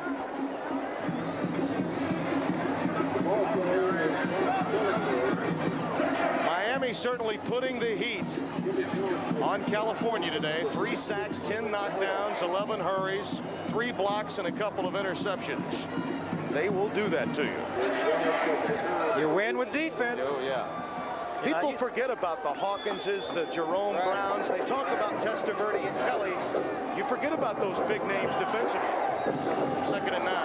Miami certainly putting the heat on California today. 3 sacks, 10 knockdowns, 11 hurries, 3 blocks, and a couple of interceptions. They will do that to you. You win with defense. Oh, yeah. People forget about the Hawkinses, the Jerome Browns. They talk about Testaverde and Kelly. You forget about those big names defensively. 2nd and 9.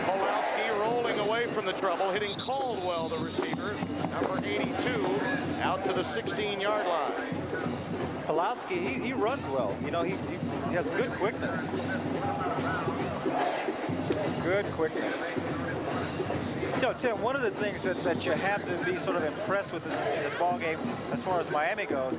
Pawlowski rolling away from the trouble, hitting Caldwell, the receiver, number 82, out to the 16-yard line. Pawlowski, he runs well. You know, he has good quickness. Good quickness. You know, Tim, one of the things that you have to be sort of impressed with in this ball game, as far as Miami goes,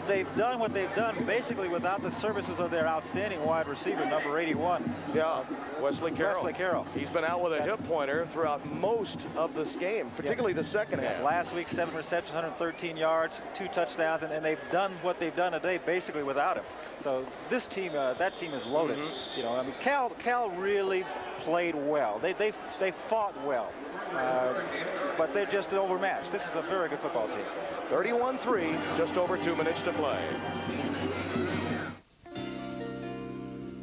they've done what they've done basically without the services of their outstanding wide receiver, number 81. Yeah, Wesley Carroll. Wesley Carroll. He's been out with a hip pointer throughout most of this game, particularly the second half. Last week, 7 receptions, 113 yards, 2 touchdowns, and they've done what they've done today basically without him. So this team, that team is loaded. You know, I mean, Cal really played well. They fought well. But they're just overmatched. This is a very good football team. 31-3, just over 2 minutes to play.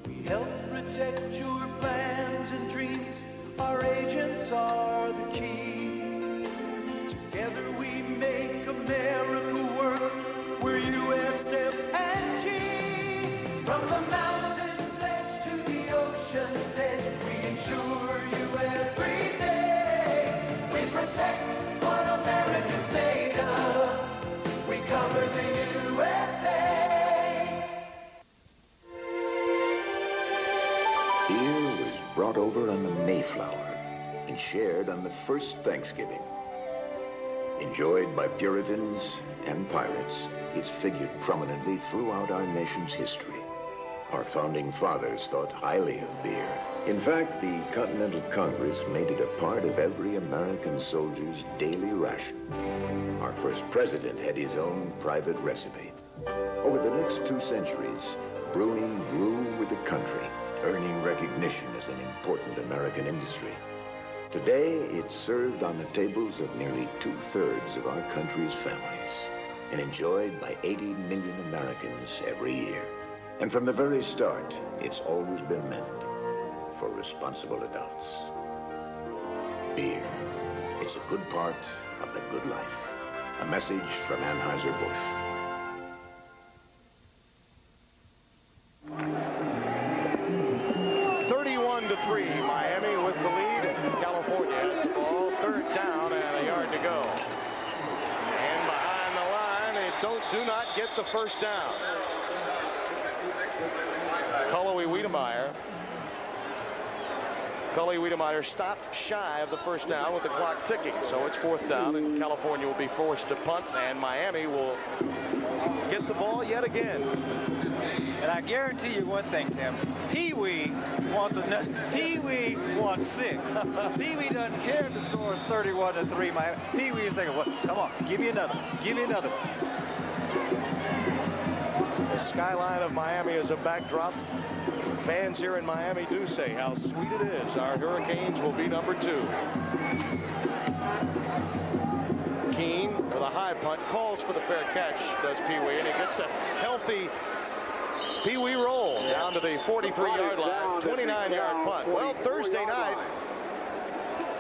We help protect your plans and dreams. Our agents are the key. Together we make America work. We're USF and G. From the mountains edge to the ocean's edge, we ensure you every day. We protect what America's made of. We cover the USA. Beer was brought over on the Mayflower and shared on the first Thanksgiving. Enjoyed by Puritans and pirates, it's figured prominently throughout our nation's history. Our founding fathers thought highly of beer. In fact, the Continental Congress made it a part of every American soldier's daily ration. Our first president had his own private recipe. Over the next 2 centuries, brewing grew with the country, earning recognition as an important American industry. Today, it's served on the tables of nearly 2/3 of our country's families and enjoyed by 80 million Americans every year. And from the very start, it's always been meant for responsible adults. Beer. It's a good part of the good life. A message from Anheuser-Busch. Miami with the lead. California has the ball. 3rd down and a yard to go. And behind the line, they do not get the first down. Cully Wiedemeyer stopped shy of the first down with the clock ticking. So it's 4th down, and California will be forced to punt, and Miami will get the ball yet again. And I guarantee you one thing, Tim. Pee-wee wants 6. Pee-wee doesn't care if the score is 31-3. Pee-wee is thinking, well, come on, give me another. Give me another. The skyline of Miami is a backdrop. Fans here in Miami do say how sweet it is. Our Hurricanes will be number 2. Keene with a high punt, calls for the fair catch, does Pee-wee, and he gets a healthy Pee-wee roll down to the 43-yard line, 29-yard punt. Well, Thursday night,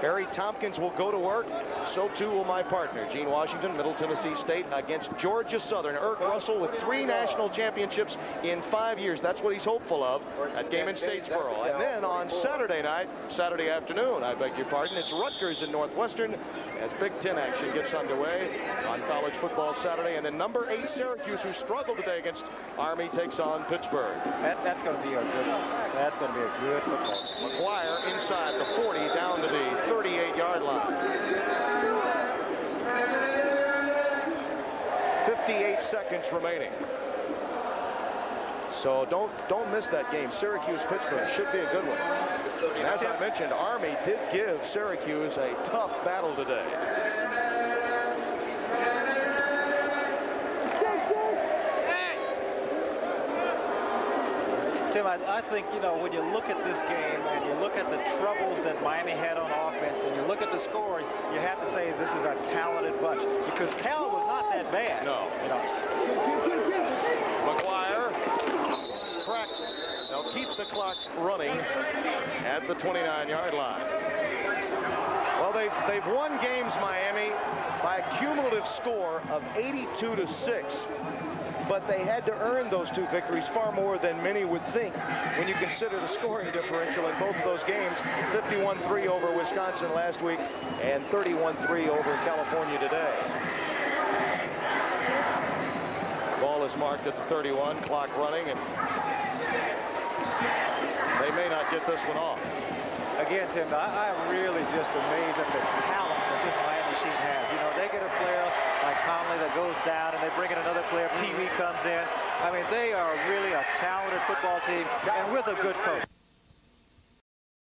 Barry Tompkins will go to work. So too will my partner, Gene Washington, Middle Tennessee State against Georgia Southern. Irk Russell with 3 national championships in 5 years. That's what he's hopeful of. That game in Statesboro. And then on Saturday afternoon, I beg your pardon, it's Rutgers and Northwestern as Big Ten action gets underway on college football Saturday. And then number 8 Syracuse, who struggled today against Army, takes on Pittsburgh. That's going to be a good one. That's going to be a good football. McGuire inside the 40 down to the 38-yard line. 58 seconds remaining. So don't miss that game. Syracuse-Pittsburgh should be a good one. And as I mentioned, Army did give Syracuse a tough battle today. Tim, I think, you know, when you look at this game and you look at the troubles that Miami had on offense and you look at the score, you have to say this is a talented bunch because Cal was not that bad. No. You know. McGuire cracked. They'll keep the clock running at the 29-yard line. Well, they've won games, Miami, by a cumulative score of 82-6. But they had to earn those two victories far more than many would think when you consider the scoring differential in both of those games. 51-3 over Wisconsin last week and 31-3 over California today. Ball is marked at the 31, clock running, and they may not get this one off. Again, Tim, I'm really just amazed at the talent that this Miami team has. You know, they get a player like Conley that goes down, and they bring in another player. Pee Wee comes in. I mean, they are really a talented football team, and with a good coach.